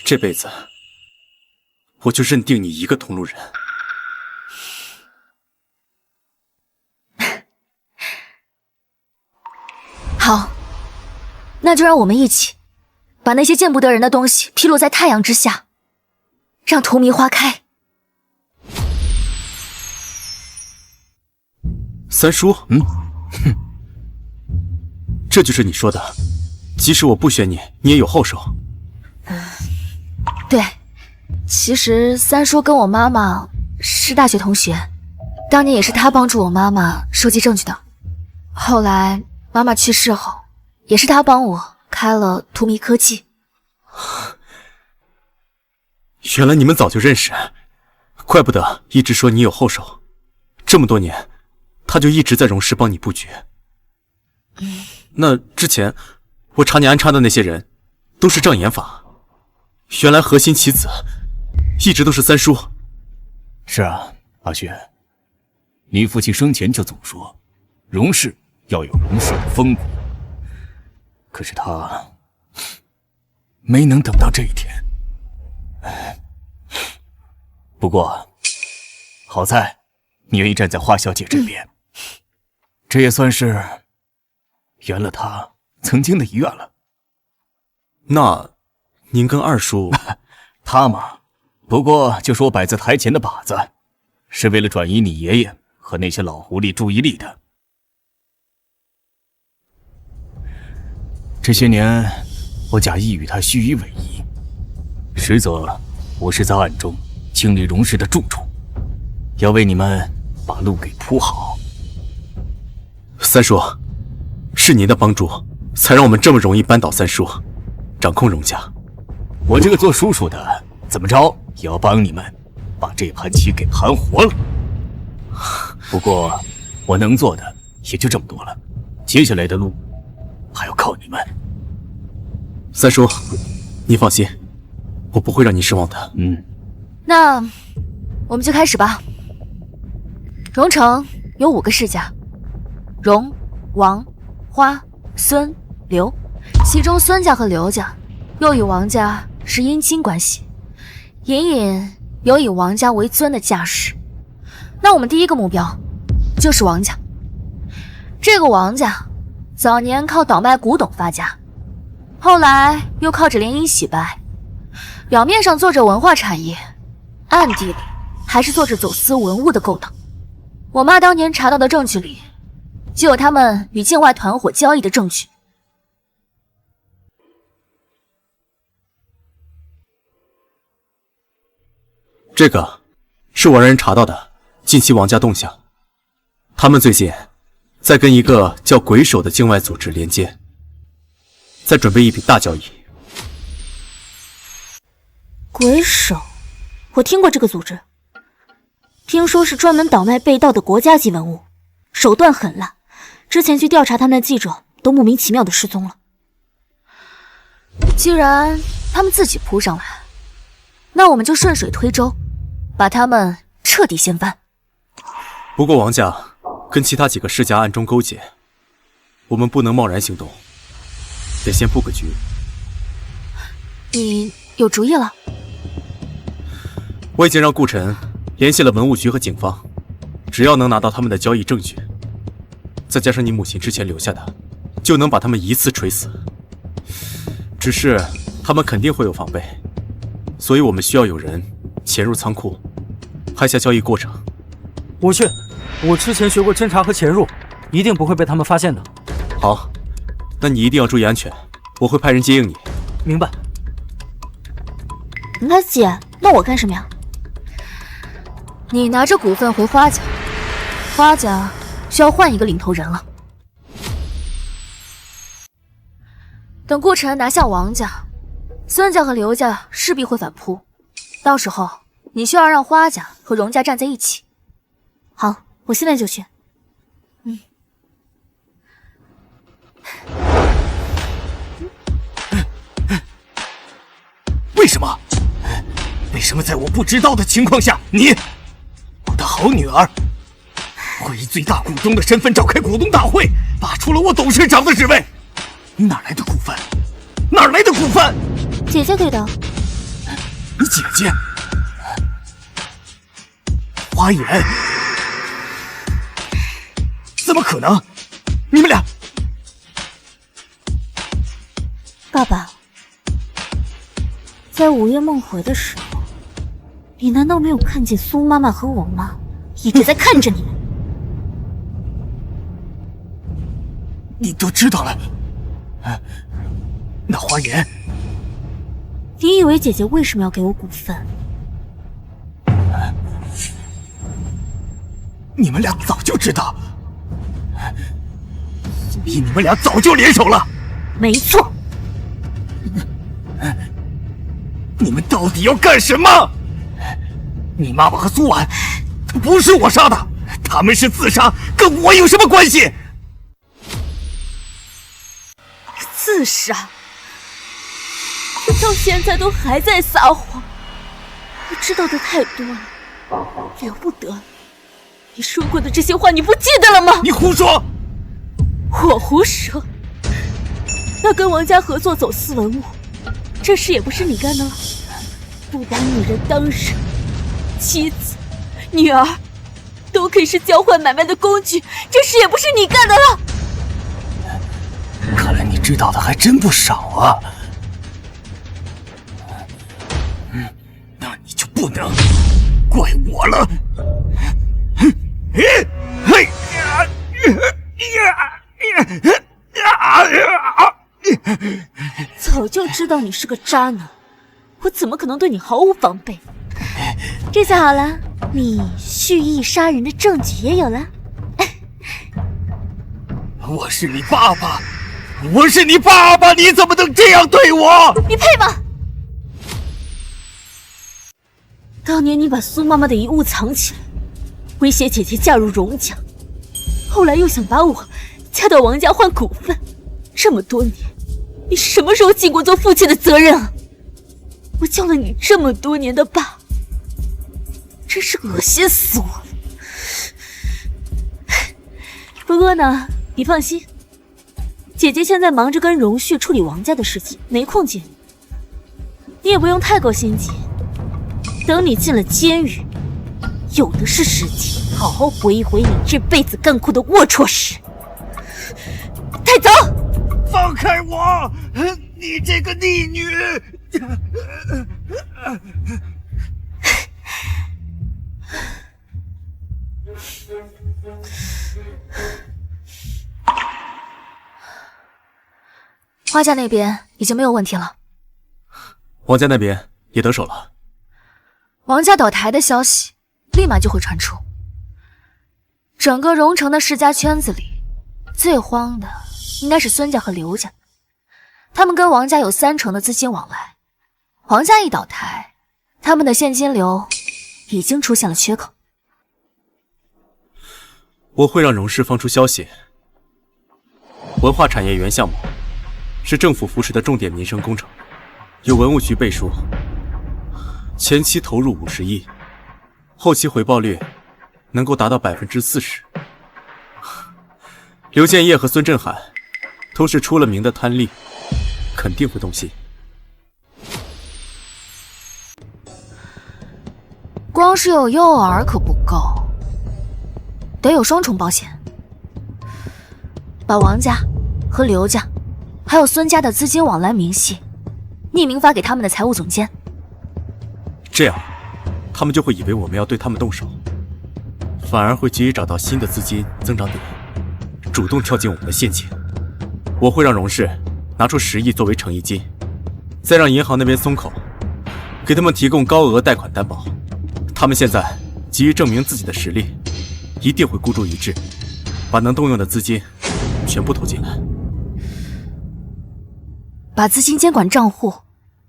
这辈子，我就认定你一个同路人。好，那就让我们一起把那些见不得人的东西披露在太阳之下，让荼蘼花开。三叔，这就是你说的即使我不选你，你也有后手。对，其实三叔跟我妈妈是大学同学，当年也是他帮助我妈妈收集证据的。后来妈妈去世后，也是他帮我开了图迷科技。原来你们早就认识，怪不得一直说你有后手。这么多年，他就一直在荣氏帮你布局。那之前我查你安插的那些人，都是障眼法。原来核心棋子一直都是三叔。是啊，阿轩，你父亲生前就总说，荣氏要有荣氏的风骨。可是他没能等到这一天。不过，好在你愿意站在花小姐这边，这也算是圆了他曾经的遗愿了。那您跟二叔他嘛，不过就是我摆在台前的靶子，是为了转移你爷爷和那些老狐狸注意力的。这些年，我假意与他虚与委蛇，实则我是在暗中清理荣氏的蛀虫，要为你们把路给铺好。三叔，是您的帮助，才让我们这么容易扳倒三叔，掌控荣家。我这个做叔叔的，怎么着也要帮你们把这盘棋给盘活了。不过，我能做的也就这么多了，接下来的路还要靠你们。三叔，你放心，我不会让你失望的。那我们就开始吧。荣城有5个世家，荣、王、花、孙、刘，其中孙家和刘家又与王家是姻亲关系，隐隐有以王家为尊的架势。那我们第一个目标就是王家。这个王家早年靠倒卖古董发家，后来又靠着联姻洗白，表面上做着文化产业，暗地里还是做着走私文物的勾当。我妈当年查到的证据里，就有他们与境外团伙交易的证据。这个是我让人查到的近期王家动向，他们最近在跟一个叫鬼手的境外组织连接，在准备一笔大交易。鬼手，我听过这个组织，听说是专门倒卖被盗的国家级文物，手段狠辣。之前去调查他们的记者都莫名其妙的失踪了。既然他们自己扑上来，那我们就顺水推舟，把他们彻底掀翻。不过王家跟其他几个世家暗中勾结，我们不能贸然行动，得先布个局。你有主意了？我已经让顾晨联系了文物局和警方，只要能拿到他们的交易证据，再加上你母亲之前留下的，就能把他们一次锤死。只是他们肯定会有防备，所以我们需要有人潜入仓库，拍下交易过程。我去，我之前学过侦查和潜入，一定不会被他们发现的。好，那你一定要注意安全，我会派人接应你。明白。那姐，那我干什么呀？你拿着股份回花家，花家需要换一个领头人了。等顾晨拿下王家，孙家和刘家势必会反扑，到时候你需要让花家和荣家站在一起。好，我现在就去。为什么？为什么在我不知道的情况下，你，我的好女儿，会以最大股东的身份召开股东大会，拔出了我董事长的职位？你哪来的股份？哪来的股份？姐姐给的。你姐姐？花言？怎么可能？你们俩……爸爸，在午夜梦回的时候，你难道没有看见苏妈妈和我妈一直在看着你们？你都知道了？那花言，你以为姐姐为什么要给我股份？你们俩早就知道，所以你们俩早就联手了。没错。你们到底要干什么？你妈妈和苏婉不是我杀的，他们是自杀，跟我有什么关系？自杀？你到现在都还在撒谎，你知道的太多了，了不得了。你说过的这些话你不记得了吗？你胡说！我胡说？那跟王家合作走私文物，这事也不是你干的了？不把女人当人，妻子、女儿都可以是交换买卖的工具，这事也不是你干的了？看来你知道的还真不少啊。那你就不能怪我了。早就知道你是个渣男，我怎么可能对你毫无防备？这下好了，你蓄意杀人的证据也有了。我是你爸爸，我是你爸爸，你怎么能这样对我？你配吗？当年你把苏妈妈的遗物藏起来，威胁姐姐嫁入荣家，后来又想把我嫁到王家换股份，这么多年，你什么时候尽过做父亲的责任啊？我叫了你这么多年的爸，真是恶心死我了。不过呢，你放心，姐姐现在忙着跟荣旭处理王家的事情，没空见你。你也不用太过心急，等你进了监狱，有的是时间好好回忆回忆你这辈子干过的龌龊事。带走！放开我！你这个逆女！花家那边已经没有问题了，王家那边也得手了。王家倒台的消息立马就会传出，整个荣城的世家圈子里，最慌的应该是孙家和刘家，他们跟王家有30%的资金往来，王家一倒台，他们的现金流已经出现了缺口。我会让荣氏放出消息，文化产业园项目是政府扶持的重点民生工程，有文物局背书，前期投入50亿，后期回报率能够达到40%。刘建业和孙振海都是出了名的贪利，肯定会动心。光是有诱饵可不够，得有双重保险，把王家和刘家还有孙家的资金往来明细匿名发给他们的财务总监，这样他们就会以为我们要对他们动手，反而会急于找到新的资金增长点，主动跳进我们的陷阱。我会让荣氏拿出10亿作为诚意金，再让银行那边松口，给他们提供高额贷款担保。他们现在急于证明自己的实力，一定会孤注一掷，把能动用的资金全部投进来。把资金监管账户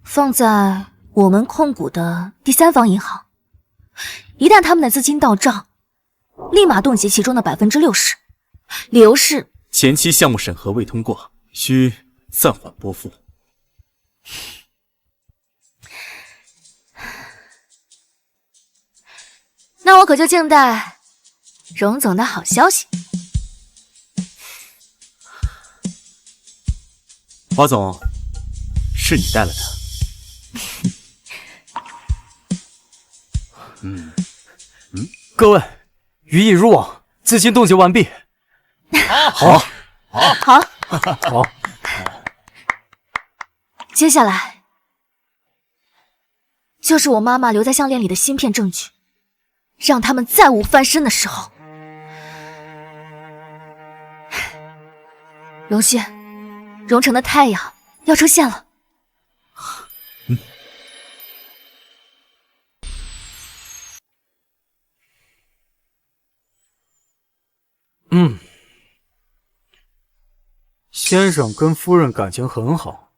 放在我们控股的第三方银行，一旦他们的资金到账，立马冻结其中的60%。理由是前期项目审核未通过，需暂缓拨付。那我可就静待荣总的好消息。华总，是你带了的。各位，鱼已入网，资金冻结完毕。好。接下来就是我妈妈留在项链里的芯片证据，让他们再无翻身的时候。荣旭，荣城的太阳要出现了。先生跟夫人感情很好，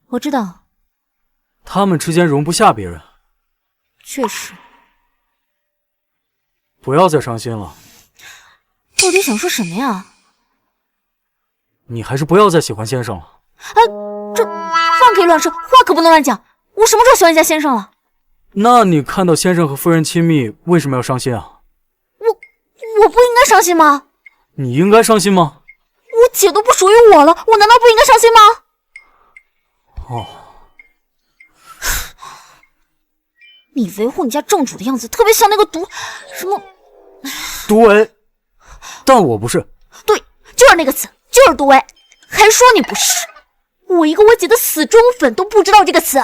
我知道，他们之间容不下别人。确实。不要再伤心了，到底想说什么呀？你还是不要再喜欢先生了。这饭可以乱说，话可不能乱讲。我什么时候喜欢人家先生了？那你看到先生和夫人亲密，为什么要伤心啊？我不应该伤心吗？你应该伤心吗？我姐都不属于我了，我难道不应该伤心吗？哦，你维护你家正主的样子，特别像那个什么毒唯，但我不是。对，就是那个词，就是毒唯，还说你不是。我一个我姐的死忠粉都不知道这个词，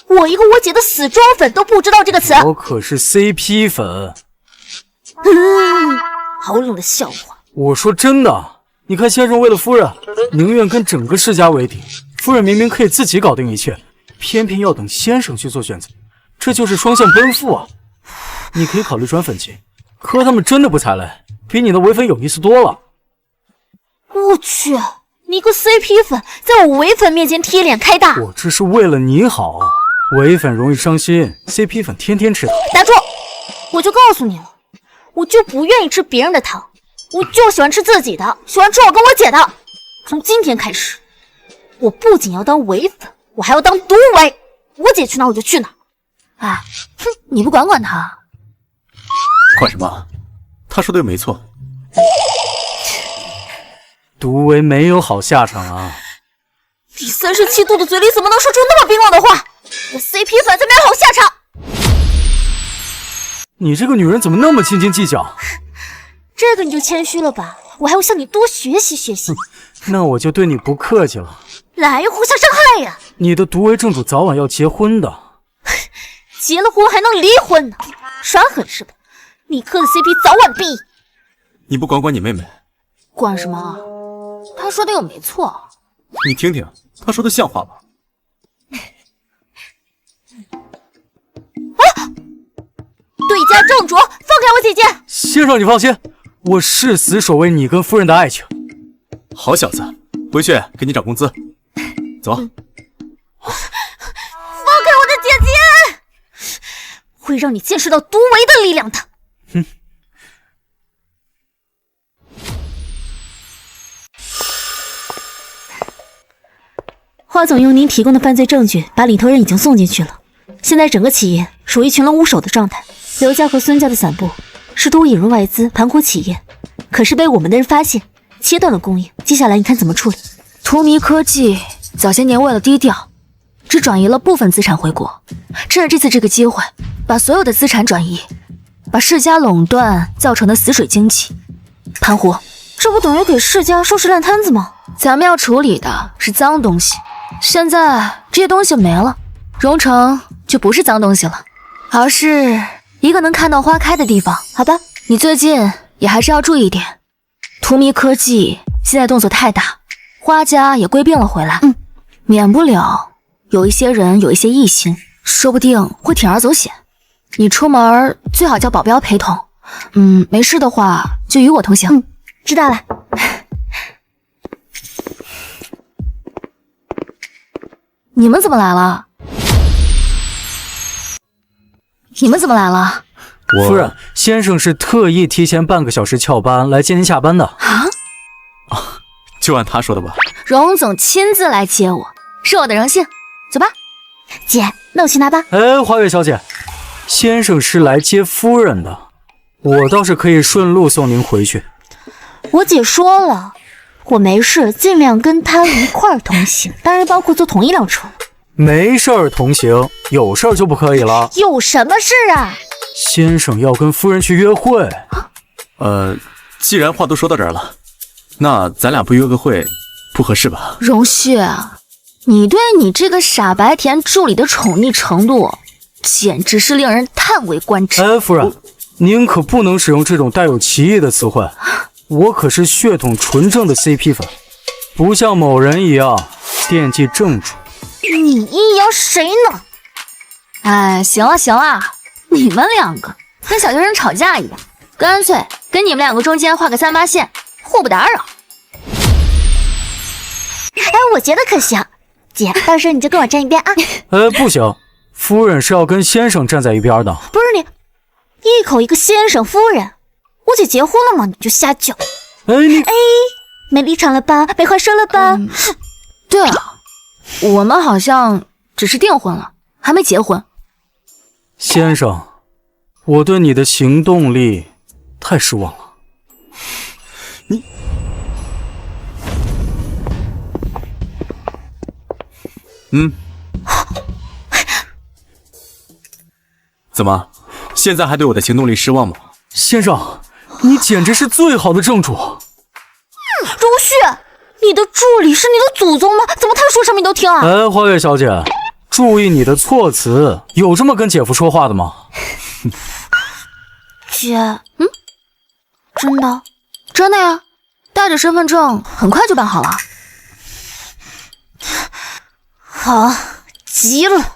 我一个我姐的死忠粉都不知道这个词。我可是 CP 粉。好冷的笑话。我说真的，你看先生为了夫人，宁愿跟整个世家为敌，夫人明明可以自己搞定一切，偏偏要等先生去做选择，这就是双向奔赴啊！你可以考虑转粉期，可他们真的不踩雷，比你的唯粉有意思多了。我去，你个 CP 粉在我唯粉面前贴脸开大！我这是为了你好，唯粉容易伤心 ，CP 粉天天吃糖。打住！我就告诉你了，我就不愿意吃别人的糖，我就喜欢吃自己的，喜欢吃我跟我姐的。从今天开始，我不仅要当唯粉，我还要当毒唯。我姐去哪我就去哪。哎，哼，你不管管他？管什么？他说的又没错。毒唯没有好下场啊！你37度的嘴里怎么能说出那么冰冷的话？我 CP 粉才没有好下场！你这个女人怎么那么斤斤计较？这个你就谦虚了吧，我还要向你多学习学习。那我就对你不客气了。来，互相伤害呀！你的毒唯正主早晚要结婚的，结了婚还能离婚呢？耍狠是吧？你磕的 CP 早晚必。你不管管你妹妹？管什么？他说的又没错。你听听，他说的像话吗？对家正主，放开我姐姐！先生你放心，我誓死守卫你跟夫人的爱情。好小子，回去给你涨工资。走。放开我的姐姐！会让你见识到毒唯的力量的。哼。华总用您提供的犯罪证据，把领头人已经送进去了。现在整个企业属于群龙无首的状态，刘家和孙家的散布，试图引入外资盘活企业，可是被我们的人发现，切断了供应。接下来你看怎么处理？荼蘼科技早些年为了低调，只转移了部分资产回国，趁着这次这个机会，把所有的资产转移，把世家垄断造成的死水经济盘活。这不等于给世家收拾烂摊子吗？咱们要处理的是脏东西，现在这些东西没了，荣城就不是脏东西了，而是一个能看到花开的地方。好吧，你最近也还是要注意一点。荼蘼科技现在动作太大，花家也归并了回来，免不了有一些人有一些异心，说不定会铤而走险。你出门最好叫保镖陪同，没事的话就与我同行。知道了。你们怎么来了？你们怎么来了？夫人，先生是特意提前半个小时翘班来接您下班的。啊？就按他说的吧。荣总亲自来接我，是我的荣幸。走吧。姐，那我去拿吧。哎，花月小姐，先生是来接夫人的，我倒是可以顺路送您回去。我姐说了，我没事尽量跟她一块儿同行，当然包括坐同一辆车。没事儿同行，有事儿就不可以了。有什么事啊？先生要跟夫人去约会。既然话都说到这儿了，那咱俩不约个会不合适吧？荣旭，你对你这个傻白甜助理的宠溺程度，简直是令人叹为观止。哎，夫人，您可不能使用这种带有歧义的词汇。我可是血统纯正的 CP 粉，不像某人一样惦记正主。你阴阳谁呢？哎，行了行了，你们两个跟小学生吵架一样，干脆跟你们两个中间画个3-8线，互不打扰。哎，我觉得可行。姐，到时候你就跟我站一边啊。不行，夫人是要跟先生站在一边的。不是你，一口一个先生夫人，我姐结婚了吗？你就瞎叫。没立场了吧？没话说了吧？对了，我们好像只是订婚了，还没结婚。先生，我对你的行动力太失望了。怎么，现在还对我的行动力失望吗？先生，你简直是最好的正主。荣旭，你的助理是你的祖宗吗？怎么他说什么你都听啊？花月小姐，注意你的措辞，有这么跟姐夫说话的吗？姐，真的呀，带着身份证很快就办好了。好，急了。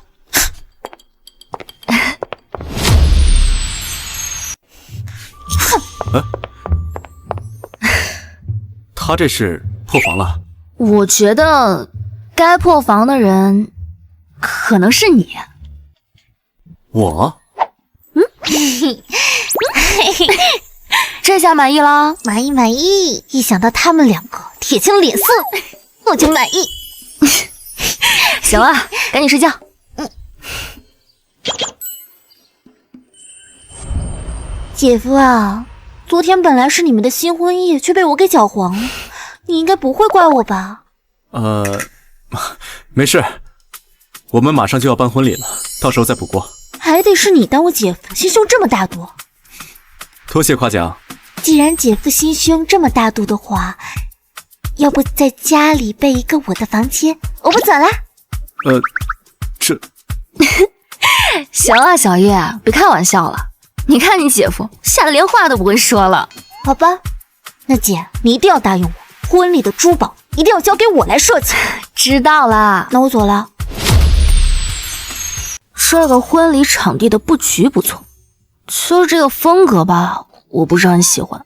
他这是破防了。我觉得该破防的人可能是你。我？这下满意了？满意。一想到他们两个铁青脸色，我就满意。行了，赶紧睡觉。姐夫啊，昨天本来是你们的新婚夜，却被我给搅黄了，你应该不会怪我吧？没事，我们马上就要办婚礼了，到时候再补过。还得是你当我姐夫，心胸这么大度。多谢夸奖。既然姐夫心胸这么大度的话，要不在家里备一个我的房间，我不走啦。这行了，小叶，别开玩笑了。你看你姐夫吓得连话都不会说了。好吧，那姐你一定要答应我，婚礼的珠宝一定要交给我来设计。知道啦，那我走了。这个婚礼场地的布局不错，就是这个风格吧，我不是很喜欢。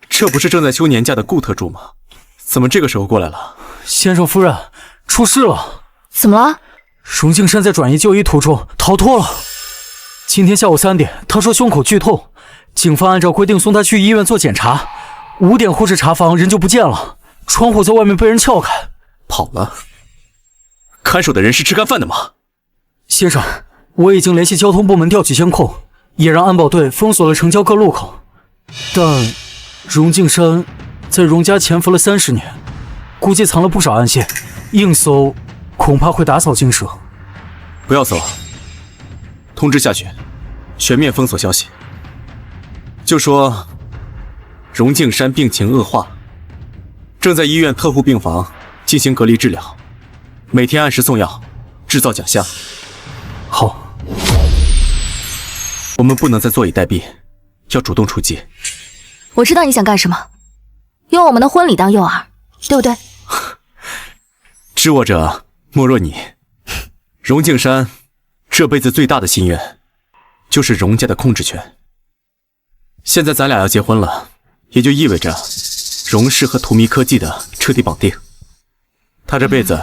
这不是正在休年假的顾特助吗？怎么这个时候过来了？先生夫人，出事了！怎么了？荣敬山在转移就医途中逃脱了。今天下午3点，他说胸口剧痛，警方按照规定送他去医院做检查。5点护士查房，人就不见了，窗户在外面被人撬开，跑了。看守的人是吃干饭的吗？先生，我已经联系交通部门调取监控，也让安保队封锁了城郊各路口，但荣敬山在荣家潜伏了30年，估计藏了不少暗线，硬搜恐怕会打草惊蛇。不要搜，通知下去，全面封锁消息。就说荣敬山病情恶化，正在医院特护病房进行隔离治疗，每天按时送药，制造假象。好，我们不能再坐以待毙，要主动出击。我知道你想干什么，用我们的婚礼当诱饵，对不对？知我者莫若你。荣敬山这辈子最大的心愿就是荣家的控制权。现在咱俩要结婚了，也就意味着荣氏和荼蘼科技的彻底绑定，他这辈子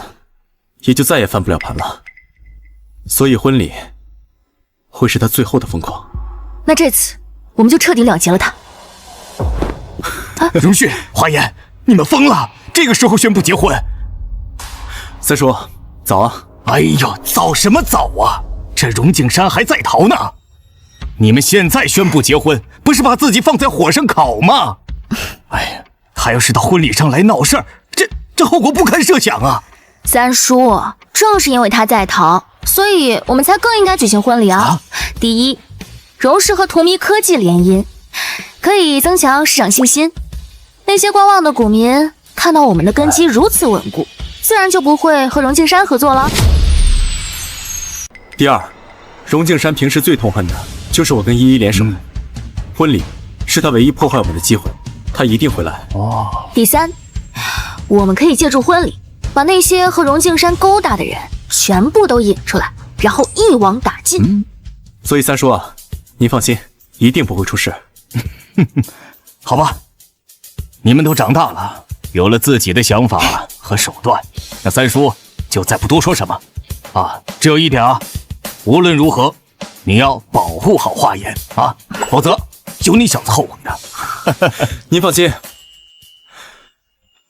也就再也翻不了盘了。所以婚礼会是他最后的疯狂。那这次我们就彻底了结了他。荣旭、华言，你们疯了！这个时候宣布结婚？三叔，早啊！哎呦，早什么早啊！这荣景山还在逃呢。你们现在宣布结婚，不是把自己放在火上烤吗？哎呀，他要是到婚礼上来闹事儿，这后果不堪设想啊！三叔，正是因为他在逃，所以我们才更应该举行婚礼啊！第一，荣氏和荼蘼科技联姻，可以增强市场信心。那些观望的股民看到我们的根基如此稳固，自然就不会和荣敬山合作了。第二，荣敬山平时最痛恨的就是我跟依依联手，婚礼是他唯一破坏我们的机会，他他一定会来。第三，我们可以借助婚礼，把那些和荣敬山勾搭的人全部都引出来，然后一网打尽。所以三叔啊，您放心，一定不会出事。好吧，你们都长大了，有了自己的想法和手段，那三叔就再不多说什么啊。只有一点啊，无论如何，你要保护好花颜啊，否则有你小子后悔的。您放心，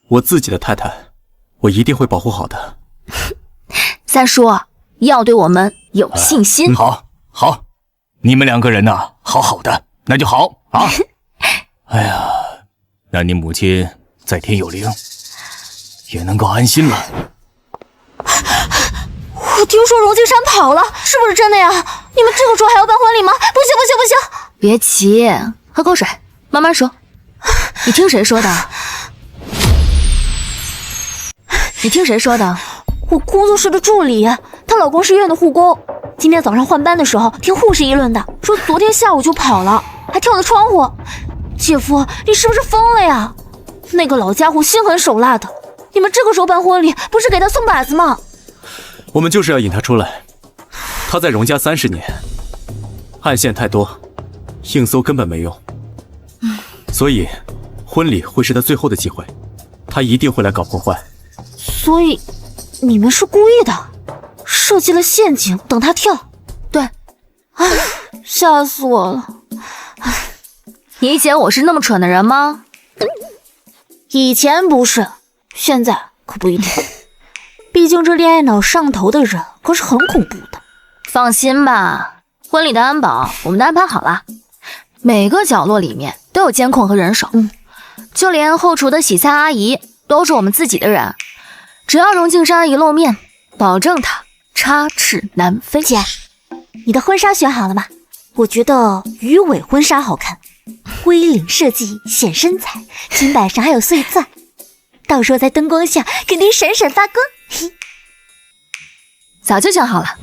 我自己的太太，我一定会保护好的。三叔要对我们有信心。好，你们两个人呢，好好的，那就好啊。哎呀，那你母亲在天有灵，也能够安心了。我听说荣敬山跑了，是不是真的呀？你们这个时候还要办婚礼吗？不行！别急，喝口水，慢慢说。你听谁说的？我工作室的助理，她老公是医院的护工。今天早上换班的时候，听护士议论的，说昨天下午就跑了，还跳了窗户。姐夫，你是不是疯了呀？那个老家伙心狠手辣的，你们这个时候办婚礼，不是给他送把子吗？我们就是要引他出来。他在荣家30年，暗线太多，硬搜根本没用。所以婚礼会是他最后的机会，他一定会来搞破坏。所以你们是故意的，设计了陷阱等他跳。对，吓死我了。你姐我是那么蠢的人吗？以前不是，现在可不一定。毕竟这恋爱脑上头的人可是很恐怖的。放心吧，婚礼的安保我们都安排好了，每个角落里面都有监控和人手。就连后厨的洗菜阿姨都是我们自己的人，只要荣敬山一露面，保证他插翅难飞。姐，你的婚纱选好了吗？我觉得鱼尾婚纱好看，微领设计显身材，裙摆上还有碎钻，到时候在灯光下肯定闪闪发光。早就想好了。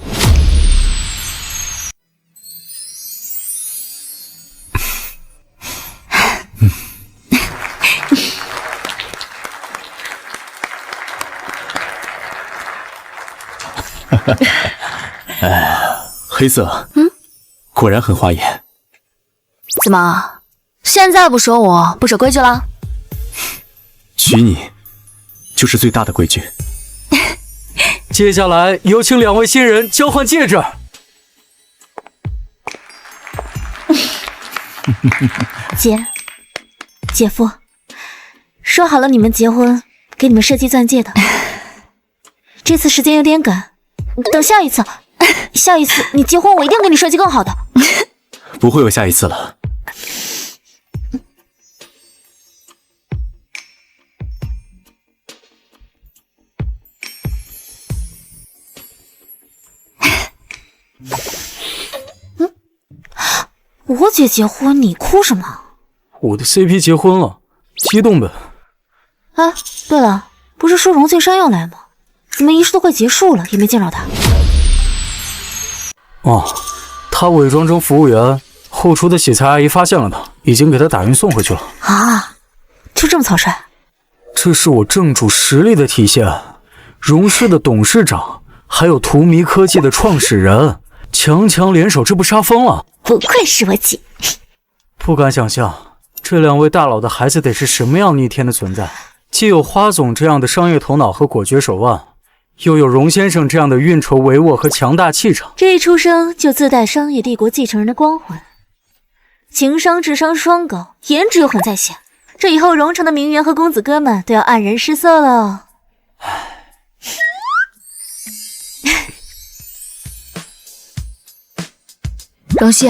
黑色，果然很花眼。怎么，现在不说我不守规矩了？娶你就是最大的规矩。接下来有请2位新人交换戒指。姐夫，说好了你们结婚给你们设计钻戒的，这次时间有点赶，等下一次你结婚我一定给你设计更好的。不会有下一次了。我姐结婚你哭什么？我的 CP 结婚了，激动呗。哎，对了，不是说荣敬山要来吗？怎么仪式都快结束了也没见着他？哦，他伪装成服务员，后厨的洗菜阿姨发现了他，已经给他打运送回去了。啊，就这么草率？这是我正主实力的体现。荣氏的董事长，还有图迷科技的创始人，强强联手，这不杀疯了？不愧是我姐。不敢想象，这2位大佬的孩子得是什么样逆天的存在。既有花总这样的商业头脑和果决手腕，又有荣先生这样的运筹帷幄和强大气场。这一出生就自带商业帝国继承人的光环，情商智商双高，颜值又很在线。这以后荣城的名媛和公子哥们都要黯然失色了。荣旭，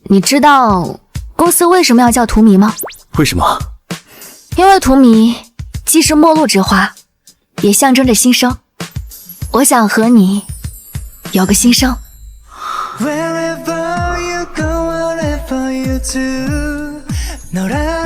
你知道公司为什么要叫荼蘼吗？为什么？因为荼蘼既是末路之花，也象征着新生。我想和你有个新生。Wherever you go, whatever you do, 너란